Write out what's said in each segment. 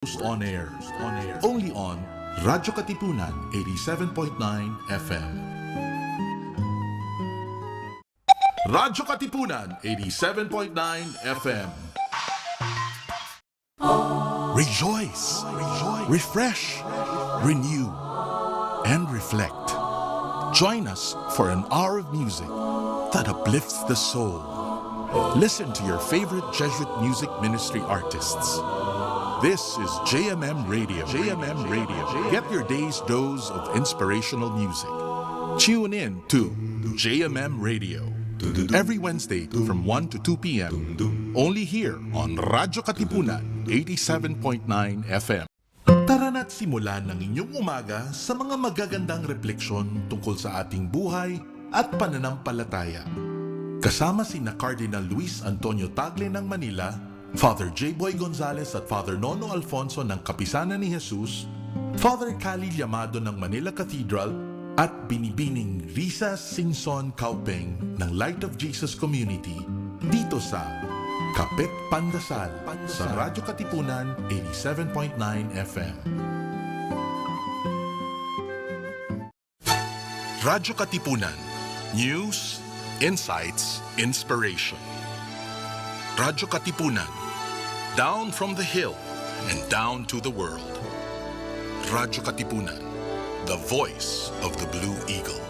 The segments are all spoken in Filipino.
on air. Only on Radyo Katipunan 87.9 FM. Radyo Katipunan 87.9 FM. Rejoice, refresh, renew, and reflect. Join us for an hour of music that uplifts the soul. Listen to your favorite Jesuit music ministry artists. This is JMM Radio. Get your day's dose of inspirational music. Tune in to JMM Radio every Wednesday from 1 to 2 p.m. Only here on Radyo Katipunan 87.9 FM. Tara na't simulan ng inyong umaga sa mga magagandang refleksyon tungkol sa ating buhay at pananampalataya. Kasama sina Cardinal Luis Antonio Tagle ng Manila, Father J. Boy Gonzales at Father Nono Alfonso ng Kapisanan ni Jesus, Father Cali Llamado ng Manila Cathedral, at Binibining Risa Singson Kaupeng ng Light of Jesus Community dito sa Kapit Pandasal sa Radyo Katipunan 87.9 FM. Radyo Katipunan. News, insights, inspiration. Radyo Katipunan. Down from the hill and down to the world. Radyo Katipunan, the voice of the Blue Eagle.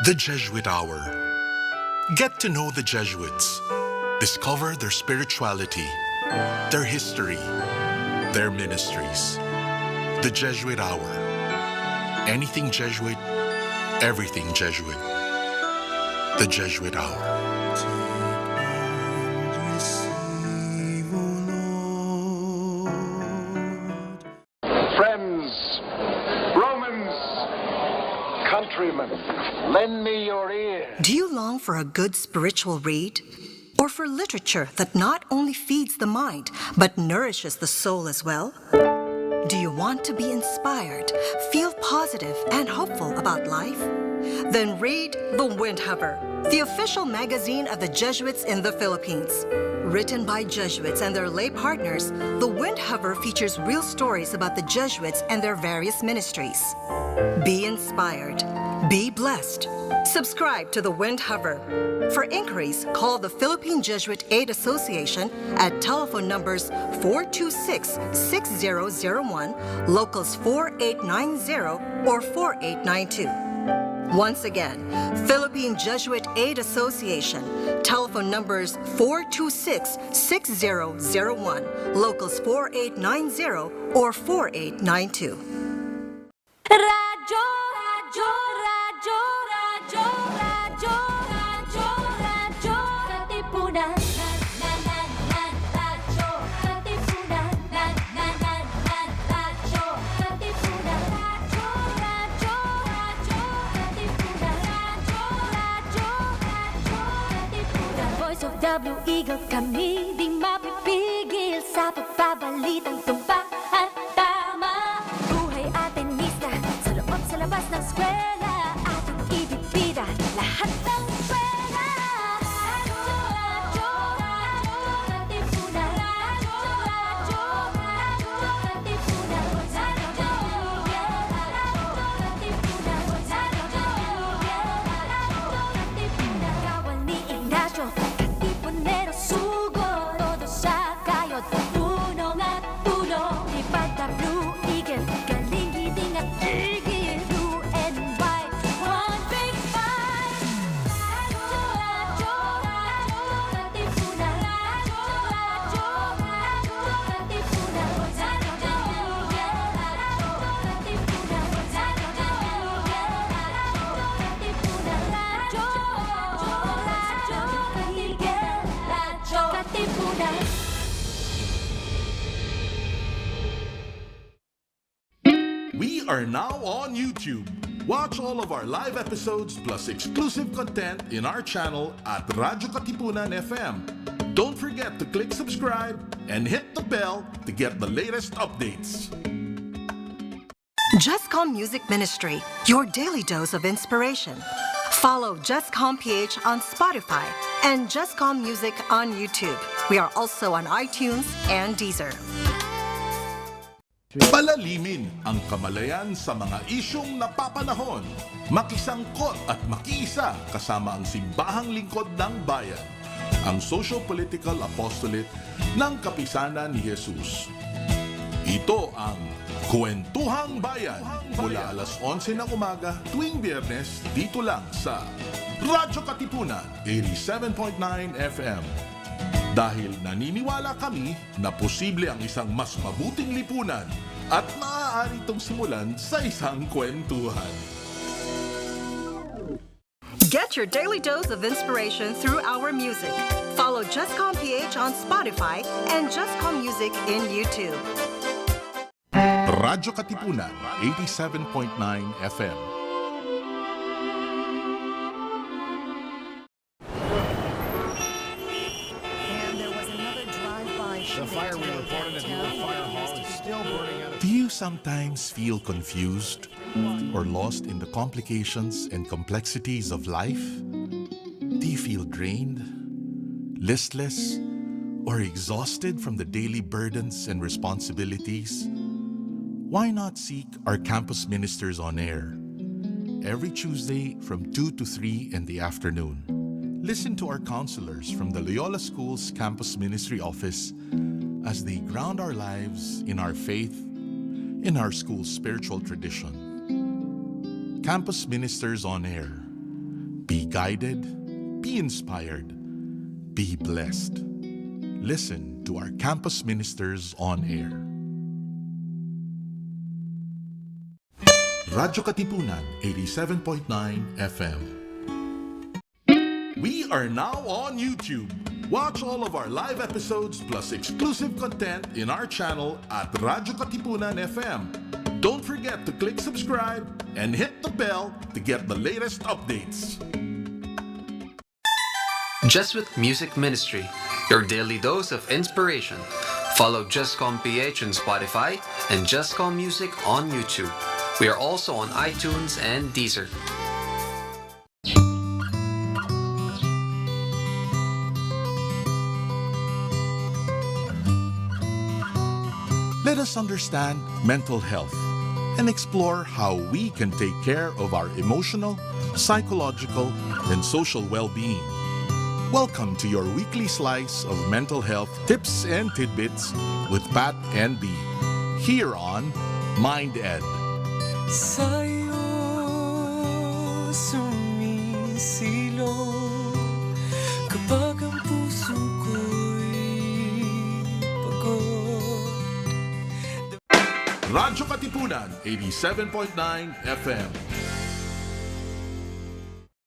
The Jesuit Hour. Get to know the Jesuits. Discover their spirituality, their history, their ministries. The Jesuit Hour. Anything Jesuit, everything Jesuit. The Jesuit Hour. Friends, Romans, countrymen, lend me your ear. Do you long for a good spiritual read? Or for literature that not only feeds the mind, but nourishes the soul as well? Do you want to be inspired, feel positive and hopeful about life? Then read The Windhover, the official magazine of the Jesuits in the Philippines. Written by Jesuits and their lay partners, The Windhover features real stories about the Jesuits and their various ministries. Be inspired. Be blessed. Subscribe to The Windhover. For inquiries, call the Philippine Jesuit Aid Association at telephone numbers 426-6001, locals 4890 or 4892. Once again, Philippine Jesuit Aid Association, telephone numbers 426-6001, locals 4890 or 4892. Radyo, radyo, radyo, radyo, radyo, radyo, radyo, Katipunan. Radyo, Katipunan. Radyo, Katipunan. Radyo, radyo, radyo, Katipunan. Radyo, Katipunan. Voice of the Blue Eagle, kami di mapipigil sa pagbabalitang tumpak at tama. Buhay Atenista, sa loob sa labas ng eskwela, ating ibibida lahat ng pera. Radyo, radyo, radyo, Katipunan. Radyo, radyo, radyo, Katipunan. Radyo, Katipunan. Katipunan. Kawal ni Ignacio, Katipunero sugo, todo sa kayod, tulong at tulong. Ipag the Blue Eagle, galing hiting at tigil. Blue and white, one big fight. Radyo, radyo, radyo, Katipunan. Radyo, radyo, radyo, Katipunan. Radyo, Katipunan. Radyo, Katipunan. We are now on YouTube. Watch all of our live episodes plus exclusive content in our channel at Radyo Katipunan FM. Don't forget to click subscribe and hit the bell to get the latest updates. Jescom Music Ministry, your daily dose of inspiration. Follow jescom.ph on Spotify and jescom Music on YouTube. We are also on iTunes and Deezer. Palalimin ang kamalayan sa mga isyong napapanahon. Makisangkot at makiisa kasama ang simbahang lingkod ng bayan. Ang Social-Political Apostolate ng Kapisanan ni Jesus. Ito ang Kwentuhang Bayan mula alas 11 ng umaga tuwing Biyernes dito lang sa Radyo Katipunan 87.9 FM. Dahil naniniwala kami na posible ang isang mas mabuting lipunan at maaari itong simulan sa isang kwentuhan. Get your daily dose of inspiration through our music. Follow jescom.ph on Spotify and jescom Music in YouTube. Radyo Katipunan 87.9 FM. The fire we reported at the fire hall is still burning out of... Do you sometimes feel confused or lost in the complications and complexities of life? Do you feel drained, listless, or exhausted from the daily burdens and responsibilities? Why not seek our campus ministers on air every Tuesday from 2 to 3 in the afternoon? Listen to our counselors from the Loyola School's Campus Ministry Office as they ground our lives in our faith, in our school's spiritual tradition. Campus Ministers on Air. Be guided, be inspired, be blessed. Listen to our Campus Ministers on Air. Radyo Katipunan 87.9 FM. We are now on YouTube. Watch all of our live episodes plus exclusive content in our channel at Radyo Katipunan FM. Don't forget to click subscribe and hit the bell to get the latest updates. Just with Music Ministry, your daily dose of inspiration. Follow jescom.ph on Spotify and jescom Music on YouTube. We are also on iTunes and Deezer. Let us understand mental health and explore how we can take care of our emotional, psychological, and social well-being. Welcome to your weekly slice of mental health tips and tidbits with Pat and B, here on Mind Ed. Sa'yo sumisilong kapag ang puso ko'y pagod. Radyo Katipunan 87.9 FM.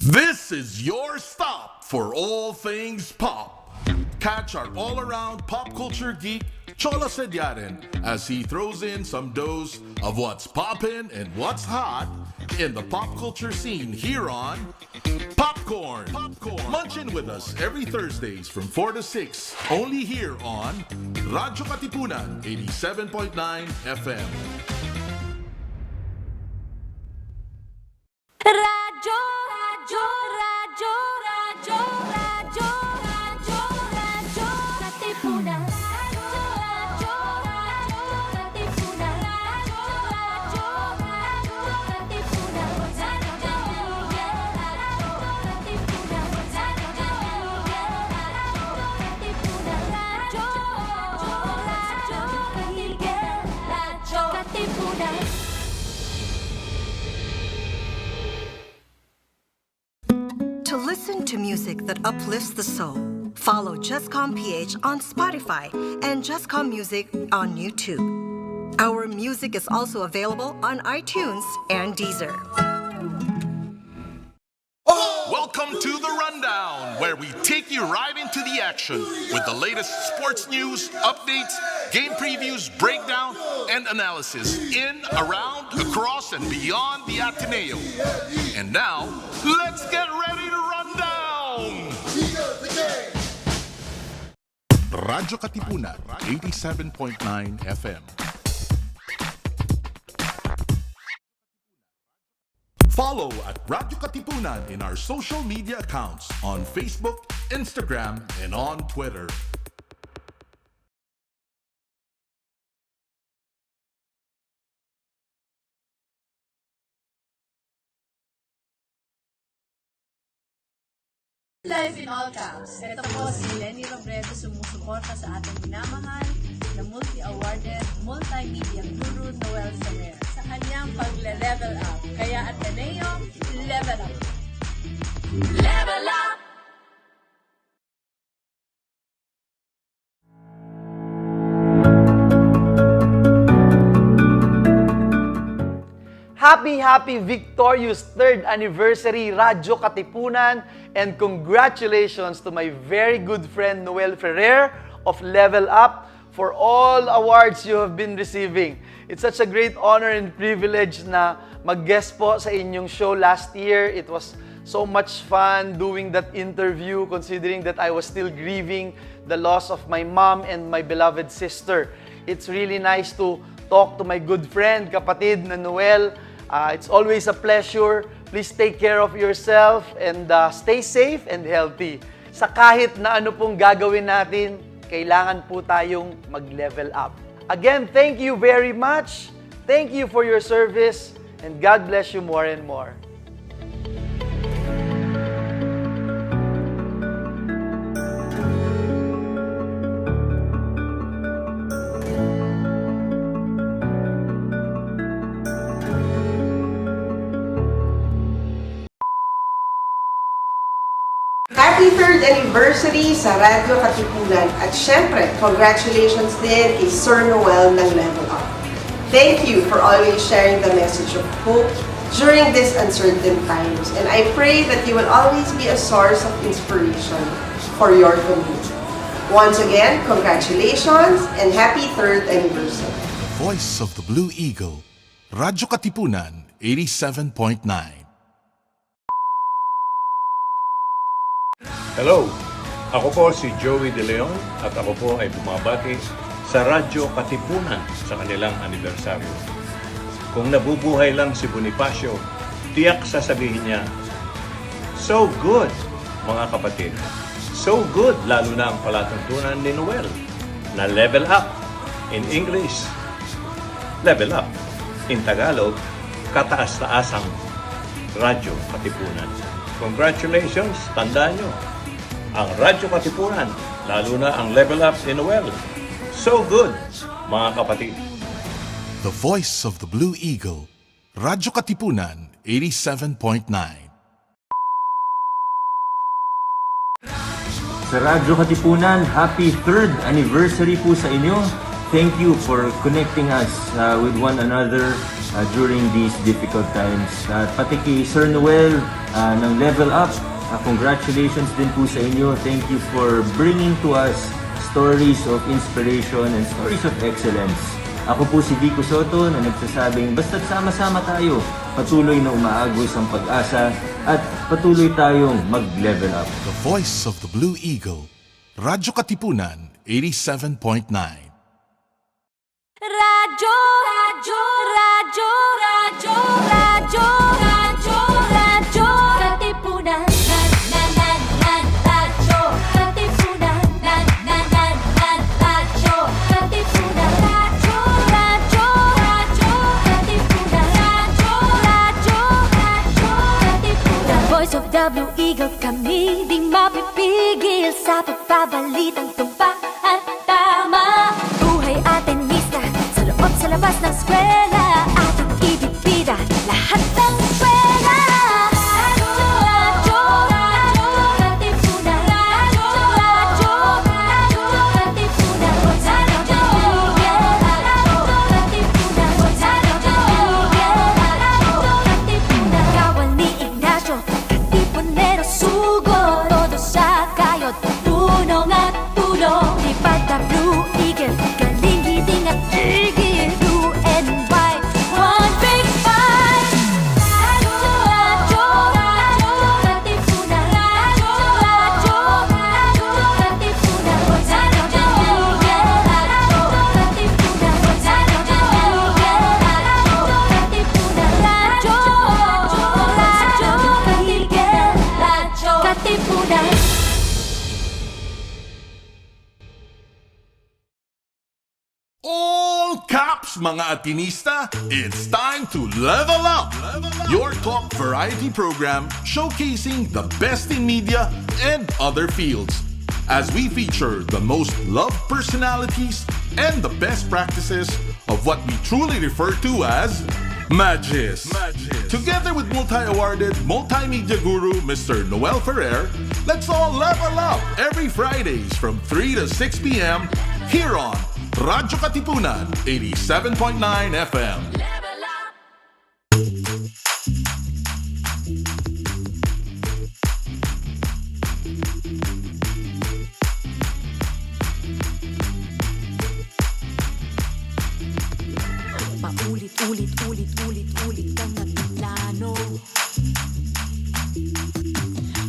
This is your stop for all things pop. Catch our all-around pop culture geek, Chola Sediaren, as he throws in some dose of what's poppin' and what's hot in the pop culture scene here on Popcorn. Munch in with us every Thursdays from 4 to 6, only here on Radyo Katipunan 87.9 FM. Radyo, radyo, radyo, radyo, radyo, radyo, radyo, Katipunan. Radyo, radyo, radyo, Katipunan. Radyo, radyo, radyo, Katipunan. Radyo, radyo, Katipunan. Radyo, radyo, Katipunan. To listen to music that uplifts the soul, follow jescom.ph on Spotify and jescom Music on YouTube. Our music is also available on iTunes and Deezer. Welcome to The Rundown, where we take you right into the action with the latest sports news, updates, game previews, breakdown, and analysis in, around, across, and beyond the Ateneo. And now, let's get ready to run down! Radyo Katipunan, 87.9 FM. Follow at Radyo Katipunan in our social media accounts on Facebook, Instagram, and on Twitter. Life in all caps. Ito po si Lenny Robredo sumusuporta sa ating minamahal na multi-awarded multimedia guru Laurel-Filart sa kanyang pagle-level up. Kaya Ateneo, level up! Level up! Happy victorious 3rd anniversary Radyo Katipunan, and congratulations to my very good friend Noel Ferrer of Level Up for all awards you have been receiving. It's such a great honor and privilege na mag-guest po sa inyong show last year. It was so much fun doing that interview considering that I was still grieving the loss of my mom and my beloved sister. It's really nice to talk to my good friend, kapatid na Noel. It's always a pleasure. Please take care of yourself and stay safe and healthy. Sa kahit na ano pong gagawin natin, kailangan po tayong mag-level up. Again, thank you very much. Thank you for your service, and God bless you more and more. Happy 3rd anniversary sa Radyo Katipunan, at syempre, congratulations din kay Sir Noel ng Level Up. Thank you for always sharing the message of hope during these uncertain times, and I pray that you will always be a source of inspiration for your community. Once again, congratulations and happy 3rd anniversary. The voice of the Blue Eagle, Radyo Katipunan 87.9. Hello, ako po si Joey De Leon at ako po ay bumabati sa Radyo Katipunan sa kanilang anibersaryo. Kung nabubuhay lang si Bonifacio, tiyak sasabihin niya, so good, mga kapatid. So good, lalo na ang palatuntunan ni Noel na level up. In English, level up. In Tagalog, kataas-taasang Radyo Katipunan. Congratulations, tandaan nyo. Ang Radyo Katipunan, lalo na ang level up ni Noel. So good, mga kapatid. The voice of the Blue Eagle, Radyo Katipunan 87.9. Sa Radyo Katipunan, happy 3rd anniversary po sa inyo. Thank you for connecting us with one another during these difficult times. Pati kay Sir Noel ng Level Up, congratulations din po sa inyo. Thank you for bringing to us stories of inspiration and stories of excellence. Ako po si Vico Soto na nagsasabing basta't sama-sama tayo, patuloy na umaagos ang pag-asa at patuloy tayong mag-level up. The voice of the Blue Eagle, Radyo Katipunan 87.9. Radyo, radyo, radyo, radyo, radyo, radyo, radyo, Katipunan. Radyo, Katipunan. Radyo, Katipunan. Radyo, radyo, radyo, Katipunan. Radyo, radyo, radyo, Katipunan. The voice of the Blue Eagle, kami di mapipigil sa pagbabalitang tumpak at tama. Buhay Atenista, sa loob sa labas ng eskwela, ating ibibida lahat ng eskwela. Radyo, radyo, Katipunan. Radyo, radyo, radyo, Katipunan. Radyo, Katipunan. Radyo, Katipunan. Kawal ni Ignacio, Katipunero, sugo. Todo sa kayod, tulong at tulong. Kaps, mga Atinista, it's time to level up! Your talk variety program showcasing the best in media and other fields. As we feature the most loved personalities and the best practices of what we truly refer to as Magis. Together with multi-awarded multimedia guru Mr. Noel Ferrer, let's all level up every Fridays from 3 to 6 p.m. here on Radyo Katipunan 87.9 FM. Paulit-ulit kang nagplano.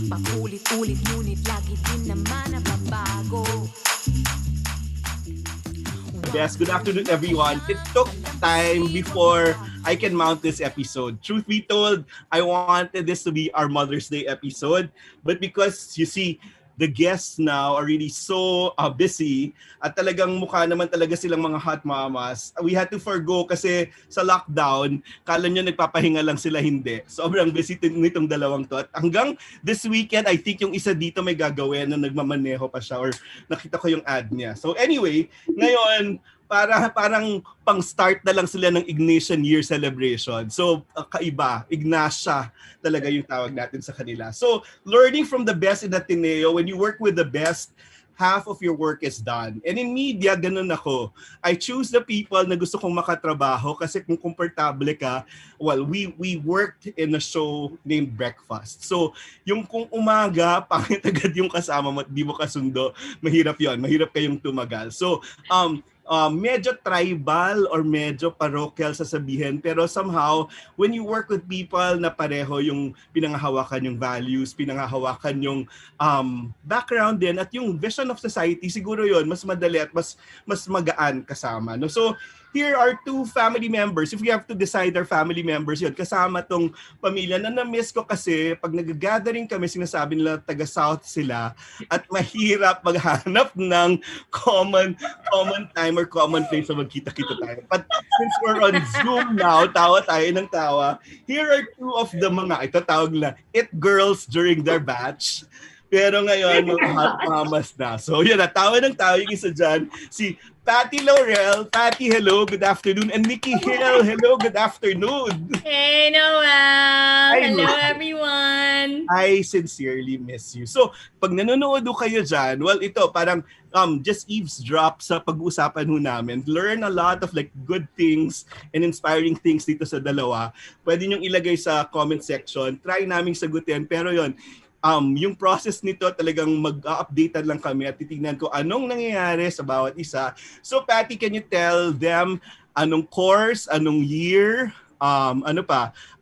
Paulit-ulit ngunit lagi din naman nababago. Yes, good afternoon everyone. It took time before I can mount this episode. Truth be told, I wanted this to be our Mother's Day episode, but because you see, the guests now are really so busy at talagang mukha naman talaga silang mga hot mamas. We had to forgo kasi sa lockdown, kala nyo nagpapahinga lang sila, hindi. Sobrang busy nitong dalawang to. At hanggang this weekend, I think yung isa dito may gagawin na nagmamaneho pa siya or nakita ko yung ad niya. So anyway, ngayon, parang pang-start na lang sila ng Ignition Year celebration. So, kaiba, Ignacia talaga yung tawag natin sa kanila. So, learning from the best in Ateneo, when you work with the best, half of your work is done. And in media, ganun ako. I choose the people na gusto kong makatrabaho kasi kung komportable ka, well, we worked in a show named Breakfast. So, yung kung umaga, pangit agad yung kasama mo at di mo kasundo, mahirap yon, mahirap kayong tumagal. So, medyo tribal or medyo parochial sasabihin, pero somehow when you work with people na pareho yung pinanghahawakan yung values, pinanghahawakan yung background din at yung vision of society, siguro yon mas madali at mas magaan kasama, no? So here are two family members. If we have to decide our family members, yun, kasama tong pamilya na na-miss ko kasi pag nag-gathering kami, sinasabi nila taga-South sila at mahirap maghanap ng common time or common place na magkita-kita tayo. But since we're on Zoom now, tawa tayo ng tawa, here are two of the mga, ito tawag na, it girls during their batch. Pero ngayon, mga hot mamas na. So yun, tawa ng tawa yung isa dyan, si Patty Laurel. Patty, hello, good afternoon. And Nikki Gil, hello, good afternoon. Hey, Noel. Hello, Noel. everyone. I sincerely miss you. So, pag nanonood kayo dyan, well, ito, parang just eavesdrop sa pag-uusapan namin. Learn a lot of like good things and inspiring things dito sa dalawa. Pwede nyong ilagay sa comment section. Try naming sagutin. Pero yon, yung process nito talagang mag-updatean lang kami at titignan ko anong nangyayari sa bawat isa. So Patty, can you tell them anong course, anong year,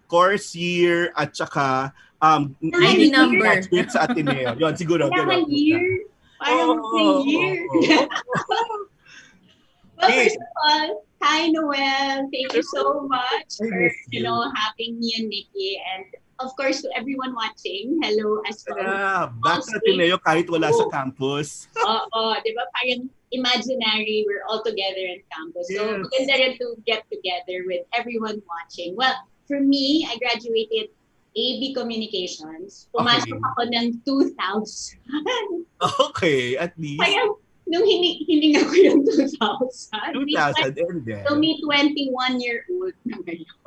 course, year, at saka ID number sa Ateneo. Yun, siguro. Parang year. Well, first of all, hi Noel. Thank you so much for having me and Nikki, and of course to everyone watching. Hello as well. Yeah, back sa Ateneo kahit wala sa campus. Di ba? Parang imaginary, we're all together in campus. So Yes. maganda rin to get together with everyone watching. Well, for me, I graduated AB Communications. Pumasok ako ng 2000. Okay, at least. Parang nung hininga ko yung 2000. 2000 and then. So may 21-year-old na ngayon.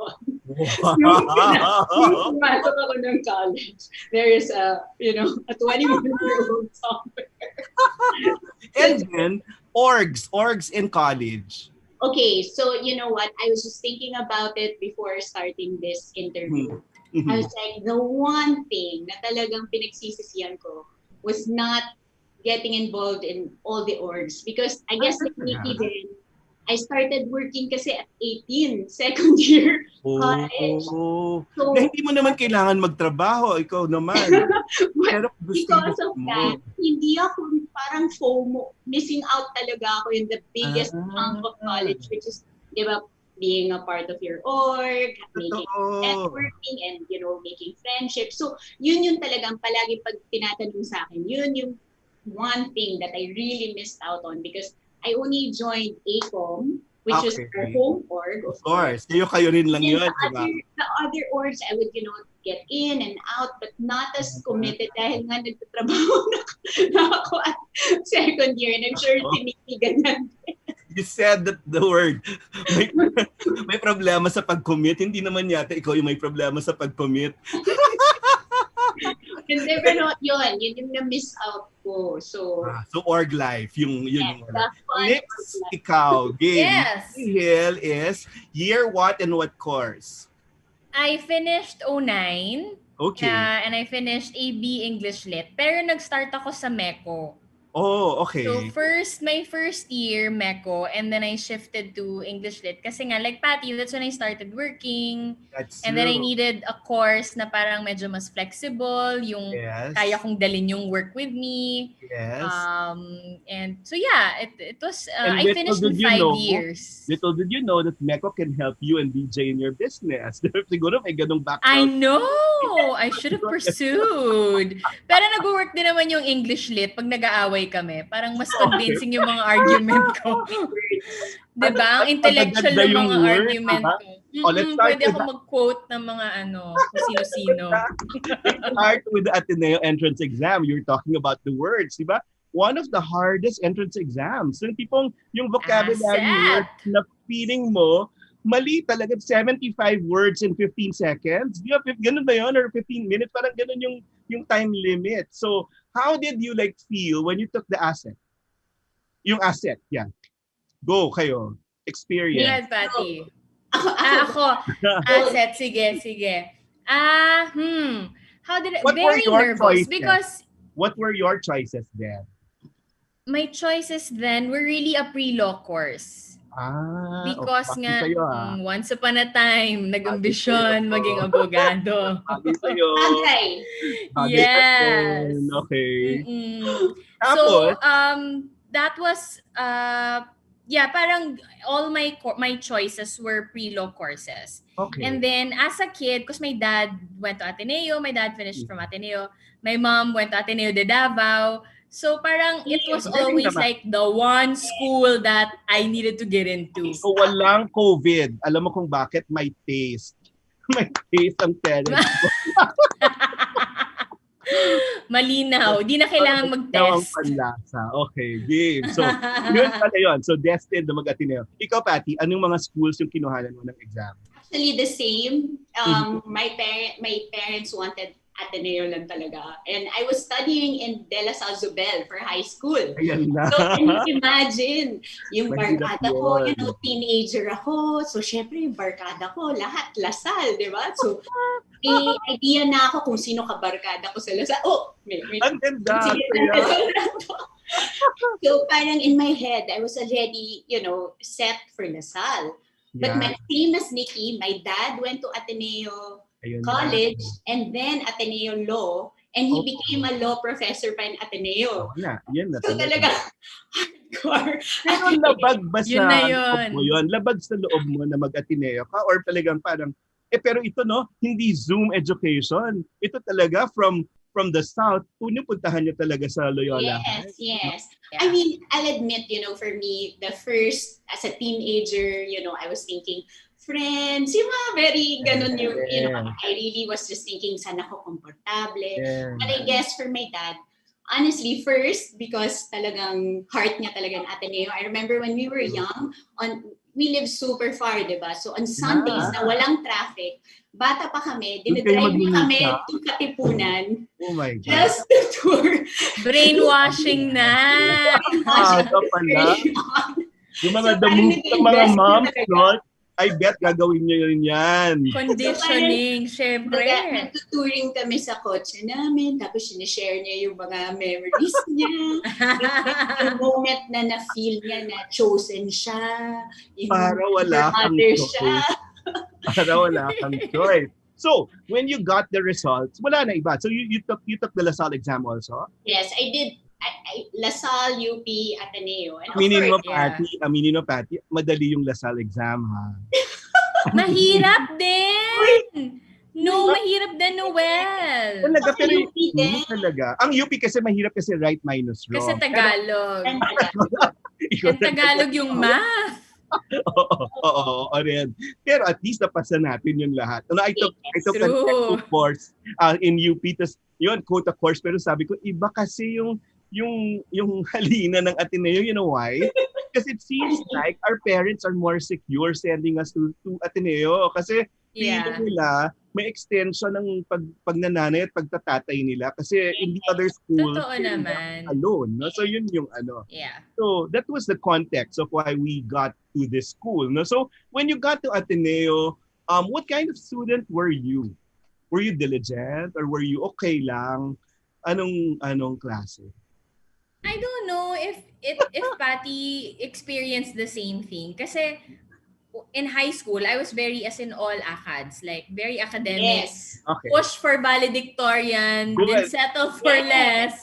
Wow. Nung pumasok ako ng college, there is a 21-year-old somewhere. And then, orgs in college. Okay, so you know what? I was just thinking about it before starting this interview. Mm-hmm. I was like, the one thing na talagang pinagsisisihan ko was not getting involved in all the orgs. Because I guess like Nikki din, I started working kasi at 18, second year college. So, So, hindi mo naman kailangan magtrabaho, ikaw naman. Pero because of that, hindi ako parang FOMO. Missing out talaga ako in the biggest chunk of college, which is, di ba, being a part of your org, making networking, and, making friendships. So, yun yung talagang palagi pag tinatanong sa akin, yun yung one thing that I really missed out on because I only joined ACOM which is our home org, of course. Kayo rin lang And yun, di ba? the other orgs, I would, get in and out, but not as committed dahil nga nagtatrabaho na ako at second year. And I'm sure si Nikki ganyan. You said that the word. May problema sa pag-commit. Hindi naman yata ikaw yung may problema sa pag-commit. Hindi, pero yun yung na-miss out ko. So org life, yun. Next, ikaw, game. Yes. Hill is year what and what course? I finished 09. Okay. And I finished AB English Lit. Pero nag-start ako sa MECO. Oh, okay. So my first year, MECO, and then I shifted to English Lit. Kasi nga, like Patty, that's when I started working. That's Then I needed a course na parang medyo mas flexible, yung kaya kong dalin yung work with me. Yes. And so yeah, it was, I finished in 5 years. Little did you know that MECO can help you and DJ in your business. Siguro may ganung background. I know! I should have pursued. Pero nag-work din naman yung English Lit pag nag-aaway kami. Parang mas convincing yung mga argument ko. Diba? Ang intellectual ng mga argument ko. Pwede ako mag-quote ng mga kung sino-sino. Let's start with the Ateneo entrance exam. You're talking about the words, diba? One of the hardest entrance exams. So yung vocabulary words na feeling mo, mali talaga, 75 words in 15 seconds. Ganun ba yun? Or 15 minutes? Parang ganun yung time limit. So, how did you feel when you took the asset? Yung asset, yeah. Go, kayo. Experience. Yes, Patty. Ako. Asset, sige. How did I? Very nervous because... What were your choices then? My choices then were really a pre-law course. Because nga, once upon a time, nag-ambisyon maging abogado. Yes. Okay. So, that was, parang all my choices were pre-law courses. Okay. And then, as a kid, because my dad went to Ateneo, my dad finished from Ateneo, my mom went to Ateneo de Davao. So parang it was always like the one school that I needed to get into. So walang COVID. Alam mo kung bakit? May taste. May taste ang parents ko. Malinaw. Di na kailangan mag-test. Okay, game. So, yun pala yun. So, destined na mag-Ateneo. Ikaw, Patty, anong mga schools yung kinuhanan mo ng exam? Actually, the same. My parents wanted Ateneo lang talaga. And I was studying in De La Salle Zobel for high school. Ayan na. So, can you imagine? Yung barkada ko, teenager ako. So, syempre, yung barkada ko, lahat Lasal, di ba? So, may idea na ako kung sino ka barkada ko sa Lasal. Ang ganda. So, parang in my head, I was already, set for Lasal. But my same as Nikki, my dad went to Ateneo College and then Ateneo Law, and he became a law professor pa in Ateneo. Yan na. So talaga hardcore. Pero labag ba sa yun. loob mo yun? Labag sa loob mo na mag-Ateneo ka? Or talagang parang, pero ito hindi Zoom education. Ito talaga from the South, pupuntahan niyo talaga sa Loyola. Yes. I mean, I'll admit, for me, the first, as a teenager, I was thinking, friends, yung mga very ganun yung, I really was just thinking, sana ako komportable. But I guess for my dad, honestly, first, because talagang heart niya talaga ng Ateneo. I remember when we were young, we live super far, diba? So on Sundays na walang traffic, bata pa kami, dinadrive niya kami to Katipunan. Oh my God. Just to tour. Brainwashing na. Yung mga mga moms, I bet gagawin niyo yun yan. Conditioning, syempre. Nagtutouring kami sa kotse namin, tapos sinishare niya yung mga memories niya. Yung moment na na-feel niya na chosen siya. Para wala kang choice. Para wala kang choice. So, when you got the results, wala na iba. So, you took the LaSalle exam also? Yes, I did. LaSalle, UP, Ateneo. And aminin mo, Patty, madali yung LaSalle exam, ha? Mahirap din! No, mahirap din, Noel. Talaga, pero hindi talaga. Ang UP kasi mahirap kasi right minus wrong. Kasi Tagalog. And Tagalog yung math. Oo, rin. Pero at least napasa natin yung lahat. I took an True. course in UP. Tas, yun, quote a course. Pero sabi ko, iba kasi yung halina ng Ateneo. You know why? Because it seems like our parents are more secure sending us to Ateneo. Kasi feeling nila may extension ng pagnananay at pagtatatay nila. Kasi in the other school, Totoo naman. alone. No? So yun yung ano. Yeah. So that was the context of why we got to this school. No? So when you got to Ateneo, what kind of student were you? Were you diligent or were you okay lang? Anong klase? I don't know if Patty experienced the same thing. Kasi in high school, I was very as in all ACADS, like very academic. Yes. Okay. Push for valedictorian, Good. didn't settle for less.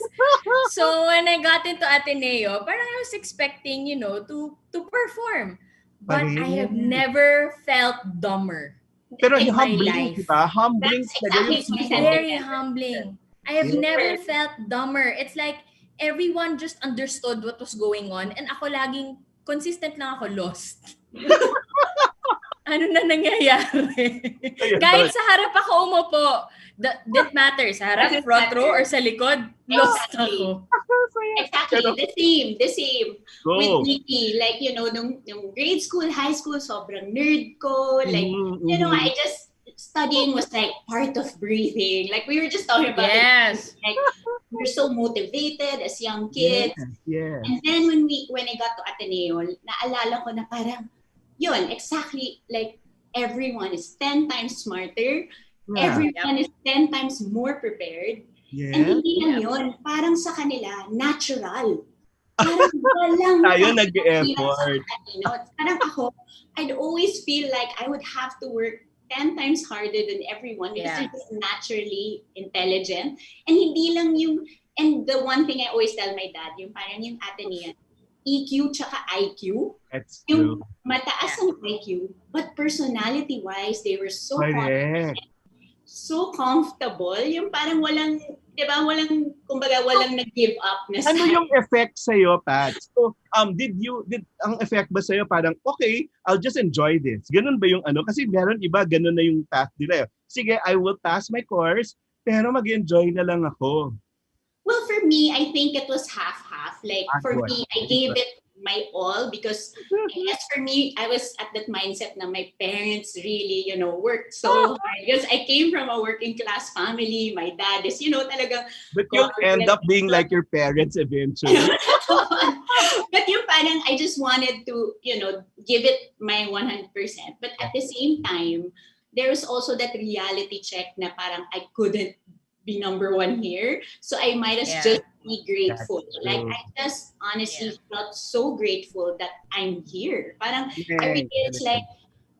So when I got into Ateneo, parang I was expecting, to perform. But I have never felt dumber. Pero in my humbling, life. diba? Humbling That's talaga yung exactly people. Very humbling. I have never felt dumber. It's like everyone just understood what was going on and ako laging consistent lang ako lost. Ano na nangyayari? Kahit sa harap ako umupo, that matters. Sa harap, front row, or sa likod, lost ako. Exactly. The same. Go. With Nikki. Like, nung grade school, high school, sobrang nerd ko. Like, I just, studying was like part of breathing. Like, we were just talking about it. Like, we're so motivated as young kids. Yes. And then when I got to Ateneo, naalala ko na parang, yun, exactly, like, everyone is 10 times smarter. Yeah. Everyone is 10 times more prepared. Yes. And hindi lang yun, parang sa kanila, natural. Parang walang... Tayo nag-effort. Parang ako, I'd always feel like I would have to work 10 times harder than everyone because they're just naturally intelligent. And hindi lang and the one thing I always tell my dad, yung parang yung Atenean, EQ tsaka IQ. That's yung true. mataas ang IQ, but personality-wise, they were so confident, so comfortable. Yung parang walang, di ba, walang nag-give up na Ano yung effect sa'yo, Pat? So, did ang effect ba sa'yo parang, okay, I'll just enjoy this? Ganun ba yung Kasi meron iba, ganun na yung path nila. Sige, I will pass my course, pero mag-enjoy na lang ako. Well, for me, I think it was half-half. Like, for me, I gave it my all because I guess for me, I was at that mindset na my parents really, worked so hard. Because I came from a working class family. My dad is, talagang... But you'll end up being like your parents eventually. But yung parang, I just wanted to, give it my 100%. But at the same time, there was also that reality check na parang I couldn't be number one here. So I might as just be grateful. Like, I just honestly felt so grateful that I'm here. Parang, I mean, it's like,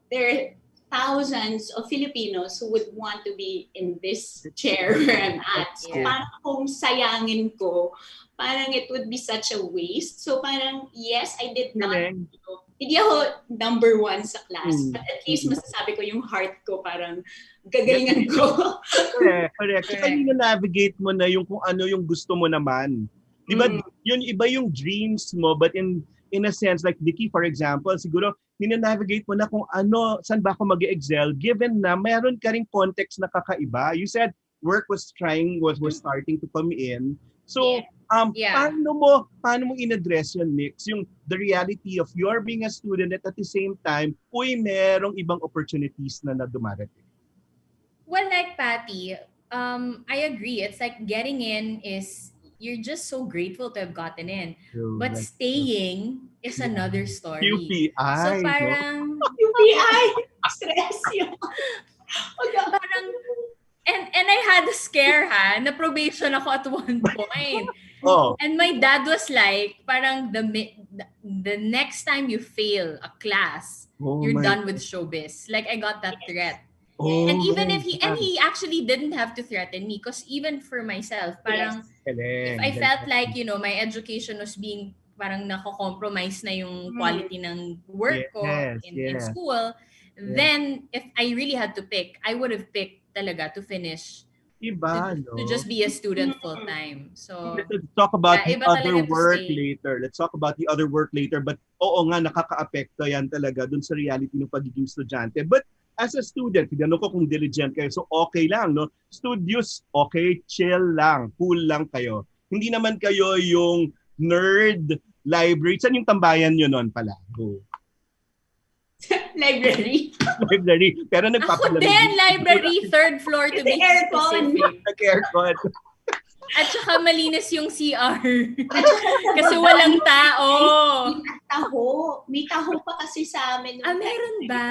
there are thousands of Filipinos who would want to be in this chair where I'm at. So parang kung sayangin ko, parang it would be such a waste. So parang, yes, I did not, hindi ako number one sa class. But at least masasabi ko yung heart ko parang gagalingan ko. Correct. Kasi navigate mo na yung kung ano yung gusto mo naman. Di ba, yun iba yung dreams mo, but in a sense, like Nikki, for example, siguro, navigate mo na kung saan ba ako mag-excel, given na meron ka ring context na kakaiba. You said work was starting to come in. So, paano mo in-address yun, Nix? Yung the reality of your being a student at the same time, merong ibang opportunities na dumarating. Well, like Patty, I agree. It's like getting in is, you're just so grateful to have gotten in. True, but staying is another story. UPI. So parang... UPI! Stress yun. Parang... And I had a scare na probation ako at one point. And my dad was like, parang the next time you fail a class, you're done with showbiz. Like, I got that threat. And even if he actually didn't have to threaten me, because even for myself, parang if I felt like, my education was being parang nako-compromise na yung quality ng work ko in school, then if I really had to pick, I would have picked talaga to finish Iba, to no? just be a student full-time. So, Let's talk about the iba other talaga to work stay. later. Let's talk about the other work later. But oo nga, nakaka-apekto yan talaga dun sa reality ng pagiging estudyante. But as a student, tinanong ko kung diligent kayo. So okay lang, no? Studios, okay, chill lang, cool lang kayo. Hindi naman kayo yung nerd library. Saan yung tambayan nyo nun pala? Go. Library. Library. Pero Ako nagpapalamig. din, library, third floor to be Aircon. specific. Nag-aircon. At saka malinis yung CR. Kasi walang tao. May taho pa kasi sa amin. Meron ba?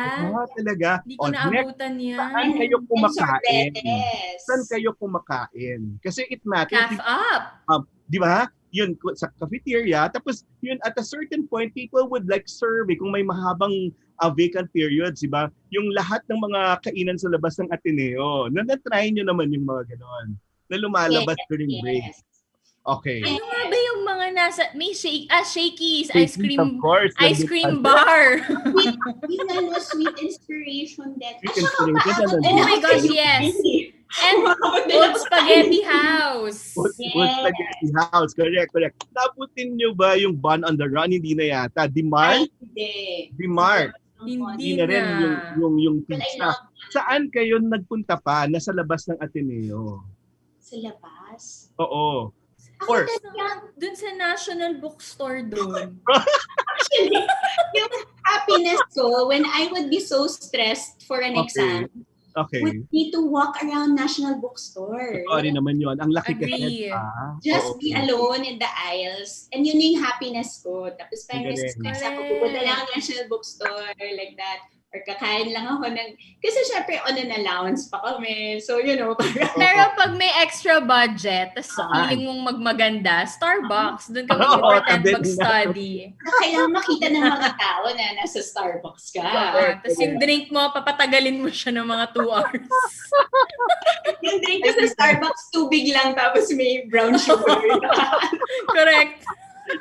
Talaga. Hindi ko naabutan yan. Saan kayo kumakain? Sorbetes. Saan kayo kumakain? Kasi it matters. Calf up. Di ba? Yun, sa cafeteria. Tapos, yun, at a certain point, people would like serve kung may mahabang vacant periods, di ba? Yung lahat ng mga kainan sa labas ng Ateneo. Na-try nyo naman yung mga ganon. Na lumalabas during break. Okay. Ano nga ba yung mga nasa, may shakies, ice cream, of course, ice cream bar. Yung sweet inspiration that. Sweet inspiration. Oh my gosh, yes. And old spaghetti house. Old spaghetti house. Correct. Naputin nyo ba yung Bun on the Run? Hindi na yata. Dimart? Hindi. Dimart. Hindi na rin yung pizza. Saan kayo nagpunta pa? Nasa labas ng Ateneo. Sa labas? Oo. Or dun sa National Bookstore doon. Actually, yung happiness ko when I would be so stressed for an exam, would be to walk around National Bookstore. Sorry naman yun. Ang laki kasi. Just be alone in the aisles. And yun yung happiness ko. Tapos parang stress ako, pupunta lang ang National Bookstore, like that. Or kakain lang ako ng... Kasi syempre, on an allowance pa kami. So, Pero pag may extra budget, tapos feeling mong magmaganda, Starbucks, doon ka mag-pretend mag-study. Kailangan makita ng mga tao na nasa Starbucks ka. Tapos yung drink mo, papatagalin mo siya ng mga 2 hours. Yung drink ko sa Starbucks, tubig lang, tapos may brown sugar. Correct.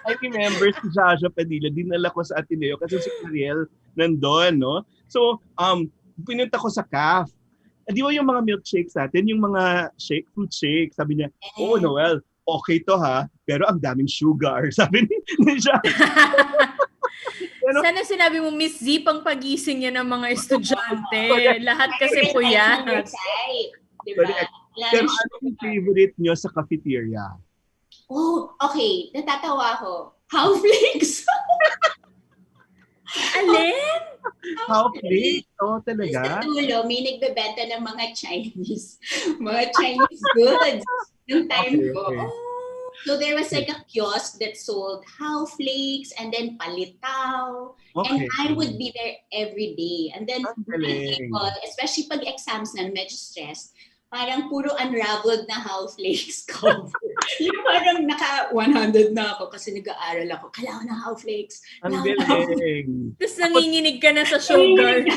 I remember si Jaja Padilla, dinala ko sa Ateneo kasi si Ariel nandun, no? So, pinunta ko sa CAF. Di ba yung mga milkshakes natin, yung mga fruit shake, sabi niya, oh, Noel, okay to ha, pero ang daming sugar. Sabi ni Jaja. Sana sinabi mo, Miss Z, pang pagising yan ng mga estudyante. Lahat kasi po yan. Diba? Pero ano yung favorite nyo sa cafeteria? Oh, okay. Natatawa ako. Howflakes. Alin? Howflakes? Oh, talaga? Sa dulo, may nagbebenta ng mga Chinese goods yung time ko. So there was like a kiosk that sold howflakes and then palitaw. And I would be there every day. And then people, especially pag exams na medyo stressed, parang puro unraveled na howflakes ko. Yung parang naka 100 na ako kasi nag-aaral ako. Kailangan ng howflakes. Ang galing. Tapos nanginginig ka na sa sugar.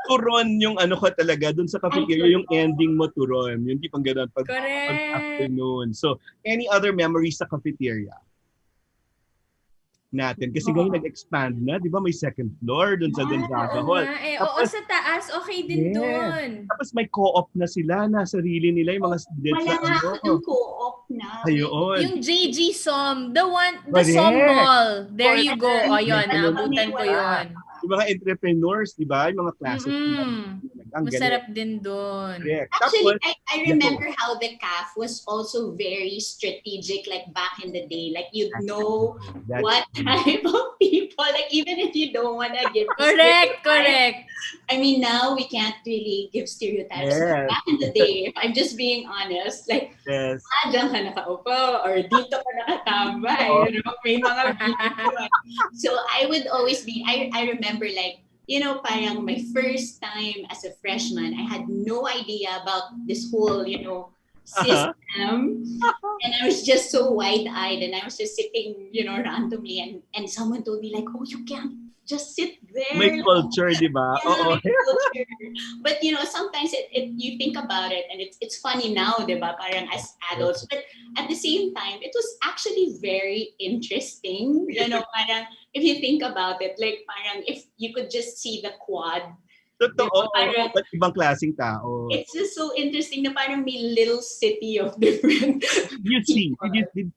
Turon yung ano ko talaga dun sa cafeteria, yung ending mo turon. Yung tipang ganun pag afternoon. So, any other memories sa cafeteria natin? Kasi ngayon nag-expand na, di ba? May second floor dun sa Gonzaga Hall. Oo, sa taas, okay din dun. Tapos may co-op na sila, na sarili nila yung mga students. Wala nga ako yung co-op na. Ayun. Yung JG Som, the Som Mall. There you go. Ayun, naabutan ko yun. Yung mga entrepreneurs, di ba? Yung mga classes. Masarap din doon. Actually, I remember how the CAF was also very strategic, like back in the day. Like you'd know what type of people, like even if you don't want to give correct. I mean, now we can't really give stereotypes. But back in the day, if I'm just being honest, like, dyan ka nakaupo or dito ka nakatambay, may mga So I would always be, I remember like, parang my first time as a freshman, I had no idea about this whole, system. And I was just so wide-eyed and I was just sitting, randomly and someone told me like, oh, you can't just sit there. May culture, di ba? Oo. But, sometimes you think about it and it's funny now, di ba? Parang as adults. But at the same time, it was actually very interesting. Parang if you think about it, like parang if you could just see the quad Totoo. Parang, Ba't ibang klaseng tao? it's just so interesting na parang may little city of different You see,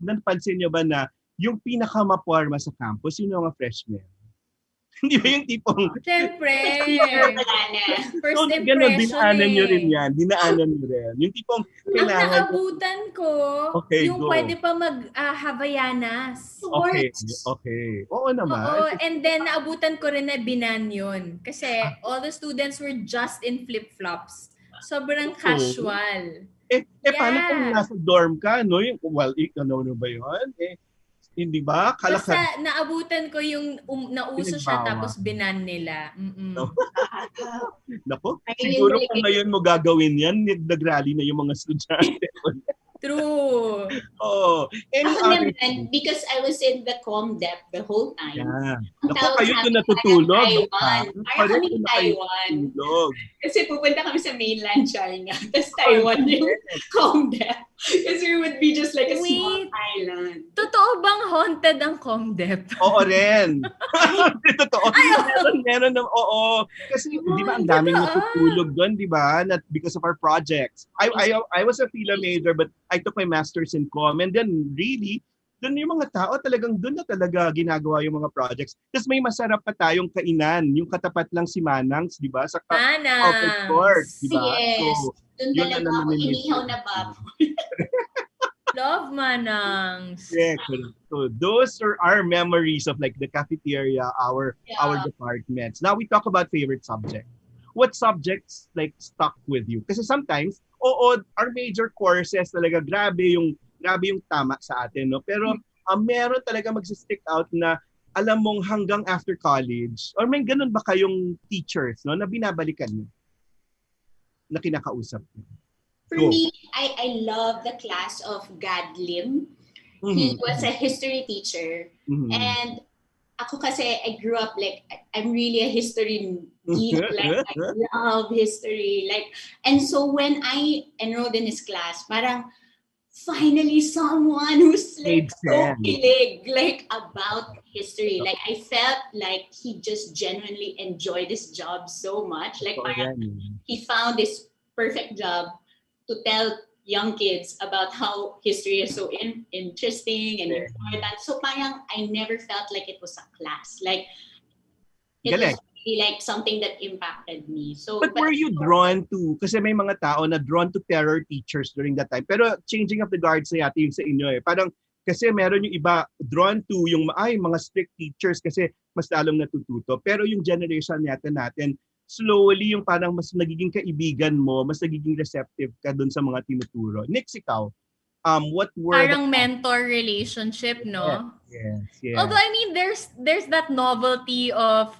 napansin nyo ba na yung pinakamaporma sa campus, yun yung mga freshmen? Hindi ba yung tipong... Siyempre. First So, impression dinaanan nyo rin eh. yan. Dinaanan nyo rin. Yung tipong Ang kailangan... naabutan ko, Okay, yung go. pwede pa mag-Havaianas. Okay. Oo naman. Oo, and then naabutan ko rin na binan yun. Kasi all the students were just in flip-flops. Sobrang casual. Paano kung nasa dorm ka, no? Well, ano ba yun? Hindi ba? Basta naabutan ko yung nauso siya Pinagbawa. tapos binan nila. Nako, siguro kung ngayon mo gagawin yan, nag-rally na yung mga estudyante. True. Oh, Ako naman, because I was in the ComDep the whole time. Yeah. Ang Naku, tawag kayo sa doon amin, natutulog. Taiwan. Parang kami Taiwan. Kasi pupunta kami sa mainland China. Tapos Taiwan yung ComDep. Kasi we would be just like a small island. Totoo bang haunted ang ComDep? Oo rin. Totoo. Meron ng oo. Kasi di ba ang daming natutulog doon, di ba? Because of our projects. I was a philo major but I took my master's in comm and then really doon yung mga tao talagang doon na talaga ginagawa yung mga projects. Tapos may masarap pa tayong kainan, yung katapat lang si Manang's, di ba? Sa open court, di ba? Yes. So, doon yun talaga na ako naman inihaw na baboy. Love Manang's. Yeah, so those are our memories of like the cafeteria, our departments. Now we talk about favorite subject. What subjects like stuck with you? Kasi sometimes, our major courses talaga grabe yung tama sa atin, no? Pero meron talaga magsi-stick out na alam mong hanggang after college or may ganun ba kayong teachers, no, na binabalikan niyo? Na kinakausap niyo? For me, I love the class of Gad Lim. He was a history teacher. And ako kasi, I grew up like, I'm really a history geek. Like, I love history. Like, and so when I enrolled in his class, parang finally someone who's like so kilig, like about history. Like, I felt like he just genuinely enjoyed his job so much. Like, parang he found this perfect job to tell young kids about how history is so interesting and important. So parang I never felt like it was a class. Like it was really like something that impacted me. So, but were you drawn to, kasi may mga tao na drawn to terror teachers during that time. Pero changing of the guards na yata yung sa inyo eh. Parang kasi meron yung iba drawn to yung mga strict teachers kasi mas lalong natututo. Pero yung generation yata natin, slowly yung parang mas nagiging kaibigan mo, mas nagiging receptive ka dun sa mga tinuturo. Nix, ikaw, what were parang mentor relationship, no? Yes. Although I mean, there's that novelty of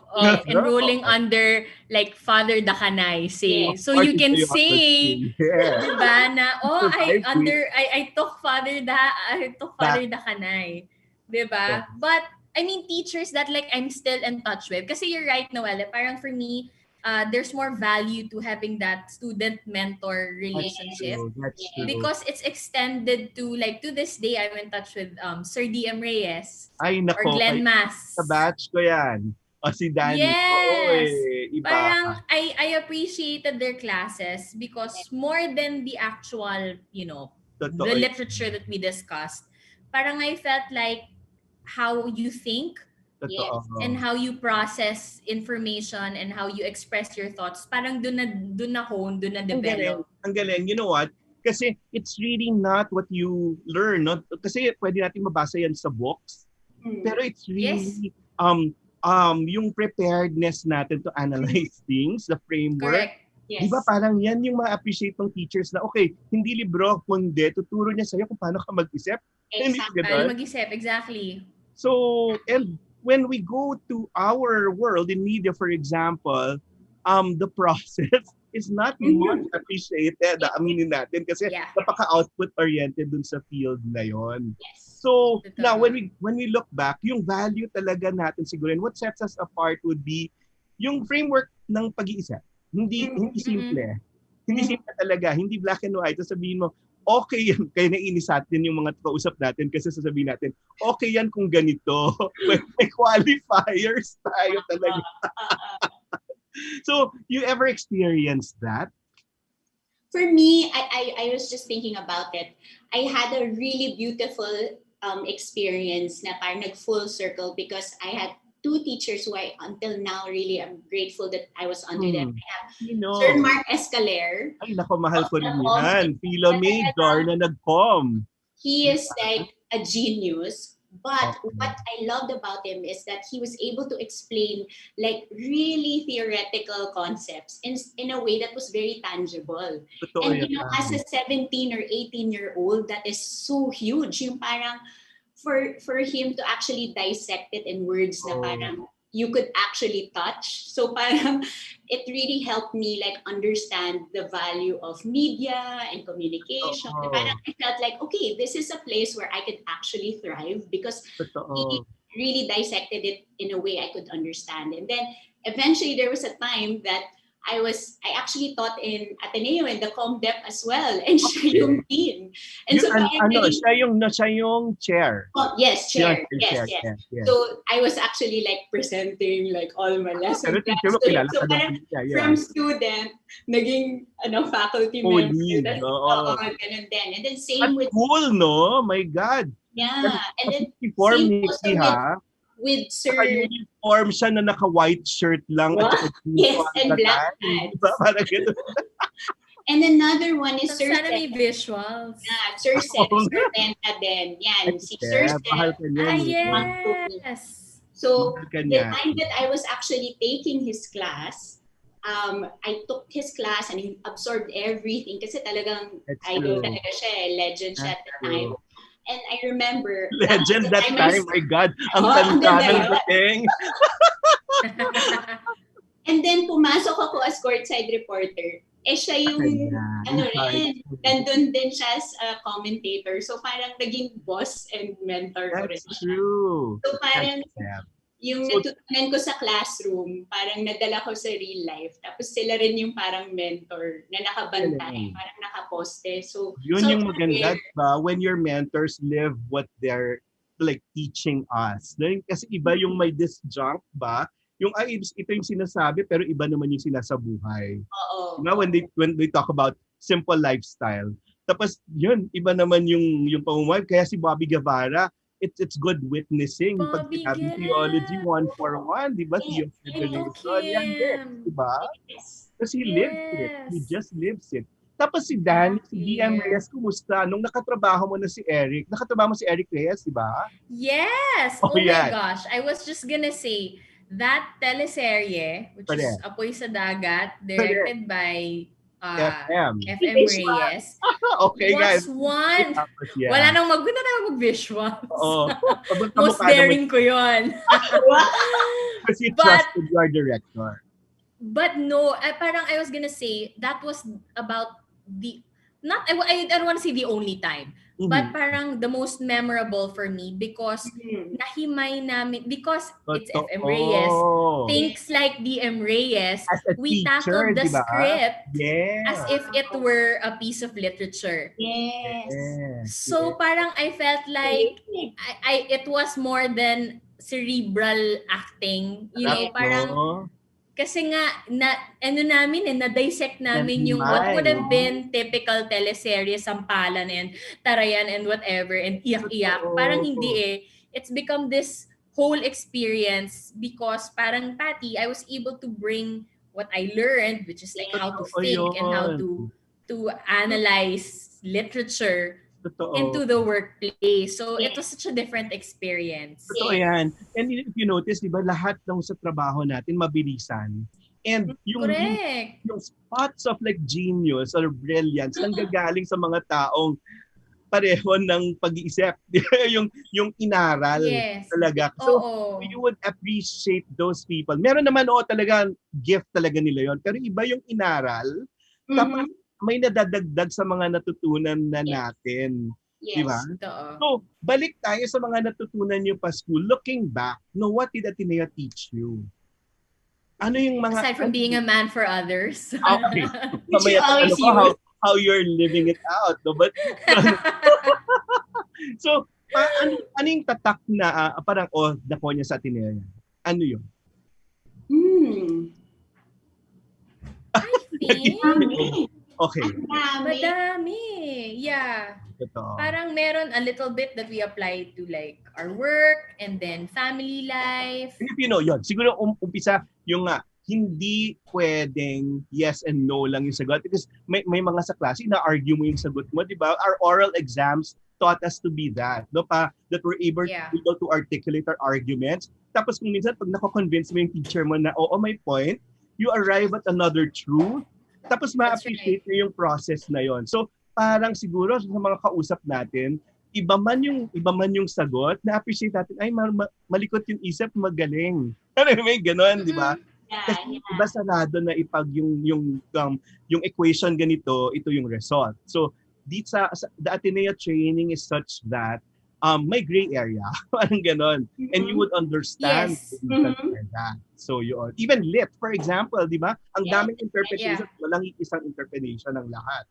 enrolling under like Father Dakanay, say. So you can say, diba, na I took Father Dakanay, diba? But I mean, teachers that like I'm still in touch with. Kasi you're right, Noelle. Parang for me, there's more value to having that student-mentor relationship. That's true. Because it's extended to, like, to this day, I'm in touch with Sir D.M. Reyes or Glenn Mas. Sa batch ko yan. O si Danny. Yes! Iba. Parang I appreciated their classes because more than the actual, the literature that we discussed, parang I felt like how you think, and how you process information and how you express your thoughts, parang dun na develop. Ang galing. You know what? Kasi it's really not what you learn. No? Kasi pwede natin mabasa yan sa books. Pero it's really yung preparedness natin to analyze things, the framework. Correct. Yes. Diba parang yan yung ma-appreciate ng teachers na okay, hindi libro, kundi tuturo niya sa'yo kung paano ka mag-isip. Paano mag-isip, exactly. So, and when we go to our world in media, for example, the process is not much appreciated, aminin natin, kasi napaka-output-oriented dun sa field na yon. Yes. So, now, when we look back, yung value talaga natin siguro, and what sets us apart would be yung framework ng pag-iisip. Hindi simple. Hindi simple talaga. Hindi black and white. Sabihin mo, okay yan. Kaya naiinis natin yung mga kausap natin kasi sasabihin natin, okay yan kung ganito. May qualifiers tayo talaga. So, you ever experienced that? For me, I was just thinking about it. I had a really beautiful experience na parang nag-full circle because I had two teachers who I until now really am grateful that I was under them. I have Sir Mark Escaler. Ay, nako, mahal ko rin yan. Philo Major na nag-com. He is like a genius. But what I loved about him is that he was able to explain like really theoretical concepts in a way that was very tangible. And you know, as a 17 or 18-year-old, that is so huge. Yung parang for him to actually dissect it in words na parang you could actually touch. So parang it really helped me like understand the value of media and communication. Parang I felt like, okay, this is a place where I could actually thrive because he really dissected it in a way I could understand. And then eventually there was a time that I actually taught in Ateneo in the ComDep as well, and siya yung dean. And so siya yung chair. Oh, yes, chair. Yes. So I was actually like presenting like all my lessons. So parang from student, naging faculty member. Ganun din. And then same with cool, no? My God. Yeah. And then same Nikki, with Sir uniform siya na naka-white shirt lang. Yes, and black pants. And another one is Sir Sana may visuals. Sir Seth, Sir Benta din. Yan, si Sir Seth. Yes. So, the time that I was actually taking his class, I took his class and he absorbed everything kasi talagang idol talaga siya, legend siya at the time. And I remember... Legend that time, my God. Ang tanda ng dating. And then, pumasok ako as courtside reporter. Siya yung, nandun din siya as a commentator. So, parang naging boss and mentor ko rin siya. That's true. So, parang... Yung natutunan ko sa classroom, parang nadala ko sa real life. Tapos sila rin yung parang mentor na nakabantay, parang nakaposte. So, yun yung maganda, ba? When your mentors live what they're like teaching us. Kasi iba yung may disjunct ba? Yung ito yung sinasabi pero iba naman yung sinasabuhay. Oo. When they talk about simple lifestyle. Tapos yun, iba naman yung pamumuhay. Kaya si Bobby Guevara, it's good witnessing. Pag sinabing theology 141, di ba? Yan din, di ba? Kasi he lives it. He just lives it. Tapos si Dan, si DM Reyes, kumusta? Nung nakatrabaho mo na si Eric, nakatrabaho mo si Eric Reyes, di ba? Yes! Oh my gosh. I was just gonna say, that teleserye, which is Apoy sa Dagat, directed by FM Reyes. Okay, guys. One. Wala nang mag-visuals. Most daring ko yun. Kasi trusted your director. But no, parang I was gonna say, that was about I don't want to say the only time, but parang the most memorable for me because nahimay namin, because it's FM Reyes, things like DM Reyes, we tackled the script as if it were a piece of literature. Yes. So parang I felt like it was more than cerebral acting, you know, parang kasi nga, na-dissect namin yung what would have been typical teleserye, sampalan and tarayan and whatever, and iyak-iyak. Parang hindi It's become this whole experience because parang Patty, I was able to bring what I learned, which is like how to think and how to analyze literature into the workplace. So, it was such a different experience. Totoo yan. And if you notice, di ba, lahat ng sa trabaho natin, mabilisan. And yung spots of like genius or brilliance nanggagaling sa mga taong pareho ng pag-iisip. yung inaral talaga. So, you would appreciate those people. Meron naman, talaga, gift talaga nila yon. Pero iba yung inaral. Tapos, may nadadagdag sa mga natutunan na natin. Di ba? So, balik tayo sa mga natutunan nyo pa school. Looking back, what did Ateneo teach you? Ano yung mga... Aside from being a man for others. Okay. How you're living it out. No? But, so, ano yung tatak na parang, nakuha niya sa Ateneo yan? Ano yun? Marami. Okay. Madami. Yeah. Totoo. Parang meron a little bit that we apply to like our work and then family life. Filipino, yun. Siguro umpisa yung hindi pwedeng yes and no lang yung sagot because may mga sa klase na argue mo yung sagot mo, di ba? Our oral exams taught us to be that, no pa that we're able to articulate our arguments. Tapos kung minsan pag nako-convince mo yung teacher mo na oo, may point, you arrive at another truth. Tapos ma-appreciate mo yung process na yon. So parang siguro sa mga kausap natin, iba man yung sagot, na-appreciate natin, ay malikot yung isip, magaling. Ano may ganon, di ba? Kasi iba sarado na ipag yung equation ganito, ito yung result. So dito sa the Ateneo training is such that may gray area, parang ganon. And you would understand that. So yun. Even lit, for example, di ba? Ang daming interpretation, walang isang interpretation ng lahat.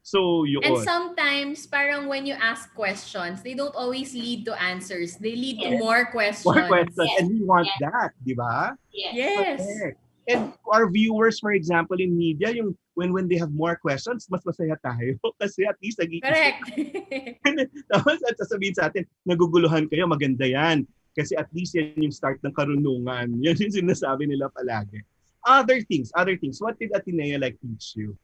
So yun. And sometimes, parang when you ask questions, they don't always lead to answers. They lead to more questions. More questions. And we want that, di ba? Yes. Okay. And our viewers, for example, in media, yung when they have more questions, mas masaya tayo. Kasi at least nag-iisip. Correct. Tapos at sasabihin sa atin, naguguluhan kayo, maganda yan. Kasi at least yan yung start ng karunungan. Yan yung sinasabi nila palagi. Other things. What did Ateneo like teach you?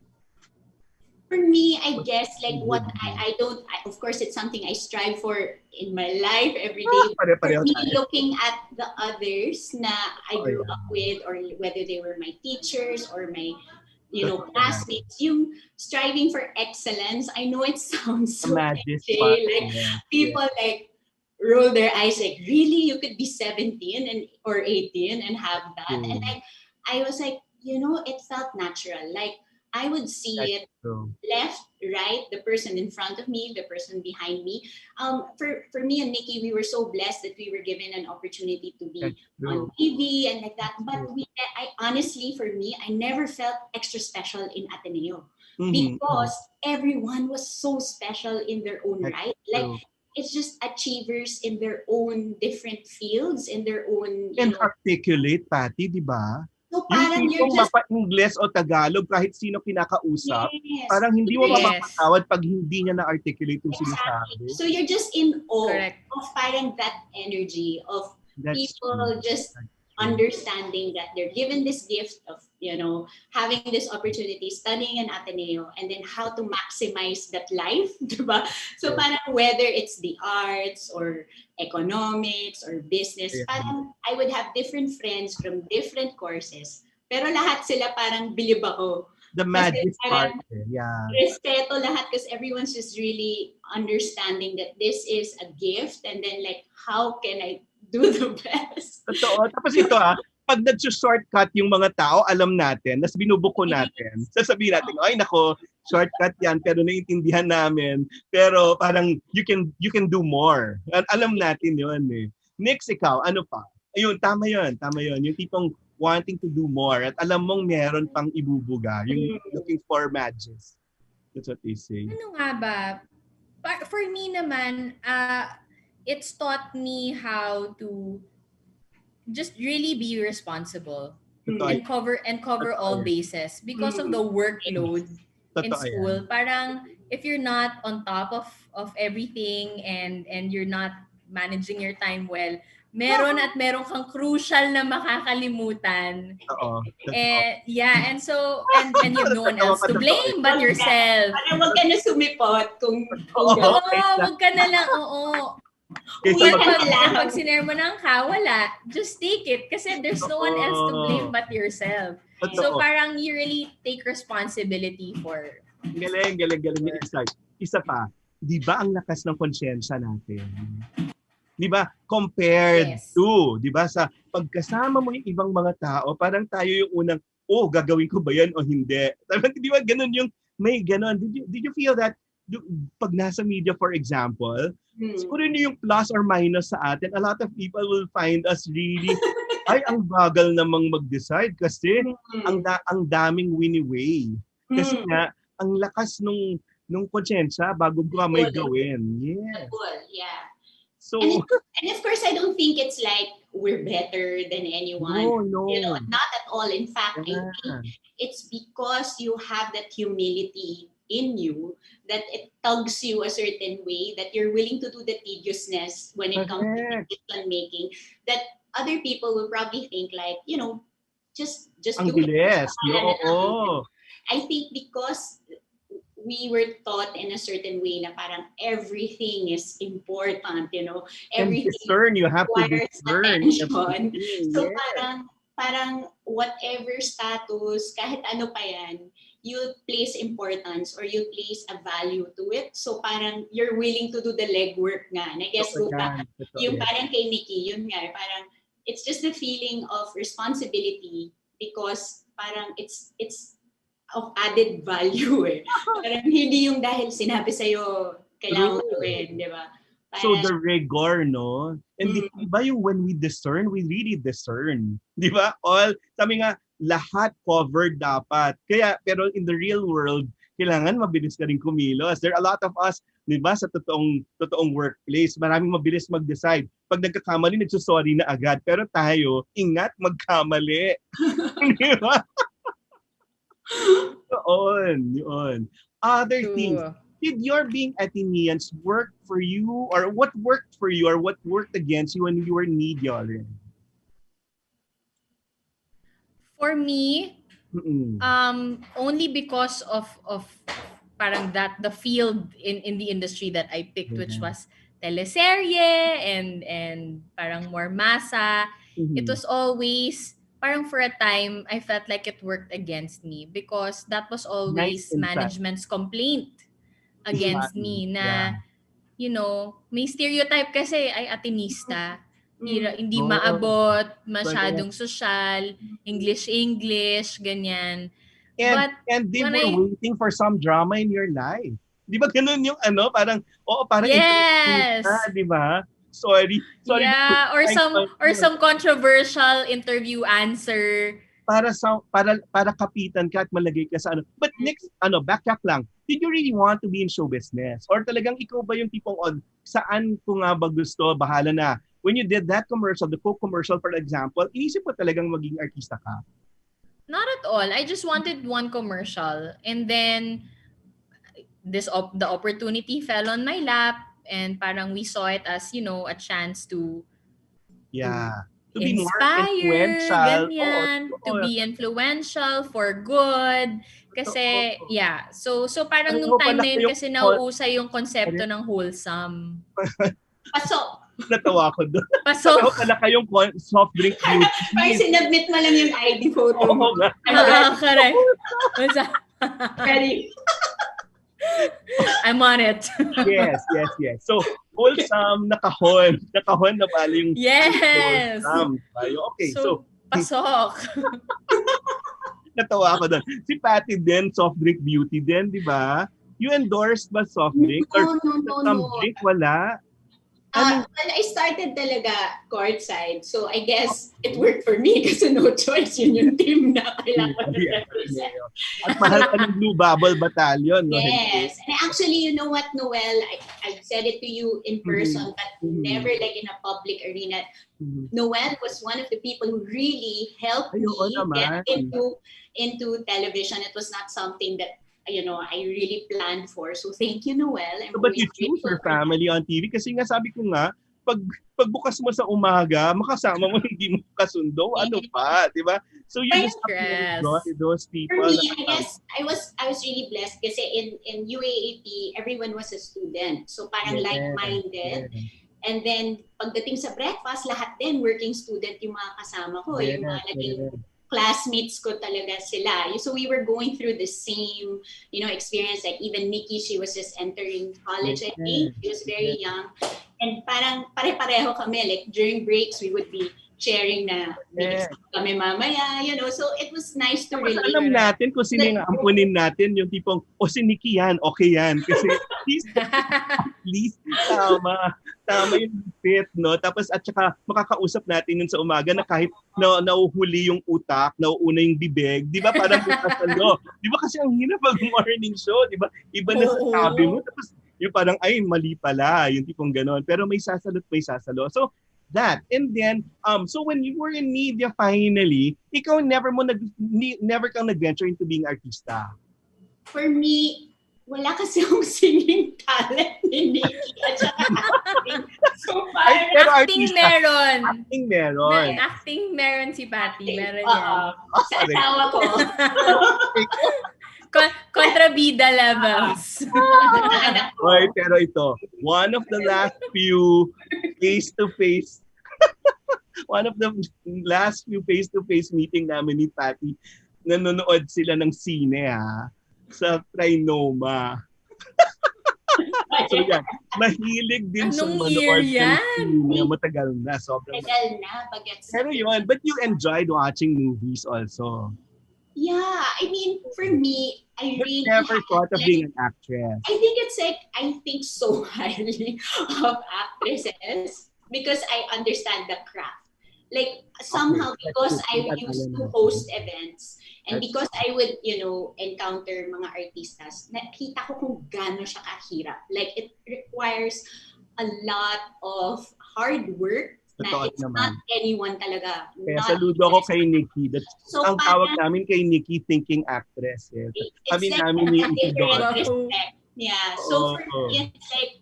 For me, I guess like what I don't, of course, it's something I strive for in my life every day. For me, looking at the others na I grew up with, or whether they were my teachers or my, classmates, yung striving for excellence. I know it sounds so cliche, like people like roll their eyes like, really, you could be 17 or 18 and have that. And I was like, it felt natural. Like I would see it left, right, the person in front of me, the person behind me. For me and Nikki, we were so blessed that we were given an opportunity to be on TV and like that. But I honestly, for me, I never felt extra special in Ateneo because everyone was so special in their own right. Like it's just achievers in their own different fields, in their own. And articulate, Patty, di ba? So parang yung mapa-Ingles o Tagalog, kahit sino kinakausap, parang hindi mo mapapatawad pag hindi niya na-articulate yung sinasabi. So you're just in awe of parang that energy of people just understanding that they're given this gift of, having this opportunity, studying in Ateneo, and then how to maximize that life, diba? So parang whether it's the arts or economics or business, parang I would have different friends from different courses, pero lahat sila parang bilib ako. The magic part, respeto lahat because everyone's just really understanding that this is a gift and then like, how can I do the best? Totoo. Tapos ito pag nag-shortcut yung mga tao, alam natin, nas binubuko natin, sasabihin natin, ay nako, shortcut yan, pero naiintindihan namin, pero parang you can do more. Alam natin yun eh. Next, ikaw, ano pa? Ayun, tama yun. Yung tipong wanting to do more at alam mong meron pang ibubuga, yung looking for matches. That's what they say. Ano nga ba? For me naman, it's taught me how to just really be responsible and cover all bases because of the workload in school. Parang if you're not on top of everything and you're not managing your time well, meron kang crucial na makakalimutan. And and so and you have no one else to blame but yourself. Wag ka na sumipot kung wag ka na lang, pag sinermonan ka, wala. Just take it kasi there's no one else to blame but yourself. So parang you really take responsibility for. Galing ni Insight. Isa pa, di ba ang lakas ng konsyensya natin? Di ba? Compared to, di ba? Sa pagkasama mo yung ibang mga tao, parang tayo yung unang, gagawin ko ba yan o hindi? Di ba ganun yung, may ganun. Did you feel that? Pag nasa media, for example, siguro yun yung plus or minus sa atin. A lot of people will find us really, ay, ang bagal namang mag-decide kasi ang daming wini-way. Kasi nga, ang lakas nung konsyensya bago ka may gawin. Yes. So, and of course, I don't think it's like we're better than anyone. No. You know, not at all. In fact, I Yeah. think it's because you have that humility in you that it tugs you a certain way, that you're willing to do the tediousness when it comes to decision making, that other people will probably think like, you know, just Ang do it. bilis. Oo. I think because we were taught in a certain way na parang everything is important, you know, And everything discern, you have to requires discern attention. everything. So Yes. parang whatever status, kahit ano pa yan, you place importance or you place a value to it. So parang you're willing to do the legwork nga. And I guess go back, yung parang kay Nikki, yun nga, parang it's just the feeling of responsibility because parang it's of added value eh. Parang hindi yung dahil sinabi sa'yo, kailangan mo gawin, di ba? So the rigor, no? And di ba yung when we discern, we really discern. Di ba? Sabi nga, lahat covered dapat. Kaya, pero in the real world, kailangan mabilis ka rin kumilos. There are a lot of us, di ba, sa totoong workplace, maraming mabilis mag-decide. Pag nagkakamali, nagsusorry na agad. Pero tayo, ingat magkamali. Di ba? Yun. Other things. Did your being Ateneans work for you, or what worked for you, or what worked against you when you were needy already? For me, only because of parang that the field in the industry that I picked, which was teleserye and parang more masa, it was always parang for a time I felt like it worked against me because that was always management's complaint against me na you know, may stereotype kasi ay Atenista. Hindi maabot, masyadong social, English, ganyan. And they were waiting for some drama in your life. Di ba ganun yung parang, yes! Di ba? Sorry. Yeah, or some controversial interview answer. Para kapitan ka at malagay ka sa ano. But next, backtrack lang. Did you really want to be in show business? Or talagang ikaw ba yung tipong saan ko nga ba gusto, bahala na. When you did that commercial, the Coke commercial for example, inisip mo talagang maging artista ka? Not at all. I just wanted one commercial. And then the opportunity fell on my lap and parang we saw it as, you know, a chance to to be inspire, more influential. Ganyan, to be influential for good. Kasi, So parang nung time na yun kasi nauusay yung konsepto ng wholesome. Pasok. Natawa ko doon. Pasok. Pareho pala kayong soft drink beauty. Parang sinubmit mo lang yung ID photo mo. Correct. Ready? I'm on it. Yes. So, wholesome, nakahon na pala yung yes. Wholesome. Okay, so pasok. Natawa ako doon. Si Patty din, soft drink beauty din, di ba? You endorsed ba soft drink? No. Some drink, wala? Well, I started talaga courtside. So I guess it worked for me kasi no choice. Yun yung team na kailangan ko represent. At mahal ka ng Blue Bubble Battalion. No? Yes. And actually, you know what, Noel? I said it to you in person, but never like in a public arena. Noel was one of the people who really helped me get into television. It was not something that I really planned for. So thank you, Noel. But you choose your family on TV kasi nga sabi ko nga, pagbukas mo sa umaga, makasama mo hindi mo kasundo, ano pa, di ba? So you just have to enjoy those people. For me, I guess I was really blessed kasi in UAAP, everyone was a student. So parang like-minded. And then pagdating sa breakfast, lahat din working student yung mga kasama ko, yung mga naging classmates ko talaga sila. So we were going through the same, experience. Like even Nikki, she was just entering college, I think. She was very young. And parang pare-pareho kami. Like during breaks, we would be sharing na kami mamaya, So it was nice to relate. Alam natin kung sino yung ampunin natin, yung tipong, si Nikki yan, okay yan. Kasi at least tama yung fit, no? Tapos at saka makakausap natin yun sa umaga na kahit nauhuli yung utak, nauuna yung bibig, di ba? Parang bukas Di ba kasi ang hirap mag-morning show, di ba? Iba na sa sabi mo. Tapos Yung parang, ay, mali pala, yung tipong ganon. Pero may sasalo. So, that. And then, so when you were in media finally, ikaw never kang nag-venture into being artista. For me, wala kasi akong singing talent ni Nikki at saka acting. So, pero acting artista. meron. Acting meron. Acting meron si Patty. Meron yan. Sa asawa ko. Kontrabida levels. Oy, pero ito, one of the last few face-to-face meeting namin ni Patty, nanonood sila ng sine sa Trinoma. So yan, mahilig din sa manood ng sine. Matagal na, sobrang matagal na. Pero yun, but you enjoyed watching movies also. Yeah, I mean, for me, I really never thought of being an actress. I think it's like, I think so highly of actresses because I understand the craft. Like, somehow, because I used to host events and because I would, encounter mga artistas, nakita ko kung gaano siya kahirap. Like, it requires a lot of hard work. Na it's not anyone talaga. Kaya saludo ako kay Nikki. So, ang tawag namin kay Nikki, thinking actress. Kami namin ni Isidore. Yeah. So for me, it's like,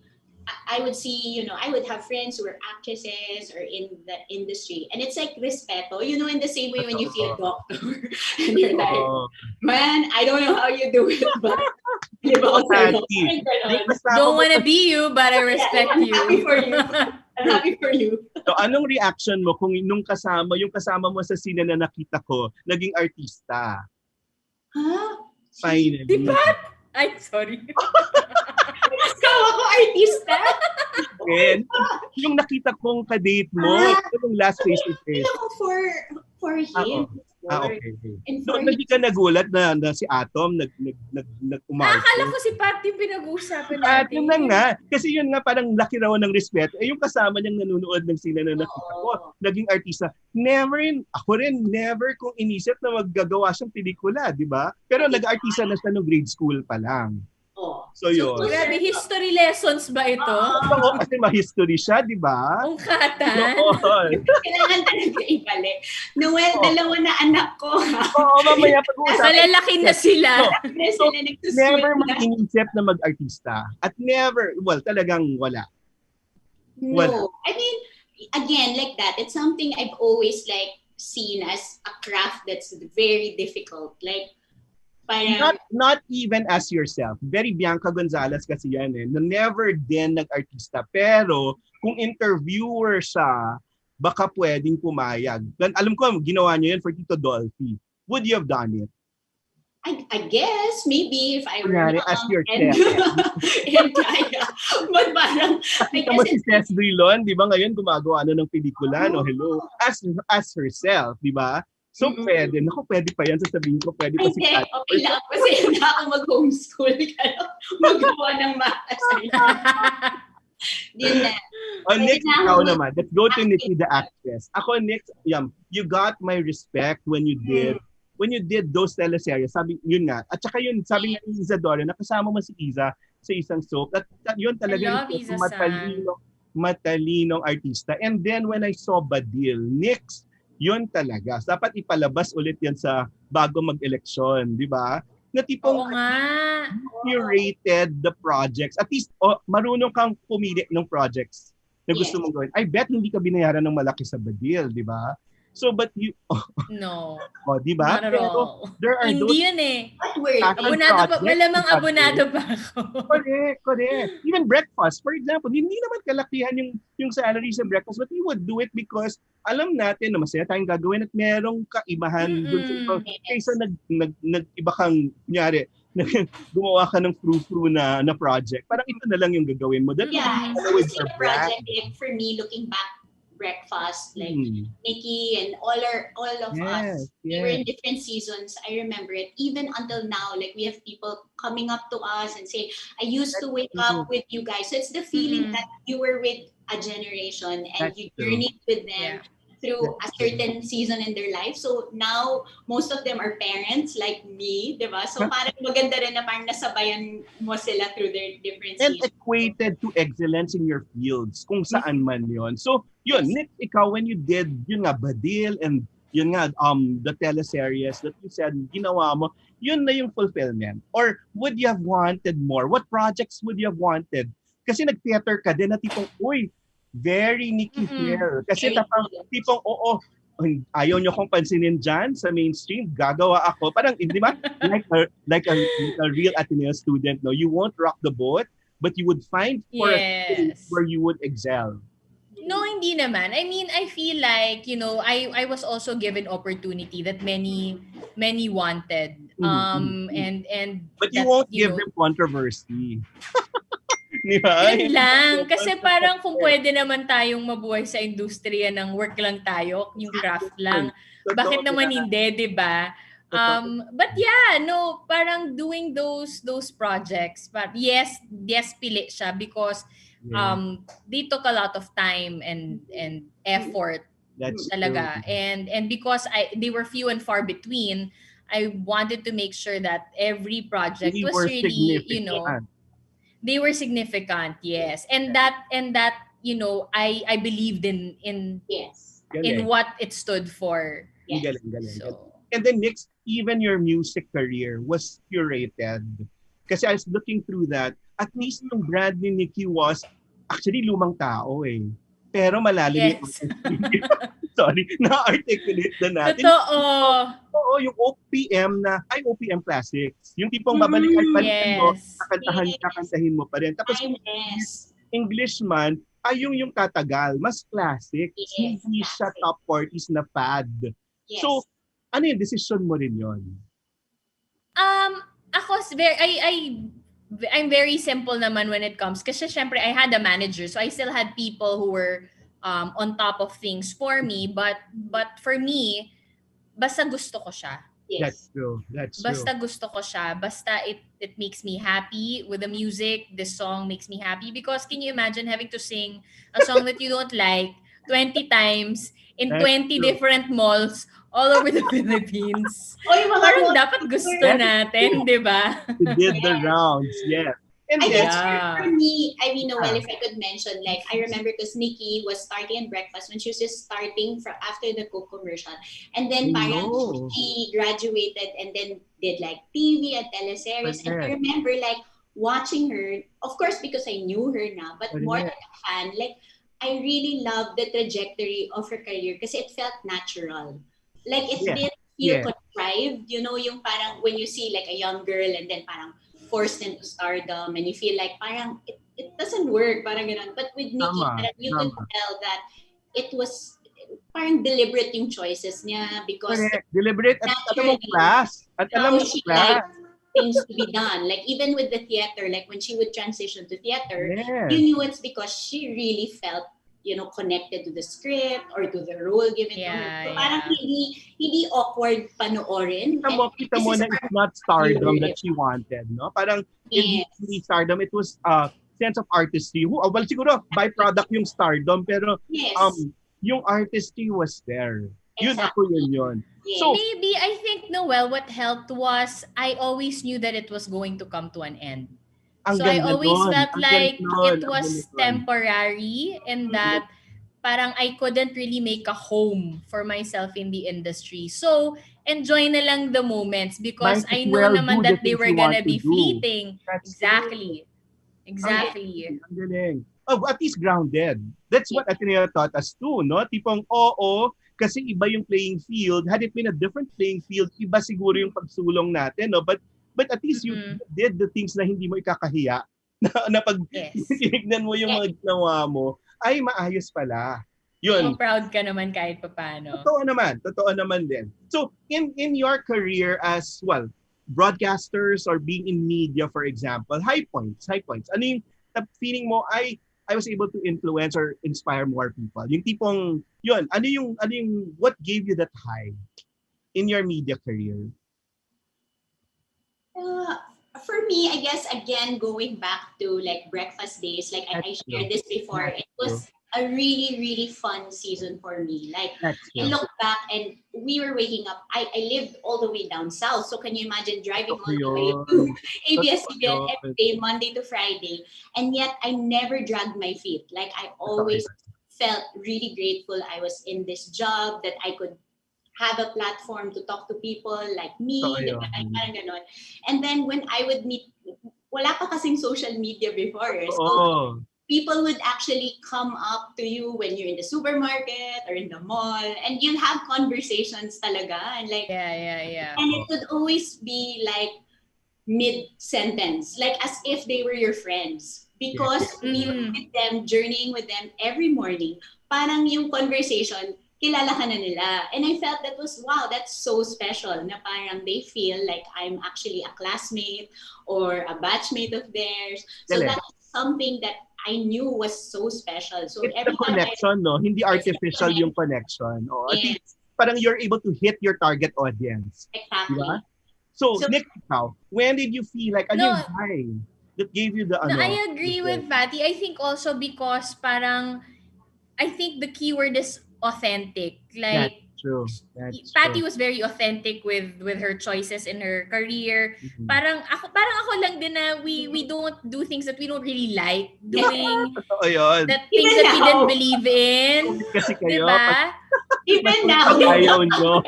I would see, I would have friends who are actresses or in the industry. And it's like respeto, in the same way when you see a doctor and you're like, man, I don't know how you do it, but don't want to be you, but I respect you. I'm happy for you. So anong reaction mo kung yung kasama mo sa sine na nakita ko, naging artista? Finally. Diba? Ay, sorry. Kasama ko artista? And yung nakita kong kadate mo, yung last face-to-face. For him. Okay. No, hindi ka nagulat na si Atom nag-umarte. Akala ko si Pat yung pinag-uusapan natin. Yun na nga. Kasi yun nga parang laki raw ng respeto. Yung kasama niyang nanonood ng sine na nakita ko, naging artista. Ako rin, never kong inisip na maggagawa siyang pelikula, di ba? Pero nag-artista na siya no grade school pa lang. So yun. Grabe, history lessons ba ito? Oo, kasi ma-history siya, di ba? Ang katan. Kailangan talaga ibalik. Noel, dalawa na anak ko. Oo, mamaya pag-uusap. Malalaki na sila. So, never mag-inisip na mag-artista. At never, talagang wala. No. I mean, again, like that, it's something I've always seen as a craft that's very difficult. Like, Not even as yourself. Very Bianca Gonzalez kasi yan na never din nag-artista. Pero kung interviewer siya, baka pwedeng pumayag. Alam ko, ginawa niyo yan for Tito Dolphy. Would you have done it? I guess, maybe if I were as yourself. And kaya. But parang, Kita mo si Cez Drilon, di ba ngayon gumagawa ng pelikula, no? Hello. As herself, di ba? So, pwede pa yan. Sasabihin ko, pwede pa si Kat. Okay lang. Kasi na ako mag-homeschool. Magawa ng matas. Din na. Next, ikaw naman. Let's go to Nikki the actress. Ako, next, you got my respect when you did those teleseries. Sabi, yun nga. At saka yun, sabi nga ni Isadora, nakasama mo si Iza sa isang soap. At yun talaga yung matalinong artista. And then, when I saw Badil, next, yun talaga. Dapat ipalabas ulit yan sa bago mag-eleksyon, di ba? Na tipong curated the projects. At least, marunong kang pumili ng projects na gusto mong gawin. I bet hindi ka binayaran ng malaki sa Badil, di ba? So, but you... No. Di ba? Not at all. There are hindi yun Abonado pa. Malamang abonado pa ako. Correct. Even breakfast, for example, hindi naman kalakihan yung salary sa breakfast, but we would do it because alam natin na masaya tayong gagawin at merong kaibahan dun sa kaysa nag-iba kang, kunyari, gumawa ka ng frou-frou na project. Parang ito na lang yung gagawin mo. Yeah, it's a project. For me, looking back, breakfast, like Nikki and all of us. We were in different seasons. I remember it. Even until now, like we have people coming up to us and say, I used to wake up with you guys. So it's the feeling that you were with a generation and you journeyed with them through a certain season in their life. So now, most of them are parents like me, di ba? So parang maganda rin na parang nasabayan mo sila through their different And seasons. equated to excellence in your fields, kung saan man yon. So, yun, Nick, ikaw, when you did, yun nga, Badil, and yun nga, the teleseries that you said, ginawa mo, yun na yung fulfillment. Or would you have wanted more? What projects would you have wanted? Kasi nag-theater ka din na tipong, uy, very Nikki here. Kasi tipong, oo, ayaw nyo kong pansinin dyan sa mainstream, gagawa ako. Parang, di ba? Like a real Ateneo student, no? You won't rock the boat, but you would find for a space where you would excel. No, hindi naman. I mean, I feel like, I was also given opportunity that many wanted. But you won't give them controversy. Yun lang. Kasi parang kung pwede naman tayong mabuhay sa industriya ng work lang tayo, yung craft lang, bakit naman hindi, di ba? But yeah, no, parang doing those projects, but yes, pilit siya because they took a lot of time and effort. That's talaga. True. And because they were few and far between, I wanted to make sure that every project was really, they were significant, yes. And that I believed in what it stood for. Yes. So. And then next, even your music career was curated. Kasi I was looking through that, at least yung brand ni Nikki was actually lumang tao eh. Pero malalim yung sorry, na-articulate na natin. Totoo. Oo, yung OPM OPM classics. Yung tipong babalikan mo, kakantahin mo pa rin. Tapos Englishman, yung tatagal, mas classic. Hindi siya top 40s na fad. Yes. So, ano yung decision mo rin yun? Ako, I'm very simple naman when it comes. Kasi syempre, I had a manager. So I still had people who were on top of things for me. But for me, basta gusto ko siya. Yes. That's true. Basta gusto ko siya. Basta it makes me happy with the music. This song makes me happy. Because can you imagine having to sing a song that you don't like 20 times in 20 different malls all over the Philippines? Parang dapat gusto natin, di ba? It did the rounds, yeah. And I guess for me, I mean, Noel, if I could mention, like, I remember because Nikki was starting in breakfast when she was just starting after the Coke commercial. And then parang she graduated and then did like TV and teleseries. And I remember like watching her, of course, because I knew her now, but more like a fan, like, I really loved the trajectory of her career because it felt natural. Like, it didn't feel contrived, yung parang when you see like a young girl and then parang forced into stardom and you feel like parang it doesn't work, parang ganun. But with Nikki, you could tell that it was parang deliberate yung choices niya because deliberate at alam mo class. At alam mo class. Things to be done. Like even with the theater, like when she would transition to theater, you knew it's because she really felt connected to the script or to the role given to her. So parang hindi awkward panoorin. Kita mo na it's not stardom that she wanted, no? Parang hindi stardom, it was sense of artistry. Well, siguro byproduct yung stardom, pero yung artistry was there. Exactly. Yun. Yes. So maybe I think Noel, what helped was I always knew that it was going to come to an end. So I always felt like it was temporary and that parang I couldn't really make a home for myself in the industry. So enjoy na lang the moments because I know naman that they were gonna be fleeting. Exactly. Ang galing. Oh, at least grounded. That's what Ateneo taught us too, no? Tipong kasi iba yung playing field. Had it been a different playing field, iba siguro yung pagsulong natin, no? But at least you did the things na hindi mo ikakahiya. Na pag tinignan mo yung mga ginawa mo, ay maayos pala. Yun. Proud ka naman kahit papano. Totoo naman din. So, in your career as, well, broadcasters or being in media, for example, high points. Ano yung feeling mo, I was able to influence or inspire more people? Yung tipong, ano yung, what gave you that high in your media career? For me, I guess, again, going back to like breakfast days, like I shared this before, it was a really, really fun season for me. Like, That's I true. look back and we were waking up. I lived all the way down south. So can you imagine driving all the way to Yun. ABS-CBN Totoo every yun. day, Monday to Friday. And yet I never dragged my feet. Like I Totoo always yun. felt really grateful I was in this job, that I could have a platform to talk to people like Totoo me, di yun. ba? Like, parang ganon. And then when I would meet, wala pa kasing social media before. So Oo. people would actually come up to you when you're in the supermarket or in the mall, and you'll have conversations talaga. And like, Yeah. and it would always be like mid-sentence, like as if they were your friends. Because we were with them, journeying with them every morning, parang yung conversation, kilala ka na nila. And I felt that was, wow, that's so special, na parang they feel like I'm actually a classmate or a batchmate of theirs. So Galing. that's something that I knew was so special. So It's the every time connection, no? Hindi artificial yung connection. Oh, at Yes. least, parang you're able to hit your target audience. Exactly. Diba? So, Nick, ikaw, when did you feel like, ano yung guy that gave you the, No, ano? I agree with Patty. I think also because parang, I think the keyword is authentic. That's Like, true. That's Patty true. was very authentic with her choices in her career. Mhm. Parang ako lang din na we don't do things that we don't really like doing. Totoo yun. That things Even that we now. didn't believe in. Kasi kayo, Diba? Even now. pag ayaw nyo.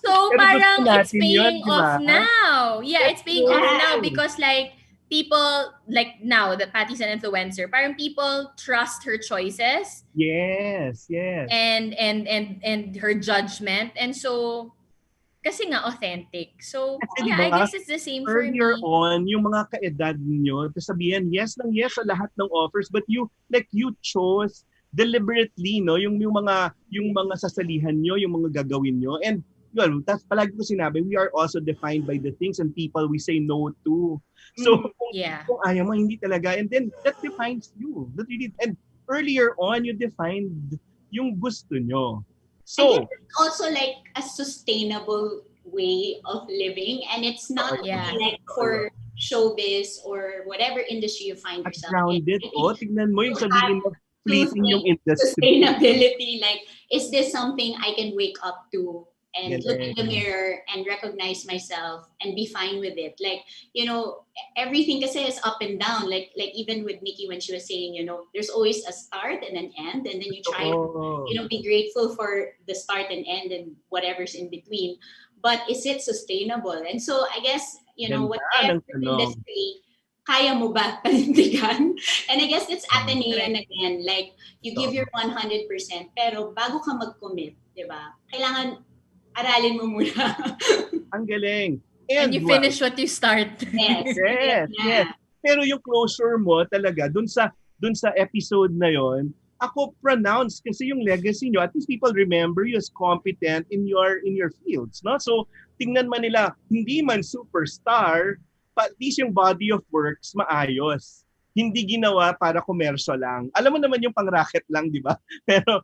So Pero parang gusto it's natin yun, paying di off ba? now. Yeah, it's paying off Yes. now because like people like now that Patty's an influencer, parang people trust her choices Yes. and her judgment. And so kasi nga authentic. So Kasi yeah, I diba, guess it's the same for earlier me. on, yung mga kaedad niyo, sabihin yes lang yes sa lahat ng offers, but you chose deliberately, no, yung mga sasalihan niyo, yung mga gagawin niyo. And yun, tas palagi ko sinabi, we are also defined by the things and people we say no to. So kung ayaw mo, hindi talaga. And then that defines you. That really, and earlier on, you defined yung gusto niyo. I So, guess it's also like a sustainable way of living, and it's not only like for showbiz or whatever industry you find at yourself grounded, in. oh, tignan mo yung You sabihin mo, have to fleeting yung think industry. sustainability, like, is this something I can wake up to and look in the Galing. mirror and recognize myself and be fine with it? Like, you know, everything kasi is up and down. Like even with Nikki when she was saying, you know, there's always a start and an end, and then you try to, you know, be grateful for the start and end and whatever's in between. But is it sustainable? And so I guess, you know, Ganda whatever ng tanong. industry, kaya mo ba panindigan? And I guess it's Ateneo again. Like, you give your 100%, pero bago ka mag-commit, di ba? Kailangan aralin mo muna. Ang galing. And you finish what you start. Yes. Yes. Pero yung closure mo talaga dun sa episode na yon, ako pronounce kasi yung legacy nyo, at least people remember you as competent in your fields, no? So tingnan man nila, hindi man superstar, but at least yung body of works maayos. Hindi ginawa para komersyo lang. Alam mo naman yung pang-racket lang, di ba? Pero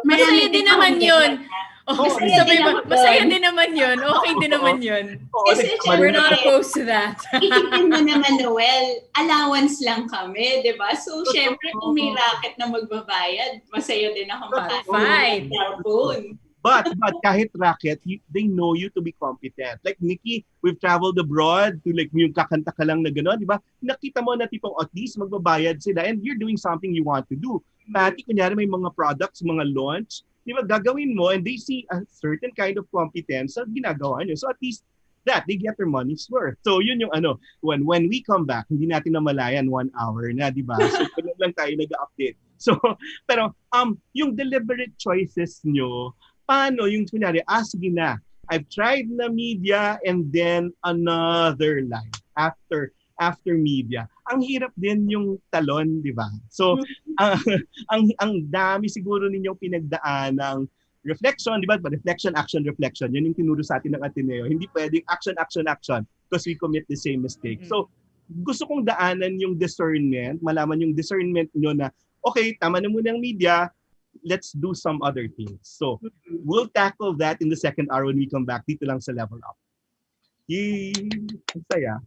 masaya din naman yun. Masaya din naman yun. Okay din naman yun. Kasi we're not opposed to that. Isipin mo naman, Noel, allowance lang kami, di ba? So, syempre, kung may racket na magbabayad, masaya din ako Fine. cellphone. But kahit racket, they know you to be competent. Like Nikki, we've traveled abroad to like yung kakanta ka lang na gano'n, di ba? Nakita mo na tipong at least magbabayad sila and you're doing something you want to do. Pati, kunyari may mga products, mga launch, di ba, gagawin mo and they see a certain kind of competence sa ginagawa nyo. So at least that, they get their money's worth. So yun yung when we come back, hindi natin namalayan 1 hour na, di ba? So ganun lang tayo nag-update. So, pero yung deliberate choices nyo, paano yung kunyari, sige na, I've tried na media and then another life after media. Ang hirap din yung talon, di ba? So, ang dami siguro ninyong pinagdaan ng reflection, di ba? Reflection, action, reflection. Yan yung tinuro sa atin ng Ateneo. Hindi pwedeng action, action, action because we commit the same mistake. So, gusto kong daanan yung discernment, malaman yung discernment nyo na, okay, tama na muna ang media, let's do some other things. So, we'll tackle that in the second hour when we come back dito lang sa Level Up. Yay! Ang saya.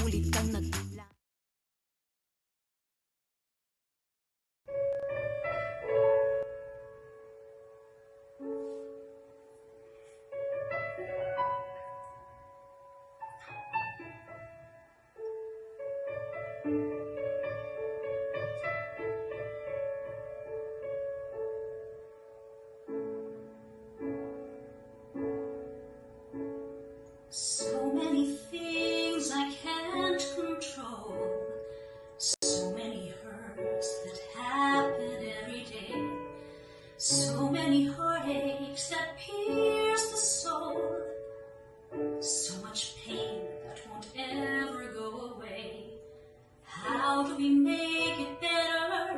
Ulit kang nagla. So many things I can't control, so many hurts that happen every day, so many heartaches that pierce the soul, so much pain that won't ever go away. How do we make it better?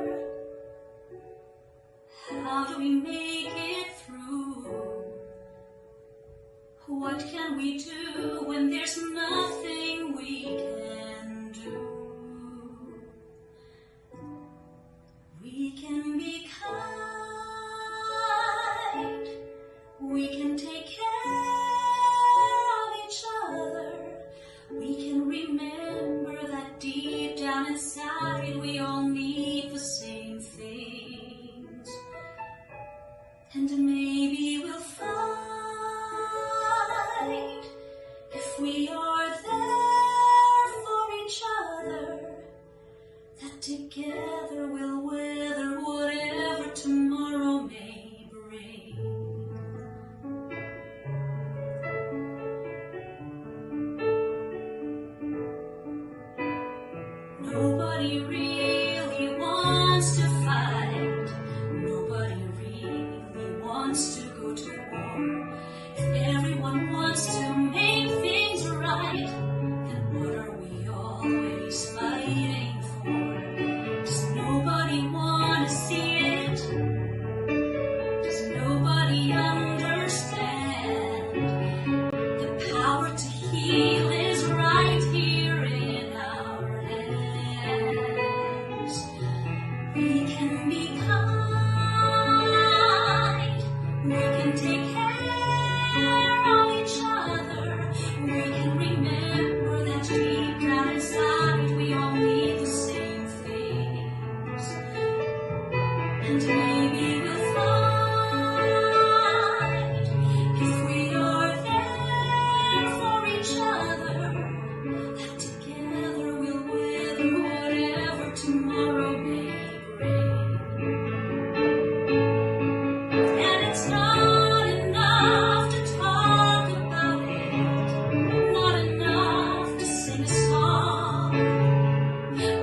How do we make it through? What can we do when there's nothing we can do? We can be kind, we can take care of each other, we can remember that deep down inside we all need the same things, and maybe we'll find if we are there for each other, that together we'll weather whatever tomorrow may bring. Nobody really wants to fight, nobody really wants to go to war. If everyone wants to make things right, then what are we always fighting for? Does nobody want to see it? Does nobody understand? The power to heal is right here in our hands. We can be kind, we can take care of each other, we can remember that deep down inside we all need the same things, and maybe we'll find if we are there for each other, that together we'll weather whatever tomorrow may bring. And it's not enough to talk about it, not enough to sing a song.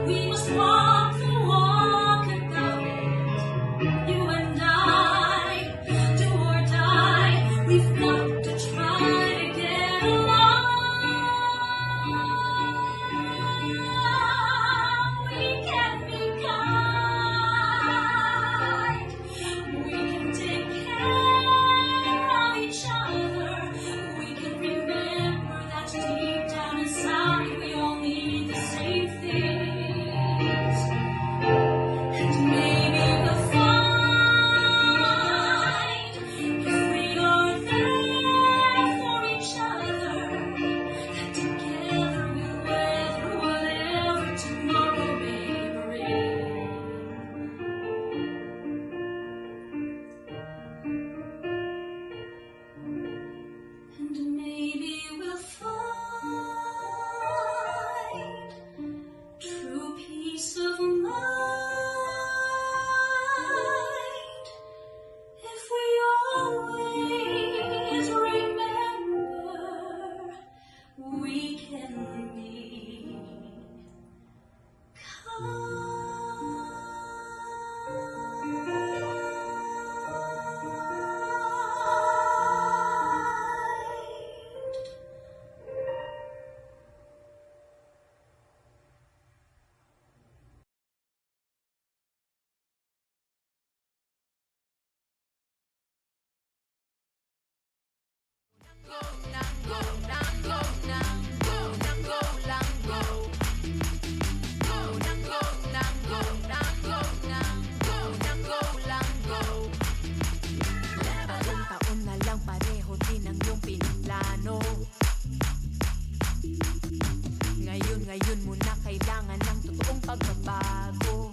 We must walk the walk about it. You Taon na lang pareho din ang iyong pinaplano. Ngayon mo na kailangan ng totoong pagbabago.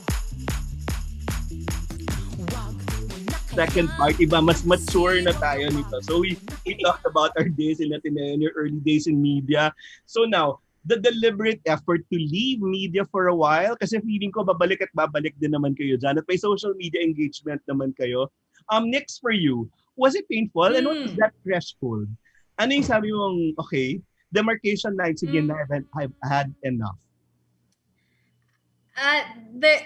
Wag mo na Second part, iba, mas mature na tayo nito. So we talked about our days in Ateneo and your early days in media. So now, the deliberate effort to leave media for a while, kasi feeling ko babalik at babalik din naman kayo dyan. At may social media engagement naman kayo. Next for you, was it painful? And what was that threshold? Ano yung sabi mong, okay, demarcation line, sige na, I've had enough.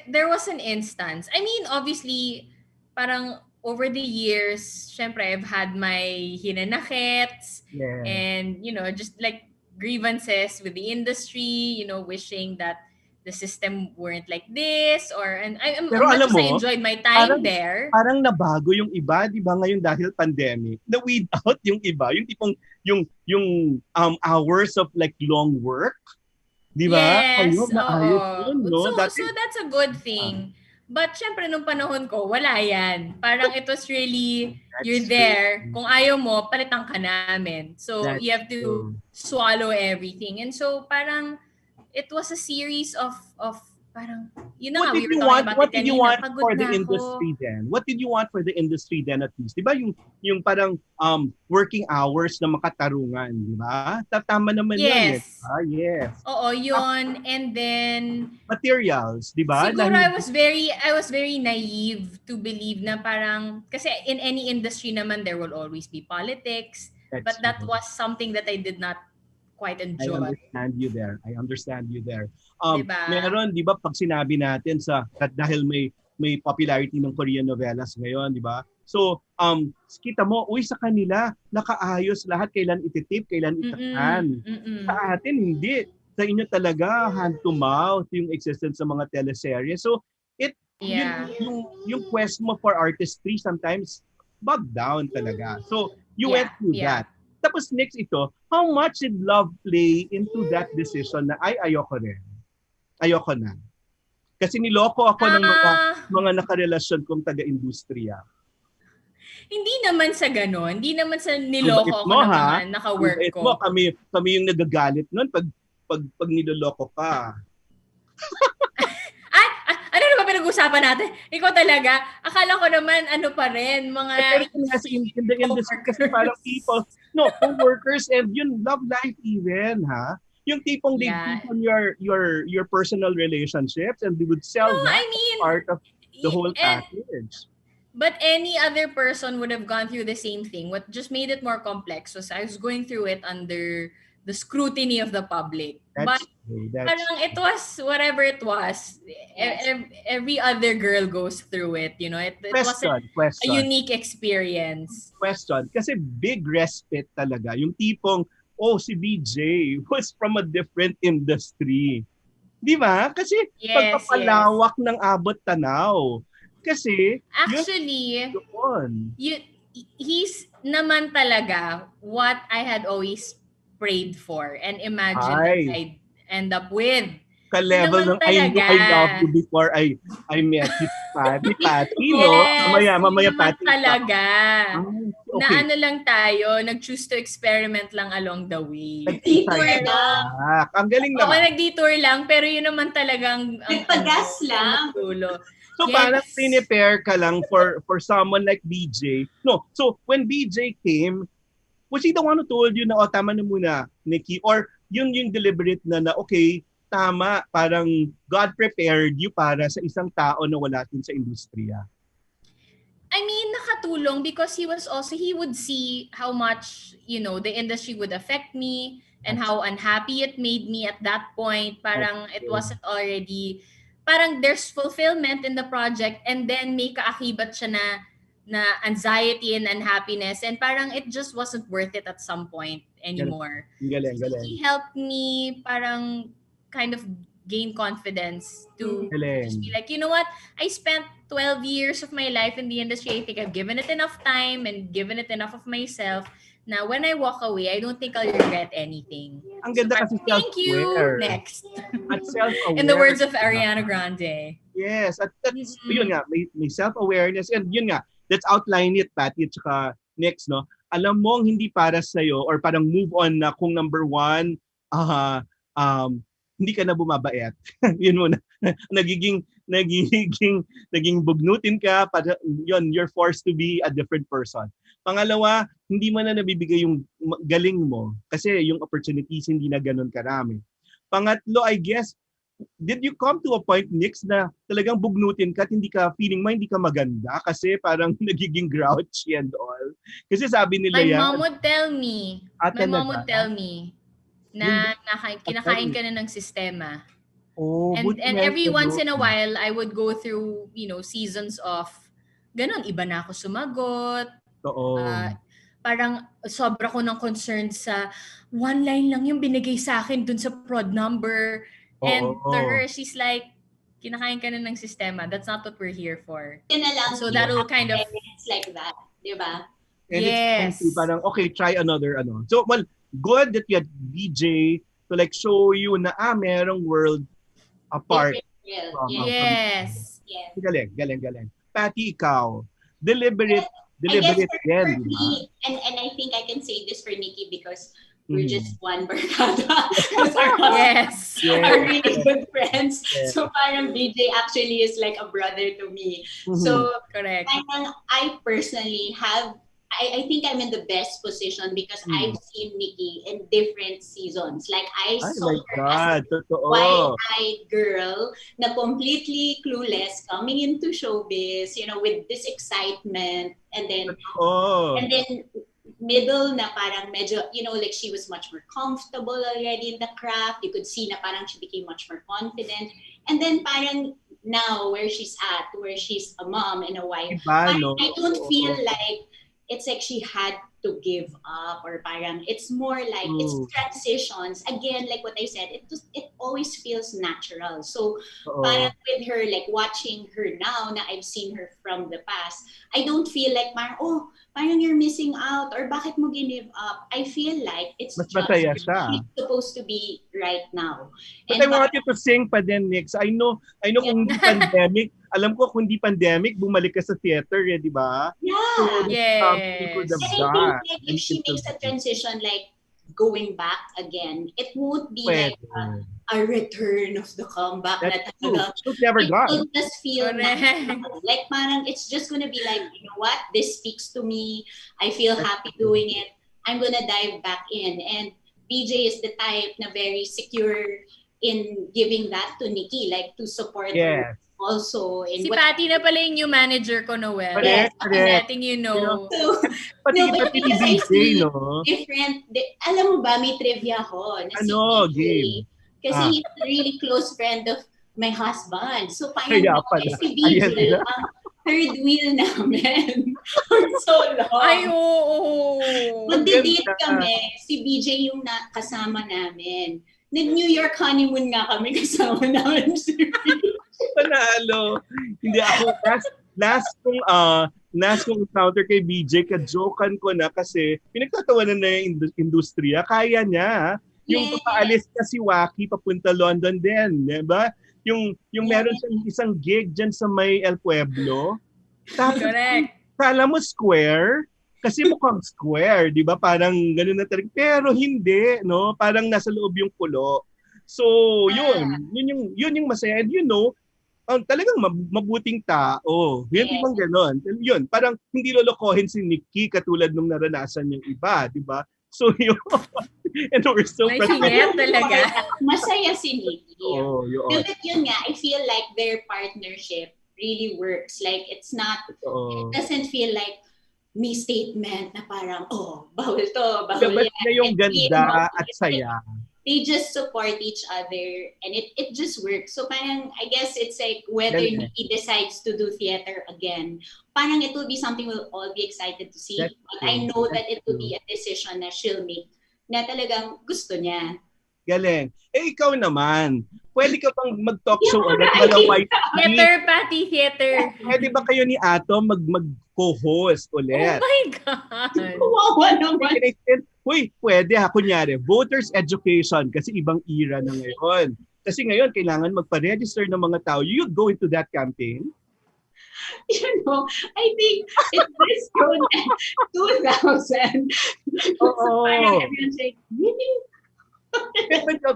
There was an instance. I mean, obviously, parang over the years, syempre, I've had my hinanakits and, just like grievances with the industry, wishing that the system weren't like this and I'm Pero much as I enjoyed my time there. Parang nabago yung iba, di ba, ngayon dahil pandemic. Na-weed out yung iba, yung tipong yung hours of like long work. Di ba? Yes, Yun, no? So that's a good thing. But syempre nung panahon ko, wala yan. Parang it was really, you're there. Kung ayaw mo, palitan ka namin. So you have to swallow everything. And so parang it was a series of parang, yun na nga, we were talking about it kanina. What did you want for the industry then? What did you want for the industry then at least? Di ba yung parang working hours na makatarungan, di ba? Tama naman yun. Yes. Oo, yun. And then materials, di ba? Siguro I was very naive to believe na parang, kasi in any industry naman there will always be politics. But that was something that I did not quite enjoy. I understand you there. Diba? Meron, di ba, pag sinabi natin dahil may popularity ng Korean novelas ngayon, di ba? So, kita mo, sa kanila, nakaayos lahat, kailan ititip, kailan itakan. Sa atin, hindi. Sa inyo talaga, hand to mouth, yung existence sa mga teleserye. So, yung quest mo for artistry sometimes bogged down talaga. So, you went through that. Tapos next ito, how much did love play into that decision na ayoko rin? Ayoko na. Kasi niloko ako ng mga nakarelasyon kong taga-industriya. Hindi naman sa gano'n. Hindi naman sa niloko ako ng mga naka-work ko. Kami yung nagagalit nun pag niloloko ka. Ano na ba pinag-usapan natin? Ikaw talaga, akala ko naman pa rin, mga in the industry kasi parang people, co-workers and yun, love life even, ha? Yung tipong they keep on your personal relationships and they would sell part of the whole package. But any other person would have gone through the same thing. What just made it more complex was I was going through it under the scrutiny of the public. But parang it was whatever it was. Every other girl goes through it. It wasn't a unique experience. Question. Kasi big respect talaga. Yung tipong, si BJ was from a different industry. Di ba? Kasi pagpapalawak ng abot tanaw. Kasi actually, he's naman talaga what I had always prayed for and imagined that I'd end up with. Ka-level ng I love you before I met you, Patty, no? Mamaya Patty. Talaga. Na ano lang tayo, nag-choose to experiment lang along the way. Nag-detour lang. Ang galing lang. Nag-detour lang, pero yun naman talagang nagpagas lang. So parang prepare ka lang for someone like BJ. No, so when BJ came, was he the one who told you na, tama na muna, Nikki? Or yung deliberate na okay, tama, parang God prepared you para sa isang tao na wala din sa industriya? I mean, nakatulong because he would see how much, the industry would affect me and how unhappy it made me at that point. Parang it wasn't already, parang there's fulfillment in the project and then may kaakibat siya na anxiety and unhappiness and parang it just wasn't worth it at some point anymore. Galing. He helped me parang kind of gain confidence to just be like, you know what? I spent 12 years of my life in the industry. I think I've given it enough time and given it enough of myself na when I walk away, I don't think I'll regret anything. Ang ganda kasi Thank you. self-aware. Next. At self-aware. In the words of Ariana Grande. Yes. At that's, yun nga, may self-awareness. And yun nga, let's outline it, Patty, at saka next, no? Alam mong hindi para sa'yo or parang move on na kung number one, hindi ka na bumabait. Yun muna. nagiging bugnutin ka, para, yun, you're forced to be a different person. Pangalawa, hindi mo na nabibigay yung galing mo kasi yung opportunities hindi na ganun karami. Pangatlo, I guess, did you come to a point, Nix, na talagang bugnutin ka at hindi ka feeling mo hindi ka maganda kasi parang nagiging grouchy and all? Kasi sabi nila My mom would tell me. My mom would tell me na kinakain ka na ng sistema. Oh, and every once in a while, I would go through, seasons of ganun. Iba na ako sumagot. Parang sobra ko ng concern sa one line lang yung binigay sa akin dun sa prod number. And to her, she's like, kinakain ka na ng sistema. That's not what we're here for. So that'll kind of... It's like that, di ba? And yes. It's parang, okay, try another, So, well, good that you had BJ to like show you na, merong world apart. Yes. Galing. Patty, ikaw, deliberate I guess for yan, me, and I think I can say this for Nikki because we're just one barkada. Yes. Are really good friends. Yes. So parang BJ actually is like a brother to me. So correct. I personally I think I'm in the best position because I've seen Nikki in different seasons. Like I saw her as a wide-eyed girl na completely clueless coming into showbiz, with this excitement, and then middle na parang medyo, like she was much more comfortable already in the craft. You could see na parang she became much more confident. And then parang now where she's a mom and a wife, I don't feel like it's like she had to give up or parang it's more like it's transitions. Again, like what I said, it always feels natural. So parang with her, like watching her now na I've seen her from the past, I don't feel like parang you're missing out or bakit mo give up. I feel like it's mas just masaya siya. she's supposed to be right now. But I want you to sing pa din, Nix. I know kung hindi pandemic, alam ko kung hindi pandemic, bumalik ka sa theater, di ba? Yeah. So, And I think like if she makes a transition like going back again, it won't be like a return of the comeback. It will just feel natural. Like parang it's just gonna be like, you know what? This speaks to me. I feel happy doing it. I'm gonna dive back in. And BJ is the type na very secure in giving that to Nikki, like to support her also. Si Patty na pala yung new manager ko, Noel. Yes, I'm letting you know. So, but because I see different, alam mo ba, may trivia ko. Na game? Kasi he's a really close friend of my husband. So, parang si BJ, ang third wheel namin for so long. Ay, oo. Magdi-date kami, si BJ yung kasama namin. Nag-New York honeymoon nga kami kasama namin si BJ. Panalo. Hindi ako, last kong encounter kay BJ, ka-jokean ko na kasi pinagtatawanan na yung industriya. Kaya niya. Yung papaalis na si Waki papunta London din. Diba? Yung meron siyang isang gig dyan sa may El Pueblo. Tapos, kala mo square? Kasi mukhang square, di ba? Parang gano'n na talaga. Pero hindi, no? Parang nasa loob yung pulo. So, yun yung masaya. And talagang mabuting tao. Yun, di bang gano'n? Yun, parang hindi lolokohin si Nikki katulad nung naranasan yung iba, di ba? So, yun. And we're so talaga. Masaya si Nikki. But yun nga, I feel like their partnership really works. Like, it doesn't feel like may statement na parang, bawal to, bawal yan. Na yung ganda at saya. They just support each other and it just works. So parang, I guess it's like whether Nikki decides to do theater again, parang it will be something we'll all be excited to see. But I know that it will be a decision na she'll make na talagang gusto niya. Galing. Ikaw naman, pwede ka bang mag-talk show ulit? Malaway. Theater, Pati, theater. Pwede ba kayo ni Atom mag-co-host ulit? Oh my God. Kawawa naman. Uy, pwede ha. Kunyari, voters education kasi ibang era na ngayon. Kasi ngayon, kailangan magpa-register ng mga tao. You go into that campaign? You know, I think it's this 2000. So parang everyone's like, really?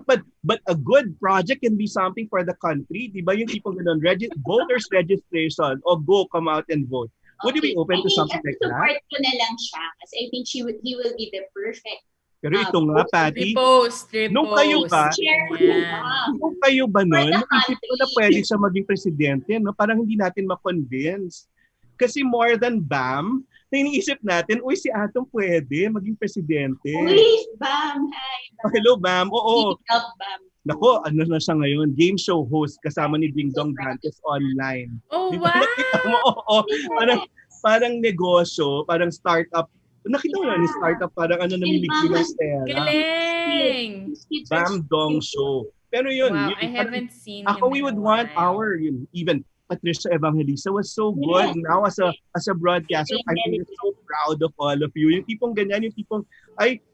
but a good project can be something for the country. Di ba yung tipong ganun, voters registration o go, come out and vote. Would you be open to something like that? Support ko na lang siya kasi I think he will be the perfect. Pero ito nga, Patty, repost. nung kayo ba nun, naisip ko na pwede siya maging presidente, no? Parang hindi natin ma-convince. Kasi more than BAM, na iniisip natin, uy, si Atom pwede maging presidente. Uy, BAM! Hi! Oh, hello, BAM. Oo. BAM. Nako, ano na siya ngayon? Game show host kasama ni Ding Dong Dantes online. Oh, Di ba? wow! Nakita mo, oo. Parang negosyo, parang startup. Nakita mo na ni startup, parang namimigay ng pera. Galing! Bam Dong Show. Pero yun, wow, yun I haven't seen ako him we would in a want while. our, even Patricia Evangelista was so good. Now as a broadcaster, I'm so proud of all of you. Yung tipong ganyan, yung tipong,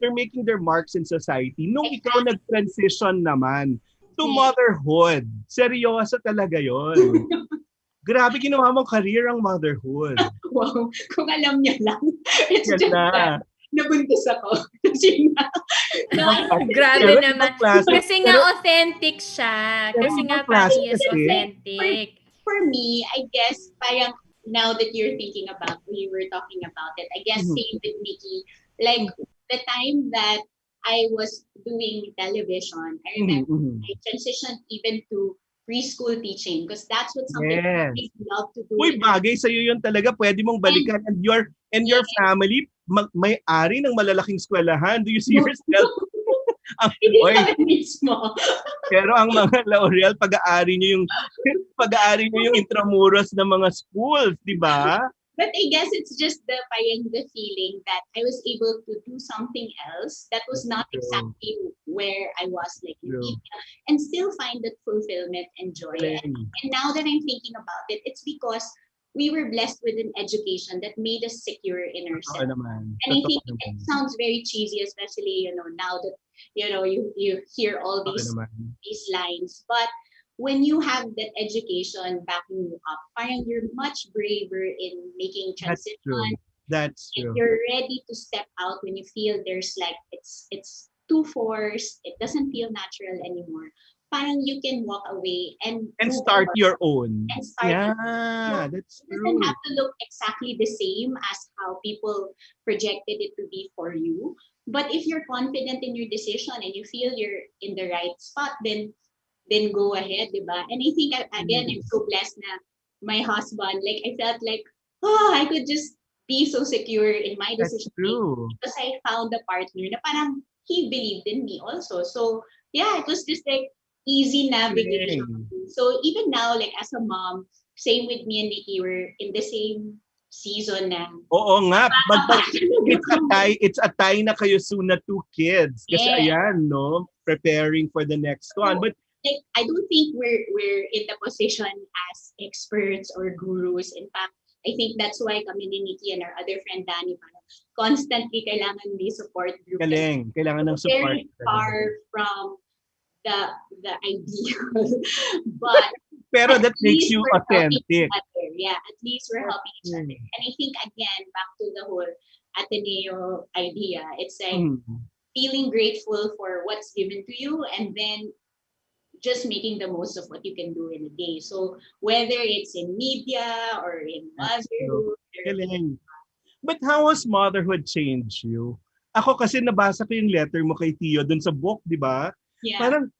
they're making their marks in society. Nung ikaw nag-transition naman to motherhood, seryoso talaga yon. Grabe ginawa mong career ang motherhood. Wow, kung alam niya lang. It's Yan just na. Nabuntis ako. Kasi Grabe naman. Kasi nga authentic siya. Kasi nga Patty is authentic. For me, I guess, parang now that you're thinking about, we were talking about it, I guess same with Nikki. Like, the time that I was doing television, I remember I transitioned even to preschool teaching because that's what something I love to do. Uy, bagay sa'yo yun talaga. Pwede mong balikan. And your family, may-ari ng malalaking eskwelahan. Do you see yourself? Hindi naman mismo. Pero ang mga Laurel, pag-aari nyo yung intramuros ng mga schools, di ba? But I guess it's just the feeling that I was able to do something else that was not exactly where I was like in media, and still find that fulfillment and joy. And now that I'm thinking about it, it's because we were blessed with an education that made us secure in ourselves. And I think it sounds very cheesy, especially now that you hear all these lines, but when you have that education backing you up, parang you're much braver in making transition. That's true. You're ready to step out when you feel there's like it's too forced, it doesn't feel natural anymore. Parang you can walk away and start your own. That's true. It doesn't have to look exactly the same as how people projected it to be for you. But if you're confident in your decision and you feel you're in the right spot, then go ahead, diba? And I think, again, I'm so blessed na my husband, like, I felt like, I could just be so secure in my decision because I found a partner na parang he believed in me also. So, yeah, it was just like easy navigation. So, even now, like, as a mom, same with me and Nikki, we're in the same season na. Oo nga, but it's a tie na kayo soon na 2 kids. Kasi ayan, no? Preparing for the next one. But like, I don't think we're in the position as experts or gurus. In fact, I think that's why kami ni Nikki and our other friend Danny constantly kailangan may support group. Kailangan ng support. Very far from the ideal. But that makes you authentic. Yeah, at least we're helping each other. And I think, again, back to the whole Ateneo idea, it's like feeling grateful for what's given to you and then just making the most of what you can do in a day. So whether it's in media or in motherhood. But how has motherhood changed you? Ako kasi nabasa ko yung letter mo kay Tio dun sa book, di ba? Yeah. Parang,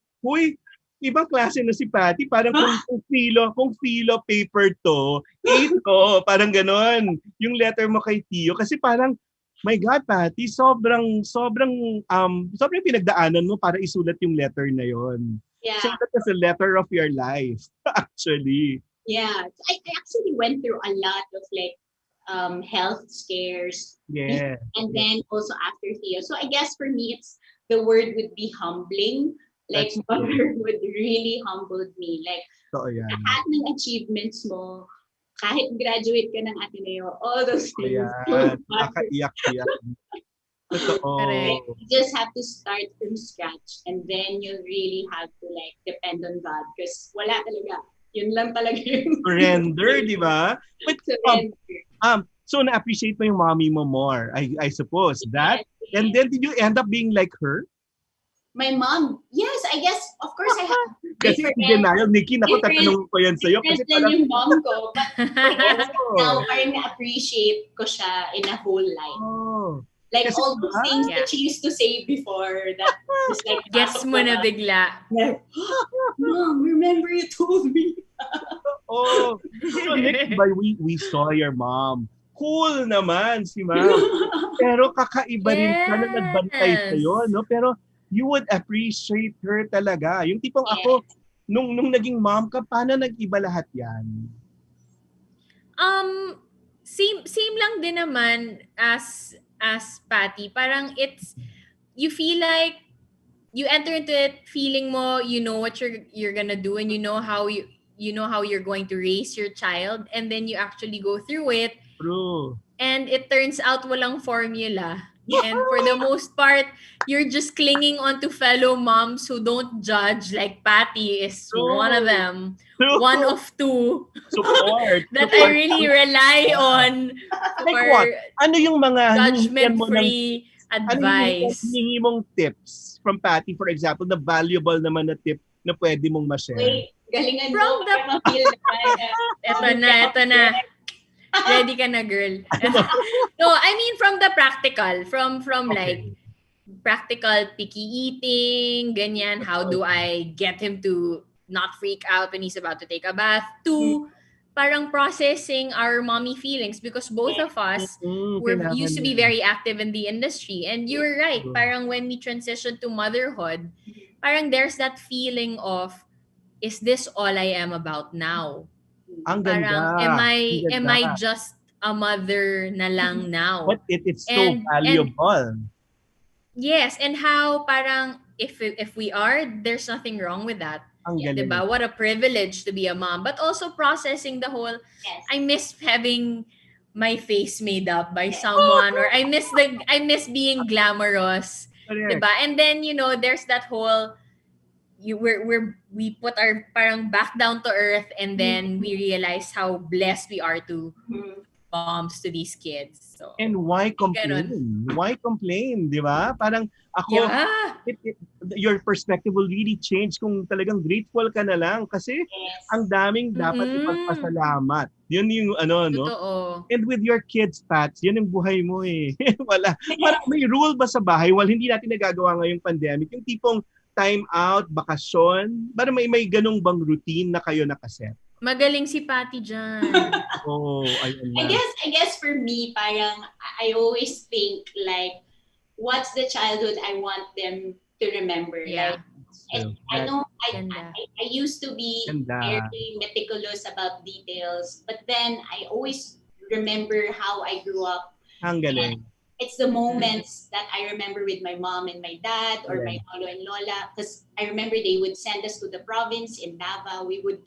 ibang klase na si Patty. Parang kung filo paper to, ito, parang ganon. Yung letter mo kay Tio. Kasi parang, my God, Patty, sobrang pinagdaanan mo para isulat yung letter na yon. Yeah. So that was a letter of your life, actually. Yeah. I actually went through a lot of like health scares. Yeah. And then also after Theo. So I guess for me, the word would be humbling Like, That's motherhood really humbled me. Like, totoo yan. lahat ng achievements mo, kahit graduate ka ng Ateneo, all those things. Ayan, nakakaiyak siya. Totoo. Like, you just have to start from scratch and then you really have to like depend on God because wala talaga. Yun lang talaga yung Surrender, di ba? But, surrender. so na-appreciate mo yung mommy mo more, I suppose. That? And then did you end up being like her? My mom, yes, I guess, of course, I have Kasi in denial, Nikki, naku, tatanungin ko yan sa'yo. Kasi different than yung mom ko. But now, parang na-appreciate ko siya in a whole life. Like Kasi, all those things that she used to say before that just like Gets mo na bigla. Like, Mom, remember you told me. Oh, so Nick, we saw your mom. Cool naman si ma'am. Pero kakaiba rin ka na nagbantay sa'yo, no? Pero you would appreciate her talaga. Yung tipong ako, nung naging mom ka, paano nag-iba lahat yan? Same lang din naman as Patty. Parang you feel like you enter into it feeling mo, you know what you're gonna do and you know how you're going to raise your child, and then you actually go through it. True. And it turns out walang formula. And for the most part, you're just clinging onto fellow moms who don't judge. Like Patty is one of them. One of two. Support. that I really rely on Like for what? Ano yung mga judgment-free advice. Ano yung hiningi mong tips from Patty, for example, na valuable naman na tip na pwede mong ma-share? Wait, galingan From mo. the... Ito na. Ready ka na, girl. No, I mean from the practical. From like practical picky eating, ganyan. How do I get him to not freak out when he's about to take a bath? To parang processing our mommy feelings because both of us used to be very active in the industry. And you're right. Parang when we transitioned to motherhood, parang there's that feeling of, is this all I am about now? Ang ganda. Parang, am I just a mother na lang now? But it's so valuable. Yes, and how parang if we are, there's nothing wrong with that. Diba? What a privilege to be a mom. But also processing the whole, I miss having my face made up by someone, or I miss being glamorous. Diba? And then, there's that whole, we put our parang back down to earth, and then we realize how blessed we are to moms to these kids. So, and why complain? Why complain, di ba? Parang ako, your perspective will really change kung talagang grateful ka na lang kasi ang daming dapat ipagpasalamat. Yun yung no? Totoo. And with your kids, Pats, yun ang buhay mo eh. Wala. May rule ba sa bahay? Hindi natin nagagawa ngayong pandemic. Yung tipong time out, bakasyon, para may ganung bang routine na kayo nakaset? Magaling si Patty dyan. Ayun na. I guess for me, parang I always think like, what's the childhood I want them to remember? Yeah. Like, I know I used to be very meticulous about details, but then I always remember how I grew up. Ang galing. It's the moments that I remember with my mom and my dad or my lolo and lola, because I remember they would send us to the province in Davao. We would,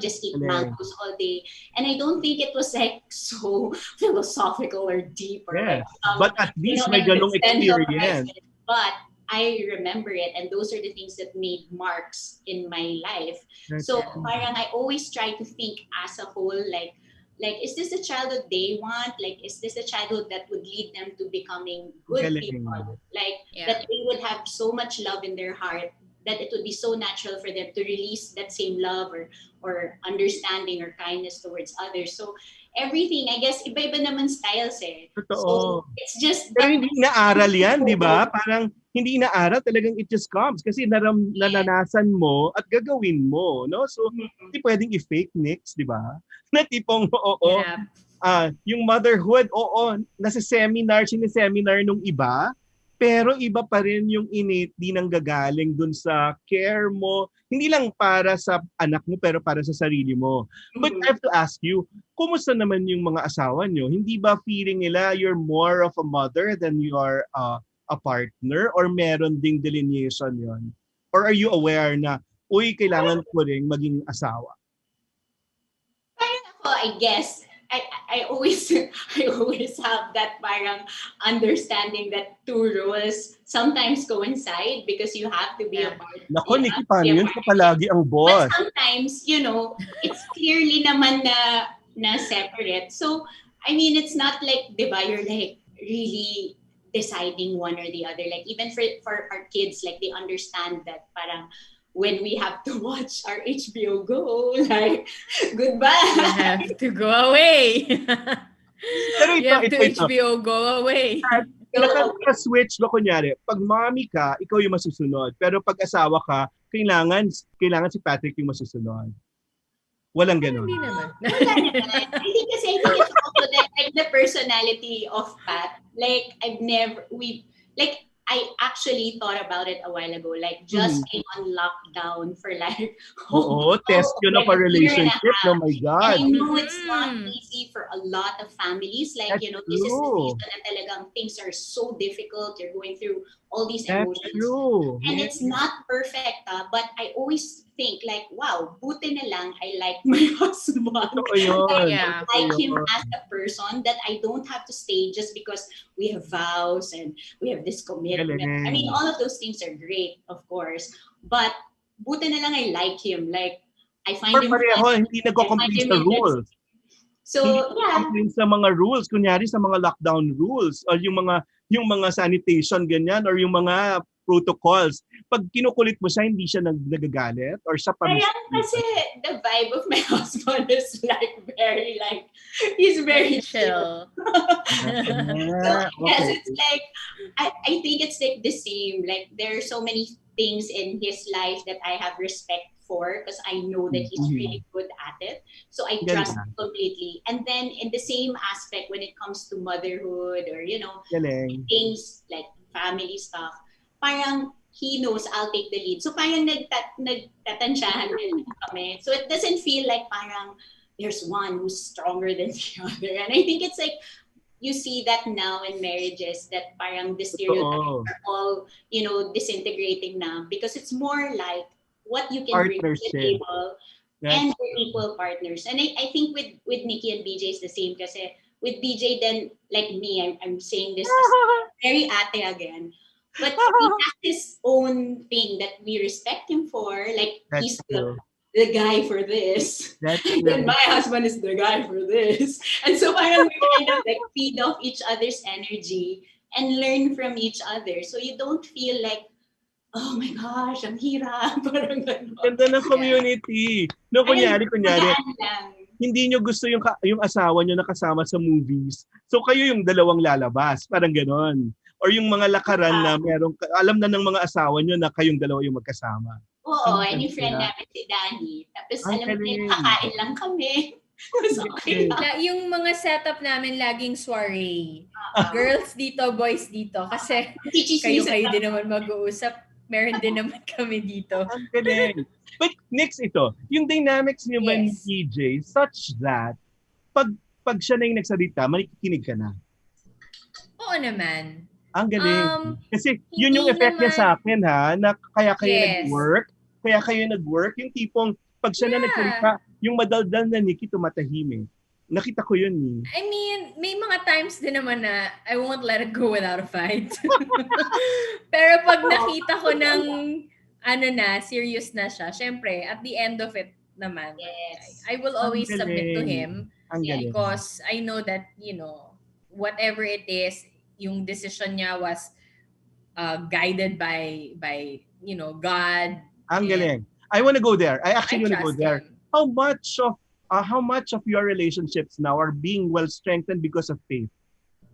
just eat mangoes all day. And I don't think it was like so philosophical or deep or like but at least may ganong experience. But I remember it, and those are the things that made marks in my life. So parang I always try to think as a whole, like, is this a childhood they want? Like, is this a childhood that would lead them to becoming good people? Like, that they would have so much love in their heart that it would be so natural for them to release that same love or understanding or kindness towards others. So, everything, I guess, iba-iba naman styles eh. Totoo. So, it's just... Pero hindi inaaral yan, di ba? Parang hindi inaaral, talagang it just comes. Kasi naranasan mo at gagawin mo, no? So, hindi pwedeng i-fake next, di ba? Na tipong, yung motherhood, sineseminar nung iba, pero iba pa rin yung innately nang gagaling dun sa care mo, hindi lang para sa anak mo, pero para sa sarili mo. But I have to ask you, kumusta naman yung mga asawa nyo? Hindi ba feeling nila you're more of a mother than you are a partner, or meron ding delineation yon? Or are you aware na, uy, kailangan ko rin maging asawa? Parang ako, I guess, I always have that parang understanding that two roles sometimes coincide because you have to be a part. Nako, Nikki, paano yun? Ka palagi ang boss. But sometimes, it's clearly naman na separate. So, I mean, it's not like, di ba, you're like really deciding one or the other. Like even for our kids, like they understand that parang when we have to watch our HBO Go, like, goodbye. You have to go away. Pero You have to HBO Go away. Naka-switch ba kunyari, pag mommy ka, ikaw yung masusunod. Pero pag asawa ka, kailangan si Patrick yung masusunod. Walang ganun. Hindi naman. I think it's also the personality of Pat. Like I actually thought about it a while ago. Like just came on lockdown for like test yun na for relationship. Oh my God. And I know it's not easy for a lot of families. Like, this is the season na talagang things are so difficult. You're going through all these emotions. True. And it's not perfect, but I always think like, wow, buti na lang I like my husband. I like him as a person, that I don't have to stay just because we have vows and we have this commitment. I mean, all of those things are great, of course. But buti na lang I like him. Like, I find him pareho, hindi nagko-complete sa rules. So, hindi sa mga rules, kunyari sa mga lockdown rules or yung mga sanitation ganyan or yung mga protocols. Pag kinukulit mo siya, hindi siya nagagalit or siya pa mismo. Kasi the vibe of my husband is he's very chill. Yes, it's like, I think it's like the same. Like there are so many things in his life that I have respect for because I know that he's really good at it. So I trust him completely. And then in the same aspect when it comes to motherhood or, things like family stuff, parang he knows I'll take the lead. So parang nagtatansyahan kami. So it doesn't feel like parang there's one who's stronger than the other. And I think it's like, you see that now in marriages that parang the stereotypes are all, disintegrating now because it's more like what you can bring to the table and they're equal partners. And I think with Nikki and BJ is the same kasi with BJ then, like me, I'm saying this as very ate again. But he has his own thing that we respect him for. Like, he's the guy for this. And my husband is the guy for this. And so parang we kind of like feed off each other's energy and learn from each other. So you don't feel like, oh my gosh, ang hirap. Parang gano'n. Ganda ng community. No, kunyari. Hindi nyo gusto yung asawa nyo nakasama sa movies. So kayo yung dalawang lalabas. Parang gano'n. Or yung mga lakaran na alam na ng mga asawa nyo na kayong dalawa yung magkasama. Oo, and yung friend namin si Danny. Tapos alam mo, kakain lang kami. Yung mga setup namin laging soiree. Girls dito, boys dito. Kasi kayo din naman mag-uusap. Meron din naman kami dito. But next ito, yung dynamics niyo ba ni PJ such that pag siya na yung nagsalita, makikinig ka na? Oo naman. Ang galing. Kasi yun yung effect niya sa akin na kaya kayo nag-work, yung tipong pag siya na nagsalita, yung madaldal na Nikki tumatahimik. Nakita ko yun. I mean, may mga times din naman na I won't let it go without a fight. Pero pag nakita ko ng serious na siya, syempre, at the end of it naman, I will always submit to him because I know that, whatever it is, yung decision niya was guided by God. Ang galing. I want to go there. I actually want to go there. How much of your relationships now are being well strengthened because of faith?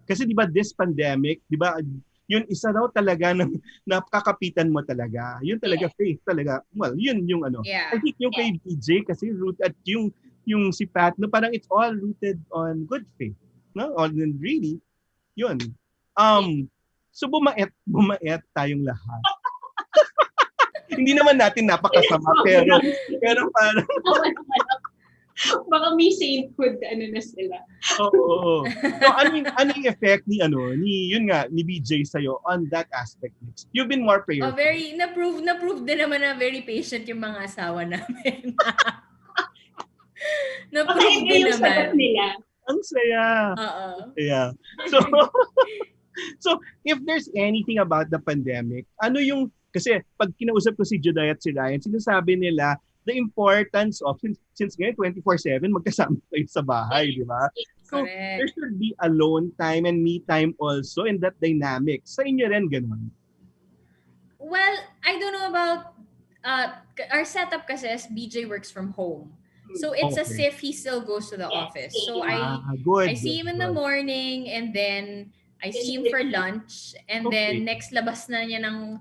Kasi di ba this pandemic, di ba yun isa daw talaga ng nakakapitan mo talaga. Yun talaga faith talaga. Well, yun yung I think yung kay BJ kasi rooted at yung si Pat parang it's all rooted on good faith. No? Really, yun. So bumait tayong lahat. Hindi naman natin napakasama pero parang Baka may sainthood, ano na sila. Oo. So, ano yung effect ni BJ sa'yo on that aspect? You've been more prayerful. Very, na-prove din naman na very patient yung mga asawa namin. Na-prove din yung sagot naman. nila. Ang saya. Oo. Yeah. So, if there's anything about the pandemic, kasi pag kinausap ko si Juday at si Ryan, sinasabi nila, the importance of, since ngayon 24/7, magkasama kayo sa bahay, di ba? So, there should be alone time and me time also in that dynamic. Sa inyo rin ganun? Well, I don't know about, our setup kasi is BJ works from home. So it's as if he still goes to the office. So I see him in the morning, and then I see him for lunch, and then next labas na niya ng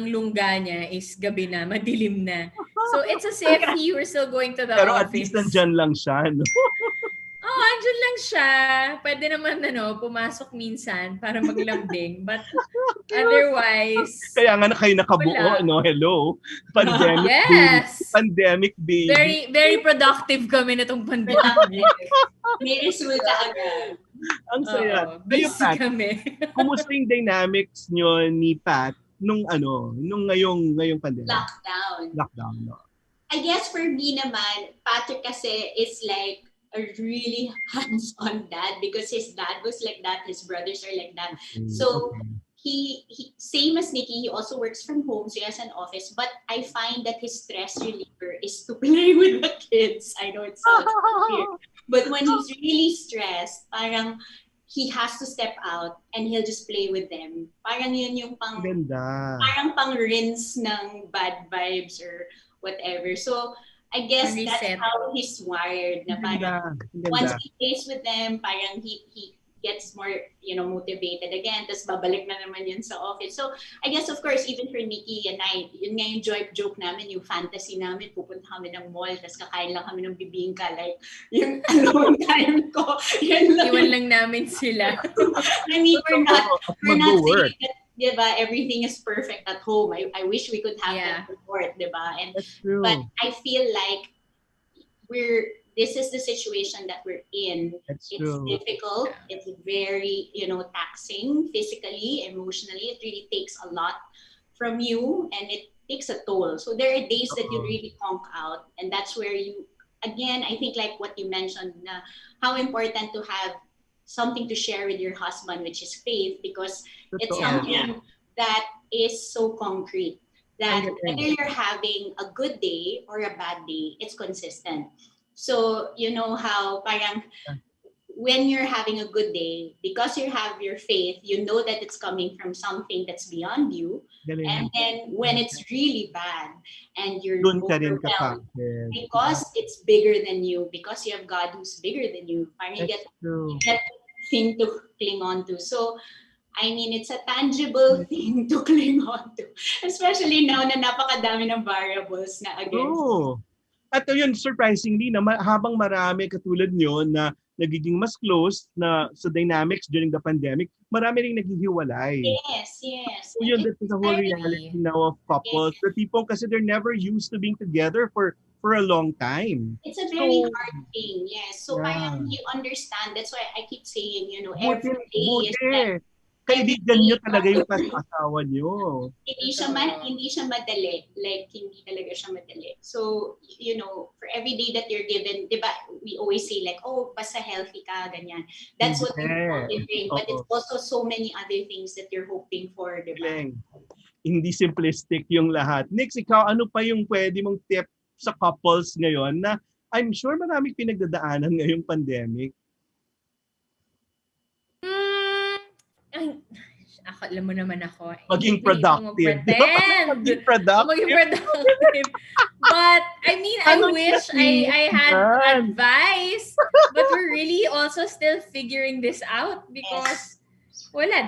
lungga niya is gabi na, madilim na. So it's as if he were still going to the Pero office. At least nandyan lang siya, no? Andyan lang siya. Pwede naman pumasok minsan para maglambing. But otherwise, kaya nga na kayo nakabuo, no? Hello. Pandemic yes. Baby. Pandemic baby. Very, very productive kami na tong pandemic. May resulta agad. Ang saya. Busy kami. Kumusta yung dynamics nyo ni Pat nung ngayong pandemic? Lockdown, no? I guess for me naman, Patrick kasi is like a really hands-on dad because his dad was like that, his brothers are like that. So he same as Nikki, he also works from home, so he has an office. But I find that his stress reliever is to play with the kids. I know it sounds weird, but when he's really stressed, parang he has to step out and he'll just play with them. Parang yun yung parang pang rinse ng bad vibes or whatever. So I guess that's how he's wired. Na parang once he plays with them, parang he gets more, motivated again. Tapos babalik na naman yun sa office. So I guess, of course, even for Nikki and I, yun nga yung joke namin, yung fantasy namin, pupunta kami ng mall, tapos kakain lang kami ng bibingka. Like, yung alone time ko. Yun lang. Iwan lang namin sila. I mean, we're not saying that, diba, everything is perfect at home. I wish we could have that support, diba? But I feel like this is the situation that we're in. It's difficult. It's very, taxing physically, emotionally. It really takes a lot from you and it takes a toll. So there are days that you really conk out, and that's where again, I think like what you mentioned, how important to have something to share with your husband, which is faith, because it's something that is so concrete that whether you're having a good day or a bad day, it's consistent. So you know how parang when you're having a good day, because you have your faith, you know that it's coming from something that's beyond you. And then when it's really bad and you're overwhelmed, because it's bigger than you, because you have God who's bigger than you, you get thing to cling on to. So I mean, it's a tangible thing to cling on to, especially now na napakadami ng variables na against. At yun, surprisingly, habang marami katulad nyo na nagiging mas close na sa dynamics during the pandemic, marami ring naghihiwalay. Yes. So yun, that's the whole reality now of couples. The people, kasi they're never used to being together for a long time. It's a very hard thing, yes. So parang you understand, that's why I keep saying, every day is like, kaibigan nyo talaga yung asawa nyo. Hindi siya madali. Like, hindi talaga siya madali. So, for every day that you're given, di ba, we always say like, basta healthy ka, ganyan. That's what we motivate. But it's also so many other things that you're hoping for, di ba? Hindi simplistic yung lahat. Next, ikaw, ano pa yung pwede mong tip sa couples ngayon na I'm sure maraming pinagdadaanan ngayong pandemic? Alam mo naman ako. Maging productive. Maging productive. But, I mean, I wish I had advice. But we're really also still figuring this out because,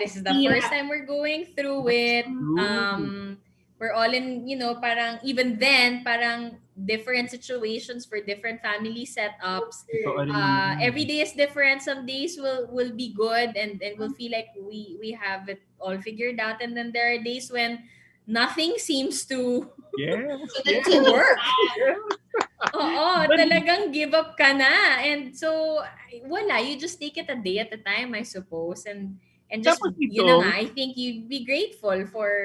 this is the first time we're going through it. We're all in, parang, even then, parang different situations for different family setups. Every day is different. Some days will be good and we'll feel like we have it all figured out. And then there are days when nothing seems to work. Oo, talagang give up ka na. And so, wala. You just take it a day at a time, I suppose. And just, Tapos yun na ito, nga, I think you'd be grateful for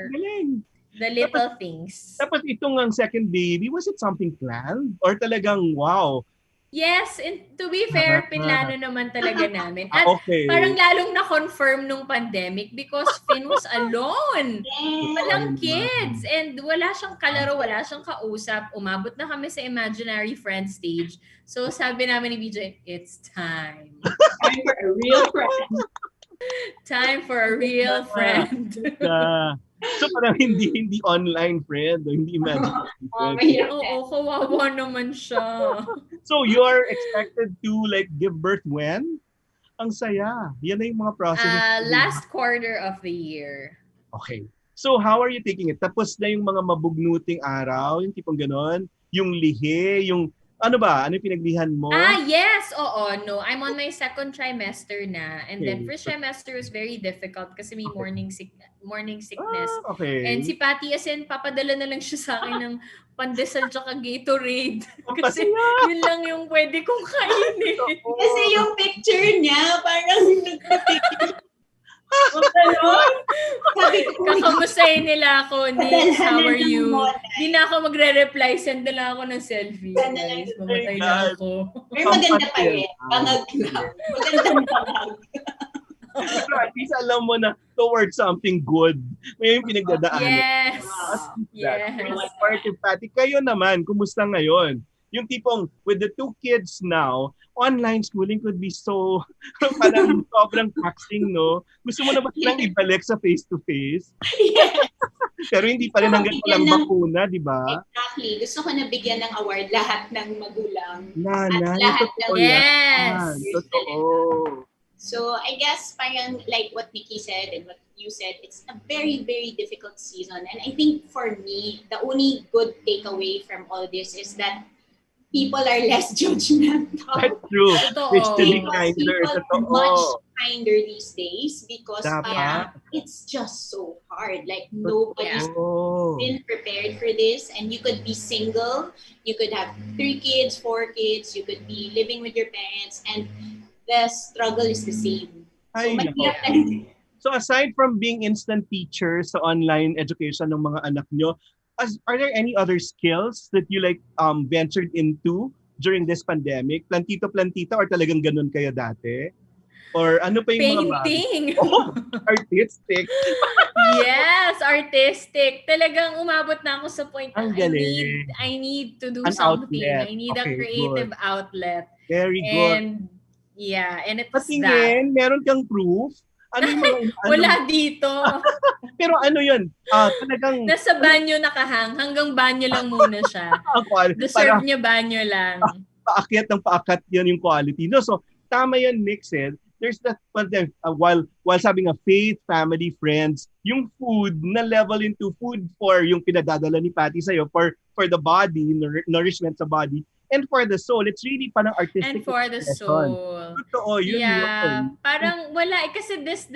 galing. the little things. Tapos itong ang second baby, was it something planned? Or talagang, wow? Yes, and to be fair, pinlano naman talaga namin. At Okay. parang lalong na-confirm nung pandemic because Finn was alone. Walang kids. And wala siyang kalaro, wala siyang kausap. Umabot na kami sa imaginary friend stage. So sabi namin ni BJ, it's time. Time for a real friend. Time for a real friend. So parang hindi online friend, o hindi imaginary friend. Oo, kawawa naman siya. So you are expected to like give birth when? Ang saya. Yan na yung mga process. Last quarter of the year. Okay. So how are you taking it? Tapos na yung mga mabugnuting araw, yung tipong ganon, yung lihi, yung ano ba? Ano yung pinaglihan mo? Yes. Oo, no. I'm on my second trimester na. And then Okay. first trimester was very difficult kasi may morning sickness. Okay. And si Patty, as in, papadala na lang siya sa akin ng pandesal tsaka Gatorade. Kasi yun lang yung pwede kong kainin. Kasi yung picture niya, parang nagpa-picture. Sabi ko, kakamustahin nila ako, Nick, how are you? Padala Hindi na ako magre-reply, send na lang ako ng selfie. Guys, mamatay na ako. Pero maganda pa rin. Bangag lang. Magandang bangag. Pero at least alam mo na towards something good. May yung pinagdadaanan. Yes. Yes. Party Patty, kayo naman, kumusta ngayon? Yung tipong, with the 2 kids now, online schooling could be so, parang sobrang taxing, no? Gusto mo na ba silang ibalik sa face-to-face? Yes. Pero hindi pa rin hanggang walang bakuna, di ba? Exactly. Gusto ko na bigyan ng award lahat ng magulang. At lahat ng yan. Totoo. So I guess parang like what Nikki said and what you said, it's a very, very difficult season. And I think for me, the only good takeaway from all this is that people are less judgmental. That's true. It's to be kinder. People are much kinder these days because Dapat. it's just so hard. Like nobody's been prepared for this, and you could be single, you could have 3 kids, 4 kids, you could be living with your parents, and the struggle is the same. Ay, so aside from being instant teachers sa online education ng mga anak nyo, are there any other skills that you like ventured into during this pandemic? Plantito-plantita or talagang ganun kayo dati? Or ano pa yung painting. Artistic. Yes, artistic. Talagang umabot na ako sa point na I need to do something. Outlet. I need a creative outlet. Very good. And yeah, and it's Patingin, meron kang proof? Ano yung mga, wala dito. Pero ano yun? Talagang... Nasa banyo nakahang. Hanggang banyo lang muna siya. Deserve niya banyo lang. Paakyat ng paakat yun yung quality. No? So, tama yun, Nick said. There's that, while sabi nga, faith, family, friends, yung food na level into food for yung pinadadala ni Patty sa'yo for the body, nourishment sa body, and for the soul. It's really parang artistic. And for the soul. Totoo, yun. Yeah. Parang wala. Kasi this,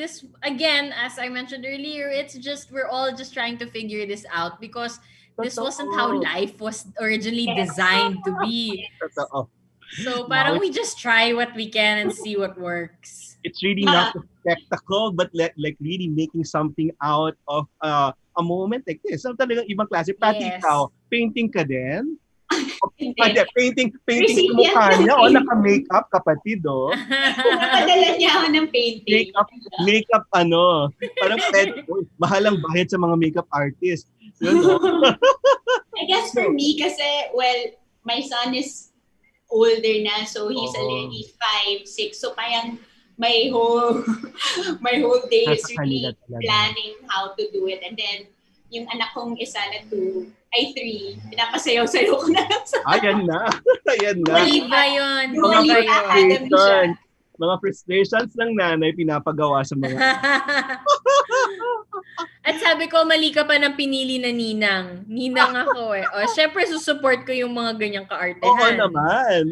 again, as I mentioned earlier, it's just, we're all just trying to figure this out because this wasn't how life was originally designed to be. Totoo. So parang we just try what we can and see what works. It's really not a spectacle, but like really making something out of a moment like this. So talagang ibang klase. Pati ikaw, painting ka din? Painting yung mukha niya o naka-makeup kapatid o. Napadala niya ako ng painting. Makeup parang mahalang bahid sa mga makeup artist. I guess for me kasi, well, my son is older na, so he's already 5, 6. So parang my whole day is really planning how to do it. And then yung anak kong isa na 3, pinapasayaw-sayaw ko na lang sa... Ayan na. Iba yun. Mga frustrations ng nanay pinapagawa sa mga... At sabi ko, mali ka pa ng pinili na ninang. Ninang ako eh. O, syempre, susupport ko yung mga ganyang kaartehan. Oo naman.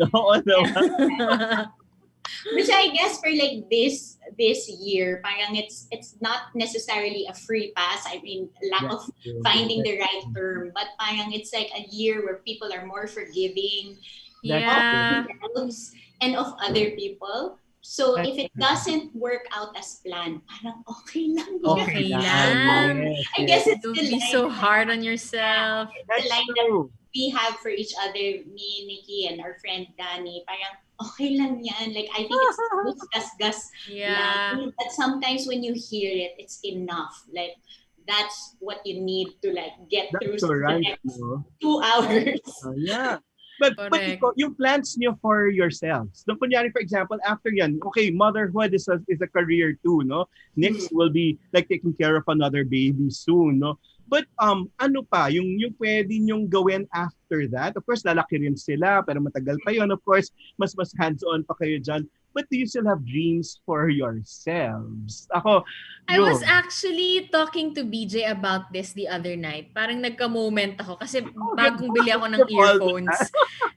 Which I guess for like this this year, parang it's not necessarily a free pass. I mean, lack of finding the right term, but parang it's like a year where people are more forgiving of themselves and of other people. So if it doesn't work out as planned, parang okay lang yan. Okay lang. I guess it's Don't the be line so hard on yourself. the line that we have for each other, me, Nikki, and our friend Danny. Parang okay lang yan. Like, I think it's gas-gas lang. But sometimes when you hear it, it's enough. Like, that's what you need to like get through the next 2 hours. Yeah. But yung plans niyo for yourselves. No, kunyari, for example, after yan, okay, motherhood is a career too, no? Next will be like taking care of another baby soon, no? But ano pa, yung pwede nyong gawin after that? Of course, lalaki rin sila, pero matagal pa yun. Of course, mas hands-on pa kayo dyan. But do you still have dreams for yourselves? I was actually talking to BJ about this the other night. Parang nagka-moment ako kasi bagong bili ako ng earphones.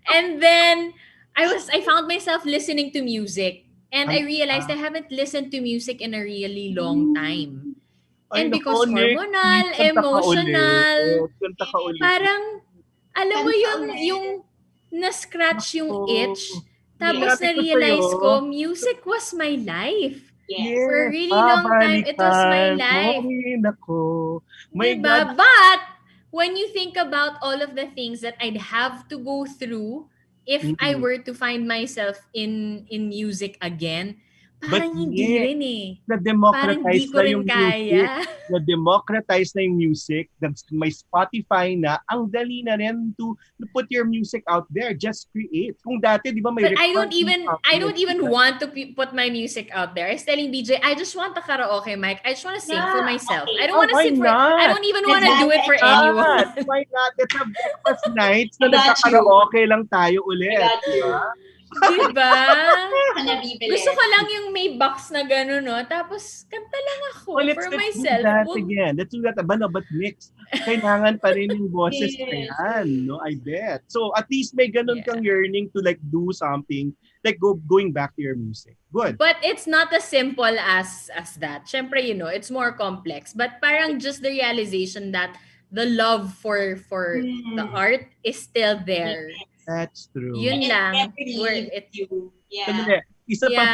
And then I found myself listening to music. And I realized I haven't listened to music in a really long time. And because hormonal, emotional, parang alam mo yung na-scratch yung itch. Tapos na-realize ko, music was my life. For a really long time, it was my life. Diba? But when you think about all of the things that I'd have to go through if I were to find myself in music again, parang hindi rin eh. Parang di ko rin kaya. Na-democratize na yung music. May Spotify na. Ang dali na rin to put your music out there. Just create. Kung dati, di ba may... But I don't even want to put my music out there. I was telling BJ, I just want a karaoke mic. I just want to sing for myself. I don't want to sing for... I don't even want to do it for anyone. Why not? Let's have breakfast nights na nagka-karaoke lang tayo ulit. Diba? Gusto ko lang yung may box na gano'n, no? Tapos, kanta lang ako for myself. Let's do that. But mix. Kailangan pa rin yung boses na yan, no? I bet. So, at least may ganun kang yearning to like do something, like going back to your music. Good. But it's not as simple as that. Syempre, it's more complex. But parang just the realization that the love for the art is still there. That's true. Yun lang. Isa pa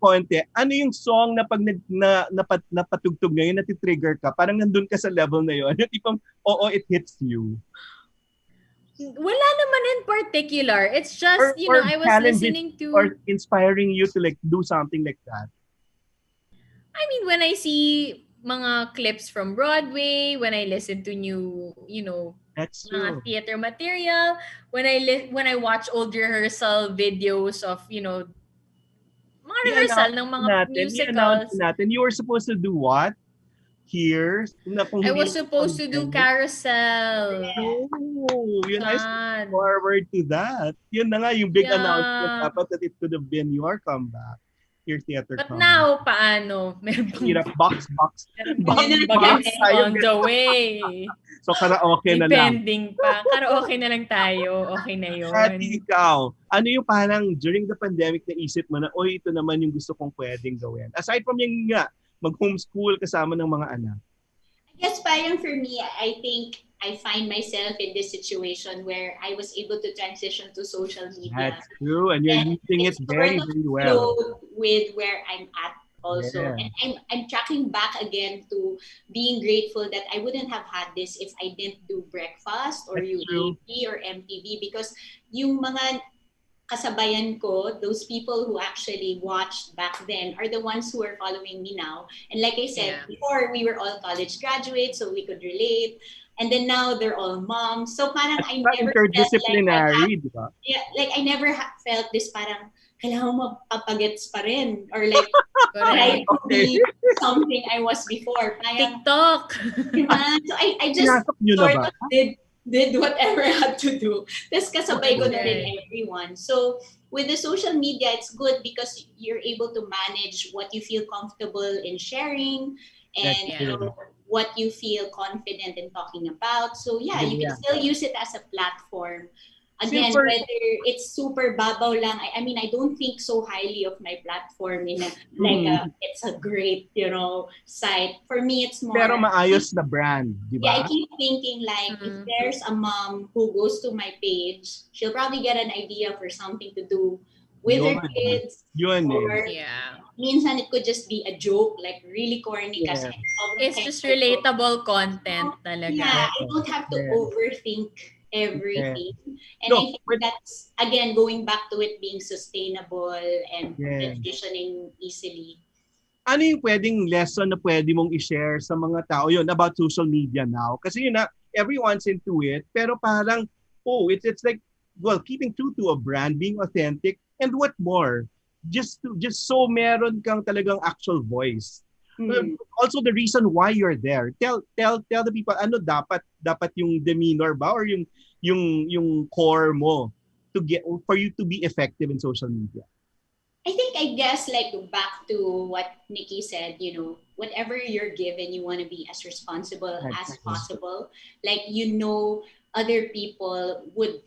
konti. Ano yung song na pag napatugtog ngayon, natitrigger ka? Parang nandun ka sa level na yun. Yung tipong, it hits you. Wala naman in particular. It's just, I was listening to... Or inspiring you to like do something like that. I mean, when I see mga clips from Broadway, when I listen to new, that's true. Theater material, when I watch old rehearsal videos of, mga rehearsal ng mga musicals. You were supposed to do what? Here? I was supposed to do Carousel. Yun, I look forward to that. Yun na nga, yung big announcement dapat that it could have been your comeback. Your theater But now, paano? Meron box. Box on the way. So, karaoke na lang. Depending pa. Karaoke na lang tayo. Okay na yun. At ikaw, ano yung parang during the pandemic naisip mo na, ito naman yung gusto kong pwedeng gawin? Aside from yung mag-homeschool kasama ng mga anak. I guess parang for me, I think I find myself in this situation where I was able to transition to social media. That's true, and you're using it very, very well. With where I'm at also. Yeah. And I'm tracking back again to being grateful that I wouldn't have had this if I didn't do breakfast or UAP or MTV, because yung mga kasabayan ko, those people who actually watched back then are the ones who are following me now. And like I said, before we were all college graduates, so we could relate. And then now they're all moms. So parang I never interdisciplinary, felt like I never felt this parang kailangan mo papagets pa rin. Or like, try to be something I was before. Parang, TikTok. Diba? So I just sort of did whatever I had to do. Tapos kasabay ko na rin everyone. So with the social media, it's good because you're able to manage what you feel comfortable in sharing and what you feel confident in talking about. So you can still use it as a platform Again, for- whether it's super babaw lang, I mean, I don't think so highly of my platform in a, like it's a great, site. For me, it's more. Pero maayos na brand, di Yeah, I ba? keep thinking like if there's a mom who goes to my page, she'll probably get an idea for something to do with her kids. Yun Or minsan it could just be a joke, like really corny kasi. It's just relatable content talaga. Yeah, I don't have to overthink everything. And No, I think that's, again, going back to it being sustainable and transitioning easily. Ano yung pwedeng lesson na pwede mong i-share sa mga tao yun about social media now? Kasi yun na, everyone's into it, pero parang, it's like, well, keeping true to a brand, being authentic, and what more? Just so meron kang talagang actual voice. Also the reason why you're there. Tell the people ano dapat yung demeanor ba or yung core mo for you to be effective in social media. I guess like back to what Nikki said, whatever you're given, you want to be as responsible as possible. Like, other people would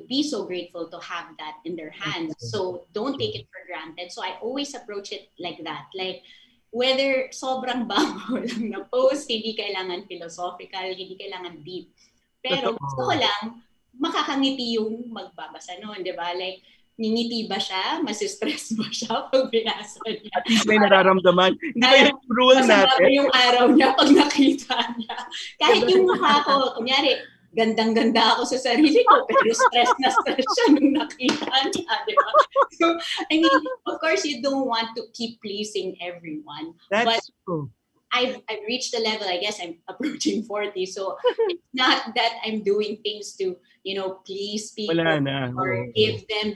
be so grateful to have that in their hands. So don't take it for granted. So I always approach it like that. Like, whether sobrang bago lang na post, hindi kailangan philosophical, hindi kailangan deep. Pero gusto ko lang, makakangiti yung magbabasa noon, di ba? Like, ningiti ba siya? Masistress ba siya pag binasa niya? At least may nararamdaman. Hindi ba yung rule natin? Masama yung araw niya pag nakita niya. Kahit yung mukha ko, kunyari, gandang-ganda ako sa sarili ko, pero stress na stress siya nung nakita niya, di ba? So, I mean, of course, you don't want to keep pleasing everyone. That's true. I've reached the level, I guess I'm approaching 40, so it's not that I'm doing things to, please people or give them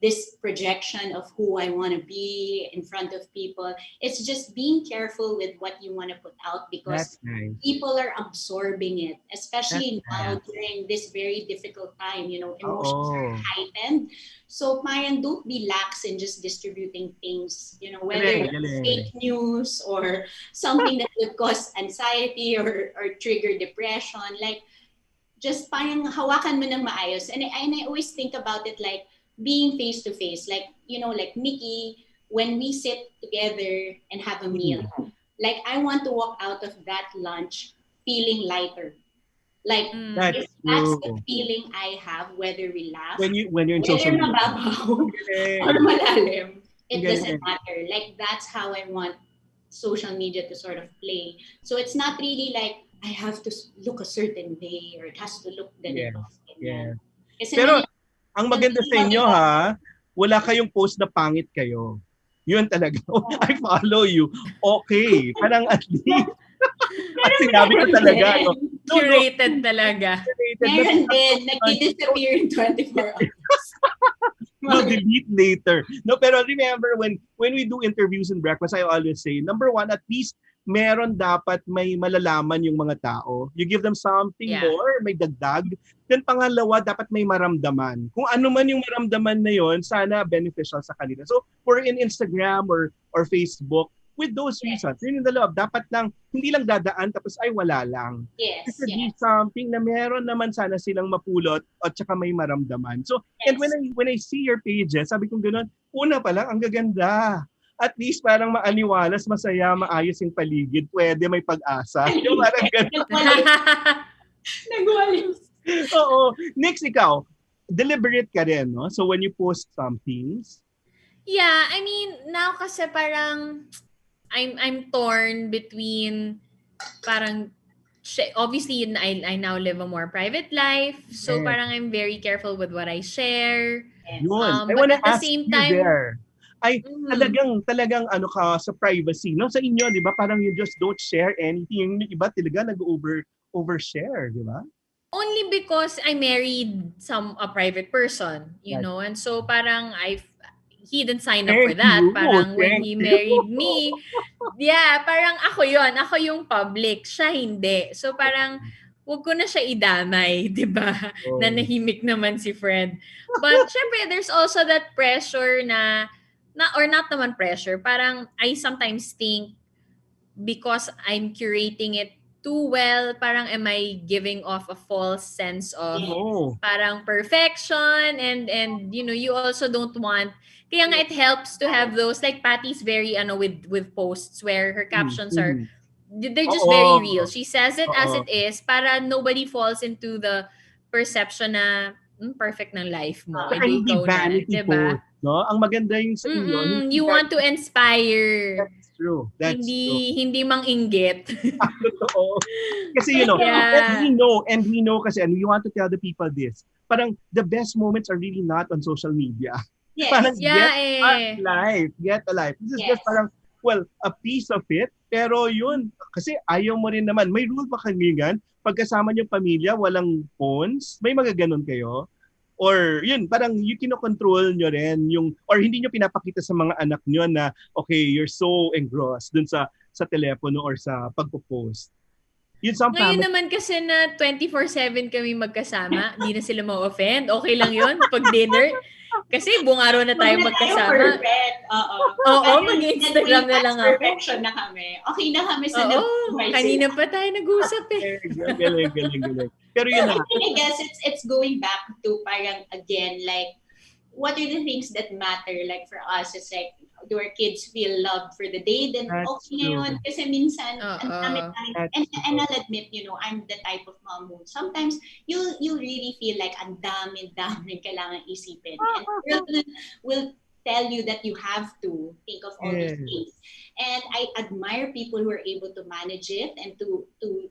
this projection of who I want to be in front of people. It's just being careful with what you want to put out because people are absorbing it, especially now during this very difficult time, emotions are heightened. So parang don't be lax in just distributing things, whether it's fake news or something that would cause anxiety or trigger depression. Like, just parang hawakan mo ng maayos. And I always think about it like being face to face. Like, like Nikki, when we sit together and have a meal, like I want to walk out of that lunch feeling lighter. Like, that's the feeling I have, whether we laugh, when you're in social media. Or malalim, it doesn't matter. Like, that's how I want social media to sort of play. So it's not really like I have to look a certain way or it has to look ganito. Pero ang maganda sa inyo wala kayong post na pangit kayo. Yun talaga. I follow you. Okay. Parang at least at sinabi ko talaga. Curated talaga. Meron din. Nag-disappear in 24 hours. We'll delete later. No, pero remember when we do interviews in breakfast, I always say, number one, at least meron dapat may malalaman yung mga tao. You give them something more, may dagdag. Then pangalawa, dapat may maramdaman. Kung ano man yung maramdaman na yon, sana beneficial sa kanila. So, for in Instagram or Facebook, with those reasons, yun yung dalawa. Dapat lang, hindi lang dadaan tapos ay wala lang. Kasi be something na meron naman sana silang mapulot at saka may maramdaman. So, and when I see your pages, sabi kong gano'n, una pa lang, ang gaganda. At least parang maaniwalas, masaya, maayos yung paligid. Pwede may pag-asa. Yung parang gano'n. Nagwalis. Oo. Next, ikaw, deliberate ka rin, no? So when you post some things. Yeah, I mean, now kasi parang I'm torn between parang obviously I now live a more private life. So parang I'm very careful with what I share. Yun. I But wanna at the ask same you time, there. Ay, talagang ano ka sa privacy. No? Sa inyo, di ba? Parang you just don't share anything. Yung iba talaga overshare, di ba? only because I married a private person, know, and so parang he didn't sign up for that. Parang when he married me, parang ako yung public, siya hindi. So parang wag ko na siya idamay, 'di ba? Na nahimik naman si Fred. But syempre there's also that pressure not naman pressure, parang I sometimes think because I'm curating it too well, parang am I giving off a false sense of No. parang perfection, and you also don't want, kaya nga it helps to have those, like Patty's very with posts where her captions are, they're just very Oo. real. She says it as Oo. it is para nobody falls into the perception na perfect ng life mo. Saka Edi hindi ikaw na, vanity 'di ba? post, no? Ang maganda yung sa inyo, hindi You want to inspire. That's true. That's true. Hindi mang-inggit. Totoo. Kasi Yeah. and we know kasi, and we want to tell the people this, parang the best moments are really not on social media. Yes. Parang Yeah, get alive. This is Yes. just parang, well, a piece of it, pero yun, kasi ayaw mo rin naman. May rule ba kanigan? Pagkasama niyong pamilya, walang phones? May magaganon kayo? Or yun, parang yung kinokontrol nyo rin, or hindi nyo pinapakita sa mga anak nyo na, okay, you're so engrossed dun sa telepono or sa pagpo-post. Yun sa Ngayon naman kasi na 24/7 kami magkasama, hindi na sila ma-offend. Okay lang yun pag dinner. Kasi buong araw na tayo magkasama. Perfect. Oo, mag-Instagram na lang ako. Perfection na kami. Okay na kami sa Oo, kanina pa tayo nag-usap Galing. Pero yun na. I guess it's going back to parang again, like, what are the things that matter? Like for us, it's like, do our kids feel loved for the day? Then okay na yun. Kasi minsan, ang dami tayo. And I'll admit, I'm the type of mom who sometimes you really feel like ang dami kailangan isipin. And will tell you that you have to think of all these things. And I admire people who are able to manage it and to do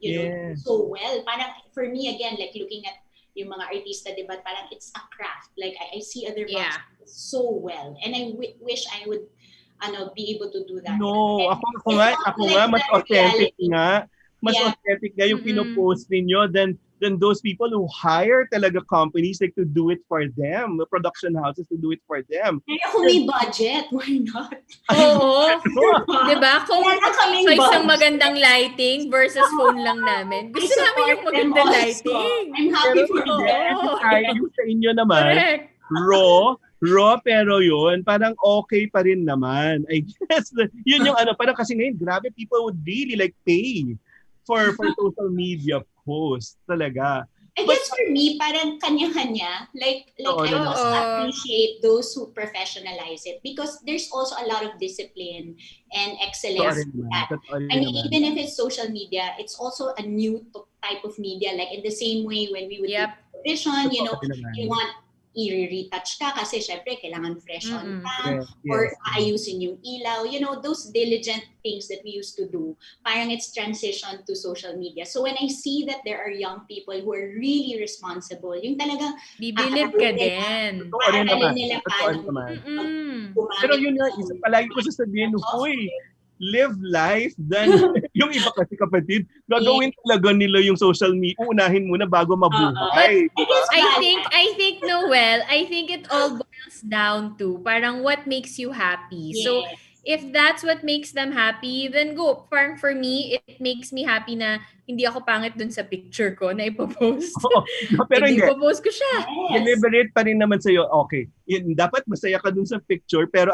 so well. Parang for me, again, like looking at yung mga artista, diba, parang it's a craft. Like I see other moms so well. And I wish I would be able to do that. No, and ako nga, mas authentic nga. Mas authentic nga yung pinopost ninyo than those people who hire talaga companies like to do it for them, production houses to do it for them. Kaya kung may budget, why not? Oo. Diba? Kung kaming isang magandang lighting versus phone lang namin. Gusto namin yung magandang lighting. I'm happy for them. Yung sa inyo naman, raw pero yun, parang okay pa rin naman. I guess, yun yung parang kasi ngayon, grabe, people would really like pay for social media posts talaga. I guess for me, parang kanya-kanya. Like I also appreciate those who professionalize it because there's also a lot of discipline and excellence in that. I mean, even if it's social media, it's also a new type of media. Like in the same way when we would do television, you want i-retouch ka kasi syempre kailangan fresh on cam or aayusin yung ilaw. Those diligent things that we used to do. Parang it's transition to social media. So when I see that there are young people who are really responsible, yung talagang bibilib ka din. Nila pero yun nga, palagi ko sasabihin, huy, live life than yung iba kasi kapatid, gagawin talaga nila yung social media, unahin muna bago mabuhay. I think Noel, I think it all boils down to parang what makes you happy. Yes. So if that's what makes them happy, then go. Parang for me, it makes me happy na hindi ako pangit dun sa picture ko na ipopost. Pero hindi. Ipopost ko siya. Deliberate pa rin naman sa'yo. Okay, dapat masaya ka dun sa picture, pero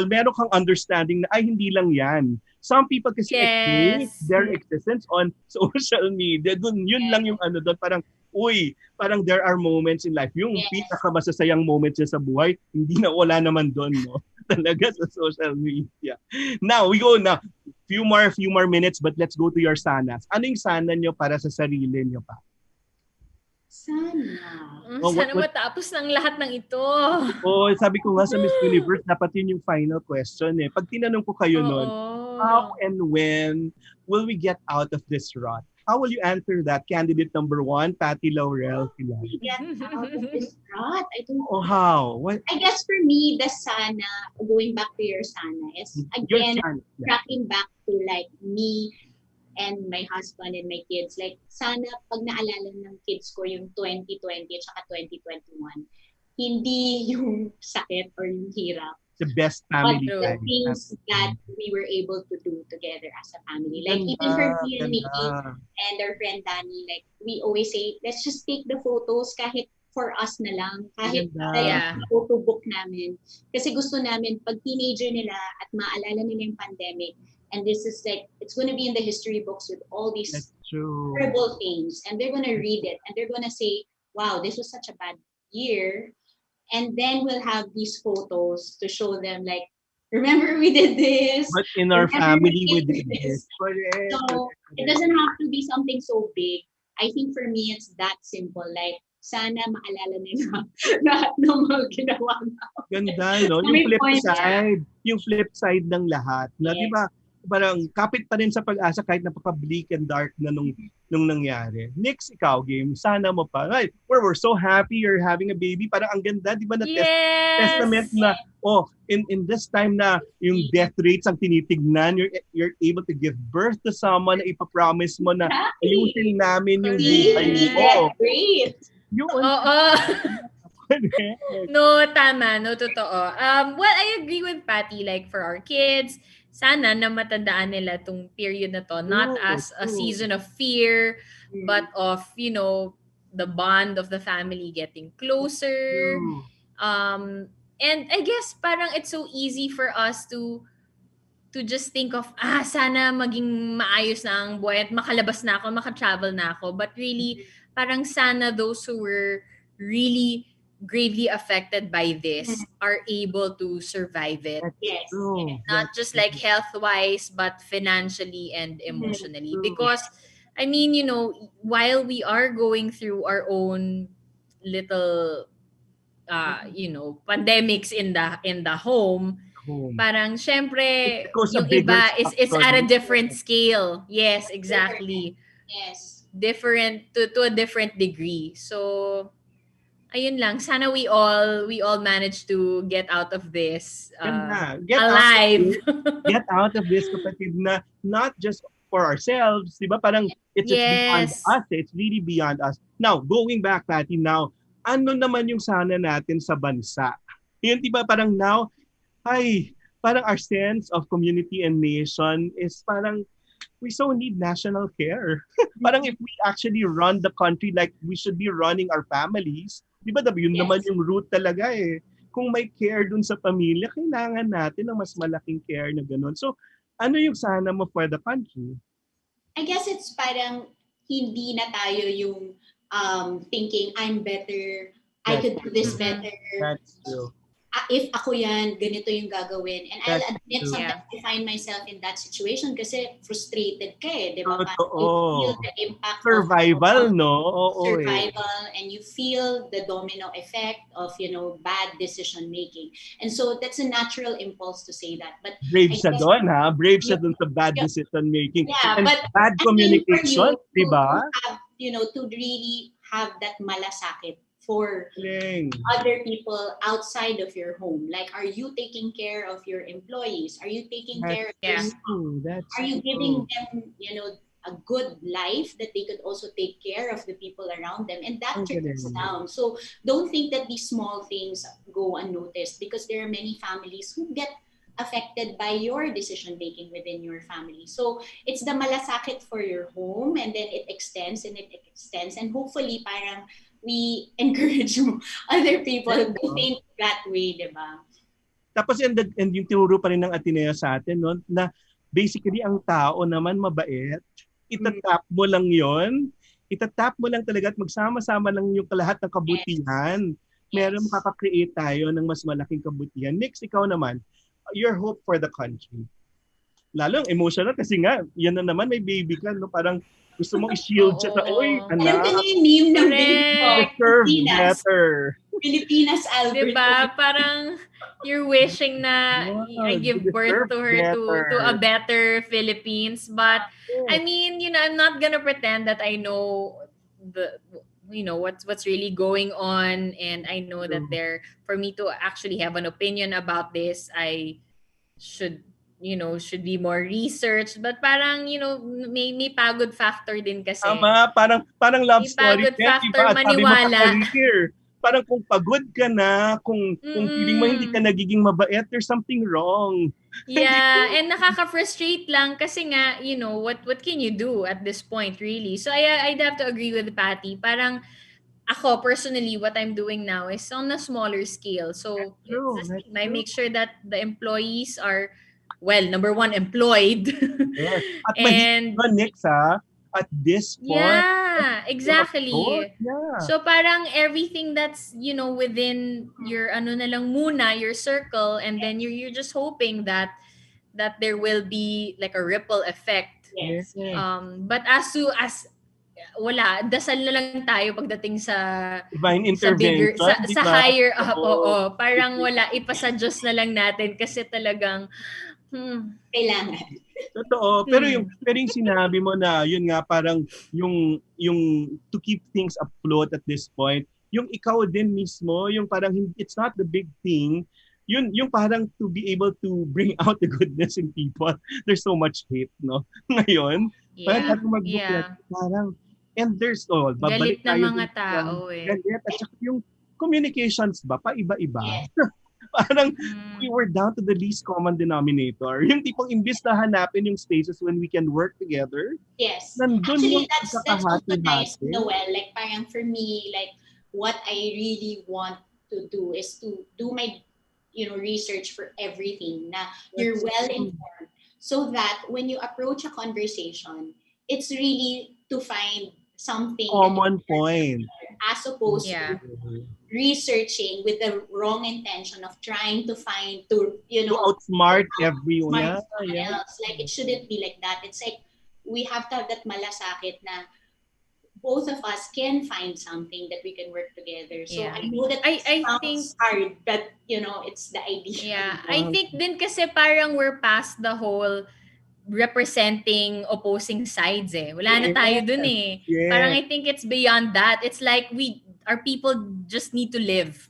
meron kang understanding na, ay, hindi lang yan. Some people kasi experience their existence on social media. Yun lang yung doon. Parang there are moments in life. Yung pinakamasasayang moments niya sa buhay, hindi na wala naman doon, no? Talaga sa social media. Now, we go na. Few more minutes, but let's go to your sanas. Ano yung sana nyo para sa sarili nyo pa? Sana matapos ng lahat ng ito. Sabi ko nga sa Miss Universe, dapat yun yung final question eh. Pag tinanong ko kayo nun, how and when will we get out of this rut? How will you answer that? Candidate number 1, Patty Laurel-Filart. Get out of this rut? I don't know. How? What? I guess for me, the sana, going back to your sana, is again, tracking back to like me and my husband and my kids. Like, sana pag naalala ng kids ko yung 2020 at saka 2021, hindi yung sakit or yung hirap. The best family time. Things that we were able to do together as a family. Like even for me and Nikki and our friend Danny, like we always say, let's just take the photos kahit for us na lang. Kahit photo book namin. Kasi gusto namin, pag teenager nila at maalala nila yung pandemic, and this is like, it's going to be in the history books with all these True. horrible things, and they're gonna read it and they're gonna say, "Wow, this was such a bad year." And then we'll have these photos to show them, like, remember we did this. But in our Remember family, we did did this. this. So it doesn't have to be something so big. I think for me, it's that simple. Like, sana maalala nila lahat ng mga ginawa na. Ganda, no? So Yung may flip point side. Yung flip side ng lahat. Na, di ba, parang kapit pa rin sa pag-asa kahit napaka-bleak and dark na nung nangyari. Next, ikaw, game, sana mo pa. Right, we're so happy you're having a baby. Parang ang ganda, di ba, na testament na, in this time na yung death rates ang tinitignan, you're able to give birth to someone na ipapromise mo na ayusin namin yung buhay mo. Great. Oo. No, tama. No, totoo. Well, I agree with Patty. Like, for our kids, sana na matandaan nila tong period na to, not as a season of fear, but of, the bond of the family getting closer. And I guess parang it's so easy for us to just think of, sana maging maayos na ang buhay at makalabas na ako, makatravel na ako. But really, parang sana those who were really gravely affected by this are able to survive it. Yes. Not just like health-wise, but financially and emotionally. Because, I mean, while we are going through our own little, pandemics in the home, parang syempre, yung iba is at a different scale. Yes, exactly. Yes. Different to a different degree. So, ayun lang, sana we all manage to get out of this alive. Get out of this, kapatid, na not just for ourselves, di ba? Parang it's beyond us. It's really beyond us. Now, going back, Patty, now, ano naman yung sana natin sa bansa? Yun, di ba? Parang now, parang our sense of community and nation is parang we so need national care. Parang if we actually run the country like we should be running our families, di ba yun naman yung root talaga eh. Kung may care dun sa pamilya, kailangan natin ng mas malaking care na ganun. So, ano yung sana mo for the country? I guess it's parang hindi na tayo yung thinking, I'm better, I could do this better. That's true. If ako yan, ganito yung gagawin. And I'll admit true. sometimes I find myself in that situation kasi frustrated ka eh. Di ba? Totoo. You feel the impact Survival, of no? Oo, survival, and you feel the domino effect of, bad decision making. And so that's a natural impulse to say that. But brave siya doon, ha? Brave siya doon sa bad decision making. Yeah, And but bad communication, di ba? To really have that malasakit for Galing. other people outside of your home. Like, are you taking care of your employees? Are you taking care of your staff? Are you giving them, a good life that they could also take care of the people around them? And that trickles down. So don't think that these small things go unnoticed, because there are many families who get affected by your decision making within your family. So it's the malasakit for your home, and then it extends and hopefully parang we encourage other people to think that way, diba? Tapos and yung tinuro pa rin ng Ateneo sa atin, no, na basically ang tao naman mabait, itatap mo lang yon, itatap mo lang talaga at magsama-sama lang yung lahat ng kabutihan. Meron makaka-create tayo ng mas malaking kabutihan. Next, ikaw naman, your hope for the country. Lalo emotional kasi nga, yan na naman, may baby ka, no? Parang gusto mong i-shield siya sa, anak. Alam ko yung meme ng baby ko. Deserve better. Pilipinas Albert. Diba? Parang you're wishing na I give birth to her to a better Philippines. But I mean, I'm not gonna pretend that I know what's really going on, and I know that for me to actually have an opinion about this, I should be more research. But parang, may pagod factor din kasi. Tama, parang love story. May pagod factor maniwala. Parang kung pagod ka na, kung feeling mo hindi ka nagiging mabait, there's something wrong. Yeah, and nakaka-frustrate lang kasi nga, what can you do at this point, really? So I'd have to agree with Patty. Parang ako, personally, what I'm doing now is on a smaller scale. So I make sure that the employees are, well, number one, employed. Yes. At and next, at this point. Yeah, exactly. Yeah. So parang everything that's, within your ano na lang muna, your circle, and then you're just hoping that there will be like a ripple effect. Yes. But as wala, dasal na lang tayo pagdating sa Divine bigger intervention, di sa ba? higher up. Oo, parang wala, ipasa Diyos na lang natin kasi talagang kailangan. Totoo. Pero yung sinabi mo na yun nga parang yung to keep things afloat at this point, yung ikaw din mismo, yung parang it's not the big thing. Yung parang to be able to bring out the goodness in people. There's so much hate, no? Ngayon, parang and there's babalik galit na tayo mga tao eh. Galit at saka yung communications ba paiba-iba. Parang we were down to the least common denominator. Yung tipong imbis na hanapin yung spaces when we can work together. Yes. Nandun Actually, yung that's also nice, Noel. Like parang for me, like what I really want to do is to do my research for everything na you're well informed so that when you approach a conversation, it's really to find something common point as opposed to researching with the wrong intention of trying to find to outsmart everyone else. Like it shouldn't be like that. It's like we have to have that malasakit na both of us can find something that we can work together. So I know that I think hard, but it's the idea. Yeah, I think din kasi parang we're past the whole representing opposing sides eh. Wala na tayo dun eh. Parang I think it's beyond that. It's like our people just need to live.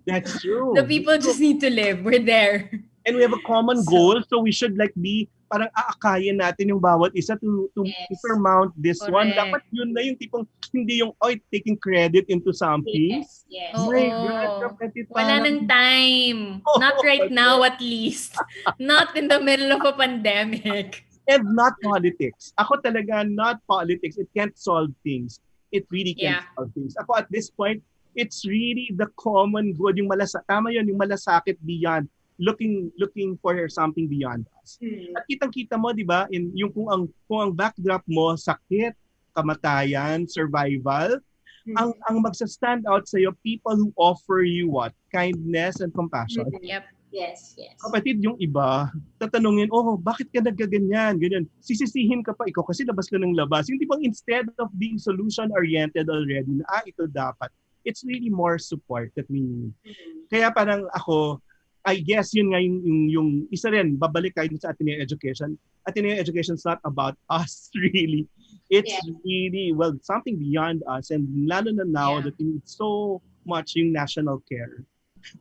That's true. The people just need to live. We're there. And we have a common goal, so we should be parang aakayin natin yung bawat isa to surmount this one. Dapat yun na yung tipong hindi yung taking credit into something. Yes. Oh my God, wala nang time. Not right now at least. Not in the middle of a pandemic. And not politics. Ako talaga, not politics. It can't solve things. It really can't solve things. Ako at this point, it's really the common good. Yung tama yun, yung malasakit beyond. Looking for something beyond us. At kitang-kita mo, di ba, kung ang backdrop mo, sakit, kamatayan, survival, ang magsa-stand out sa'yo, people who offer you what? Kindness and compassion. Yep. Yes. Kapatid, yung iba, tatanungin, bakit ka nagkaganyan? Ganyan. Sisisihin ka pa, ikaw kasi labas ka ng labas. Yung tipong instead of being solution-oriented already, na ito dapat. It's really more support that we need. Kaya parang ako, I guess yun nga yung isa rin, babalik tayo sa Ateneo Education. Ateneo Education is not about us really. It's really, something beyond us. And lalo na now that we need so much yung national care.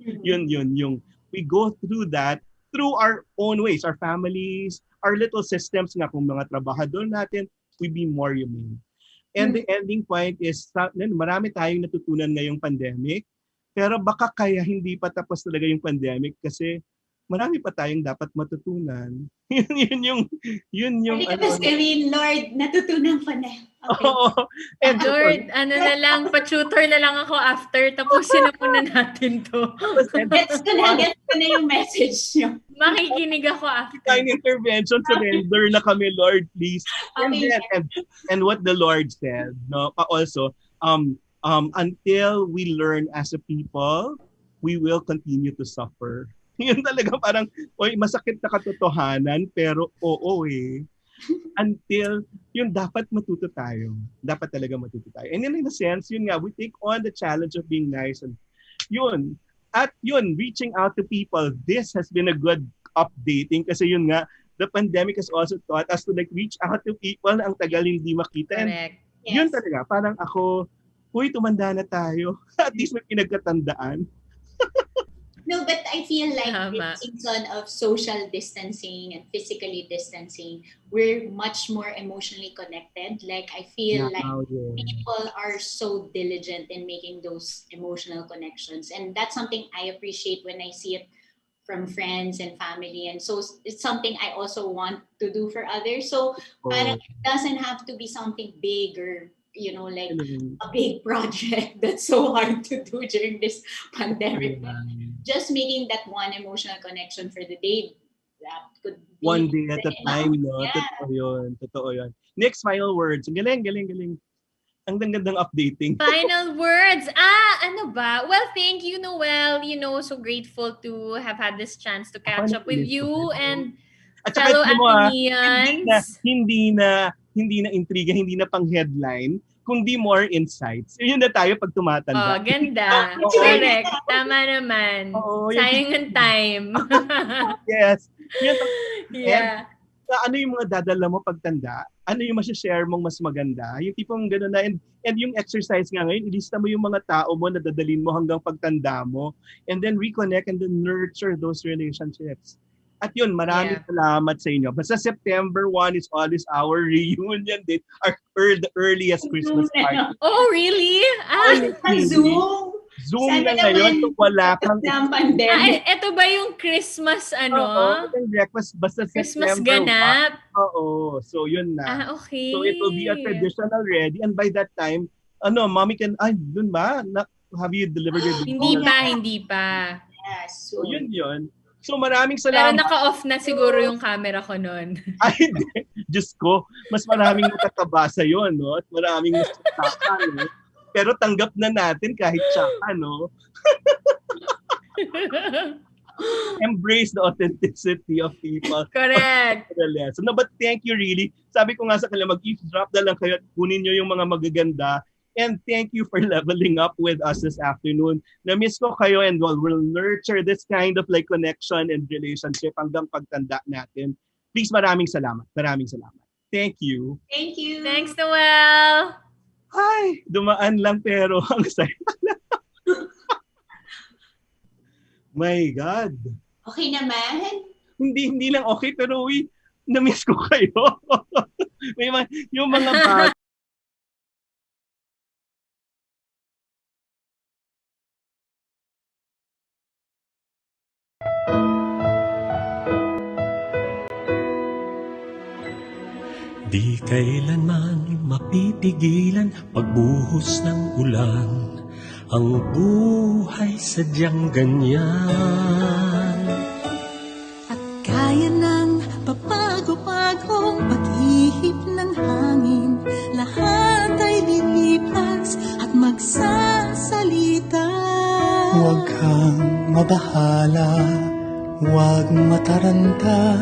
Yun, yung we go through that through our own ways, our families, our little systems nga kung mga trabahador natin, we be more humane. And the ending point is, marami tayong natutunan ngayong pandemic, pero baka kaya hindi pa tapos talaga yung pandemic kasi marami pa tayong dapat matutunan. yun yung sabihin, Lord, natutunan pa na. Okay. Lord, na lang, pa-tutor na lang ako after. Tapusin na muna natin to. Gets ko na yung message nyo. Makikinig ako after. Kind intervention, surrender na kami, Lord, please. Okay. And what the Lord said, no, also, until we learn as a people, we will continue to suffer. Yun talaga parang, masakit na katotohanan, pero until yun dapat matuto tayo. Dapat talaga matuto tayo. And in a sense, yun nga, we take on the challenge of being nice. And yun, reaching out to people, this has been a good updating kasi yun nga, the pandemic has also taught us to reach out to people na ang tagal hindi makita. Correct. And yun talaga, parang ako, tumanda na tayo. At least may pinagkatandaan. No, but I feel like this season of social distancing and physically distancing, we're much more emotionally connected. Like I feel people are so diligent in making those emotional connections. And that's something I appreciate when I see it from friends and family. And so it's something I also want to do for others. So parang it doesn't have to be something big or like a big project that's so hard to do during this pandemic. Just making that one emotional connection for the day that could be One day at a time, no? Yeah. Totoo yun. Next, final words. Ang galing. Ang gandang updating. Final words. Ano ba? Well, thank you, Noel. So grateful to have had this chance to catch up with you and At saka, fellow Ateneans. Ateneans. Hindi na intriga, hindi na pang headline, kundi more insights. Yun na tayo pag tumatanda. Oh, ganda. Correct. Tama naman. Sayang ang time. Yes. Yeah. Ano yung mga dadala mo pagtanda? Ano yung masashare mong mas maganda? Yung tipong gano'n na. And yung exercise nga ngayon, ilista mo yung mga tao mo na dadalhin mo hanggang pagtanda mo. And then reconnect and then nurture those relationships. At yun, maraming salamat sa inyo. Basta September 1 is always our reunion date. The earliest Christmas party. Oh, really? Zoom na ngayon. So wala kang pandemic. Ito ba yung Christmas breakfast basta Christmas September ganap? 1. Oo. So yun na. Okay. So it will be a tradition already. And by that time, mommy can, dun ba? Have you delivered your Hindi pa. Yes. So yun. So maraming Pero salamat. naka-off na siguro yung camera ko nun. Ay, hindi. Diyos ko, mas maraming nakakabasa yun, no? At maraming nasasaka, no? Pero tanggap na natin kahit tsaka, no? Embrace the authenticity of people. Correct. So, no, but thank you really. Sabi ko nga sa kanila, mag-eavesdrop na lang kayo at kunin nyo yung mga magaganda. And thank you for leveling up with us this afternoon. Na-miss ko kayo and we'll nurture this kind of like connection and relationship hanggang pagtanda natin. Please, maraming salamat. Thank you. Thank you. Thanks, Noel. Ay, dumaan lang pero ang saya. My God. Okay naman? Hindi lang okay pero na-miss ko kayo. Yung mga bata. Di kailanman mapipigilan pagbuhos ng ulan. Ang buhay sadyang ganyan. At kaya ng papago-pagong pag-ihip ng hangin. Lahat ay lilipas at magsasalita. Huwag kang mabahala, huwag mataranta.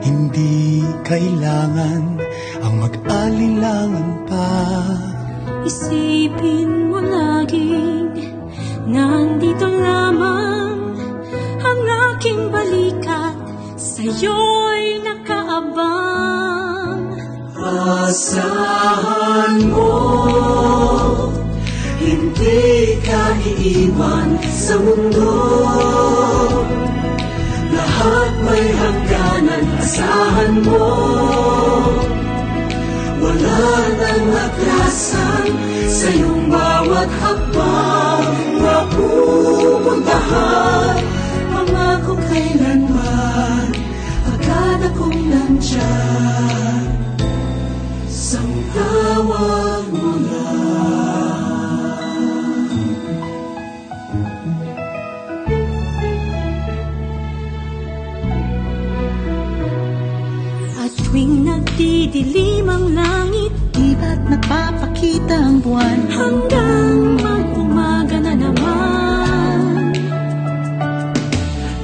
Hindi kailangan ang mag-alilangan pa. Isipin mo laging nandito lamang ang aking balikat, sa'yo'y nakaabang. Asahan mo, hindi ka iiwan sa mundo. Lahat may hangganan, asahan mo. Wala nang atrasan sa iyong bawat hakbang. Mapupuntahan, pangako kailanman, agad akong nandyan. Sang tawag mo Tuwing nagdidilim ang langit, di ba't nagpapakita ang buwan? Hanggang mag-umaga na naman.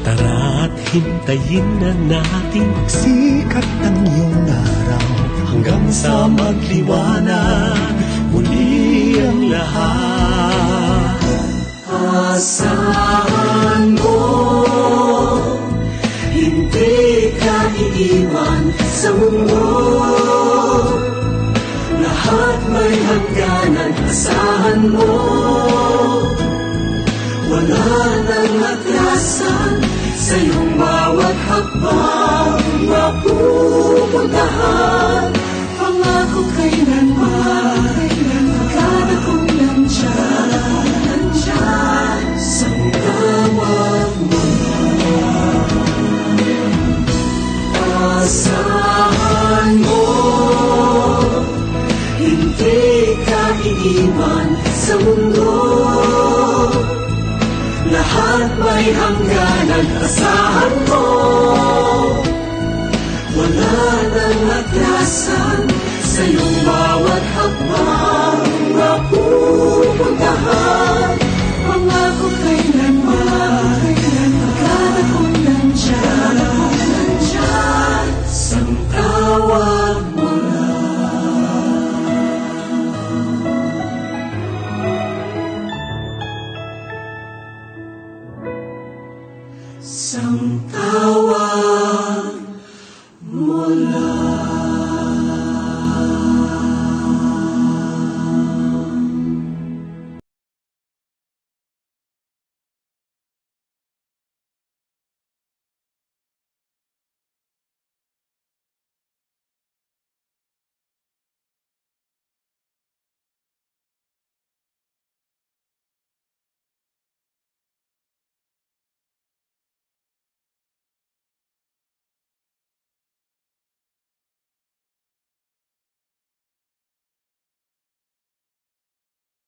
Tara't hintayin na natin magsikat ng iyong araw hanggang sa magliwanag muli ang lahat. Asahan mo, hindi ka iiwan sa mundo. Lahat may hangganan, asahan mo. Wala nang atrasan sa iyong bawat hakbang. Mapupuntahan, pangako kailanman, agad akong nandyan. Sang tawag mo. Asahan mo, hindi ka iiwan sa mundo. Lahat may hangganan, asahan mo. Wala nang atrasan sa iyong bawat hakbang mapupuntahan. Pangako kailanman, pagkat ako'y nandyan, sang tawag mo lang. Sang tawag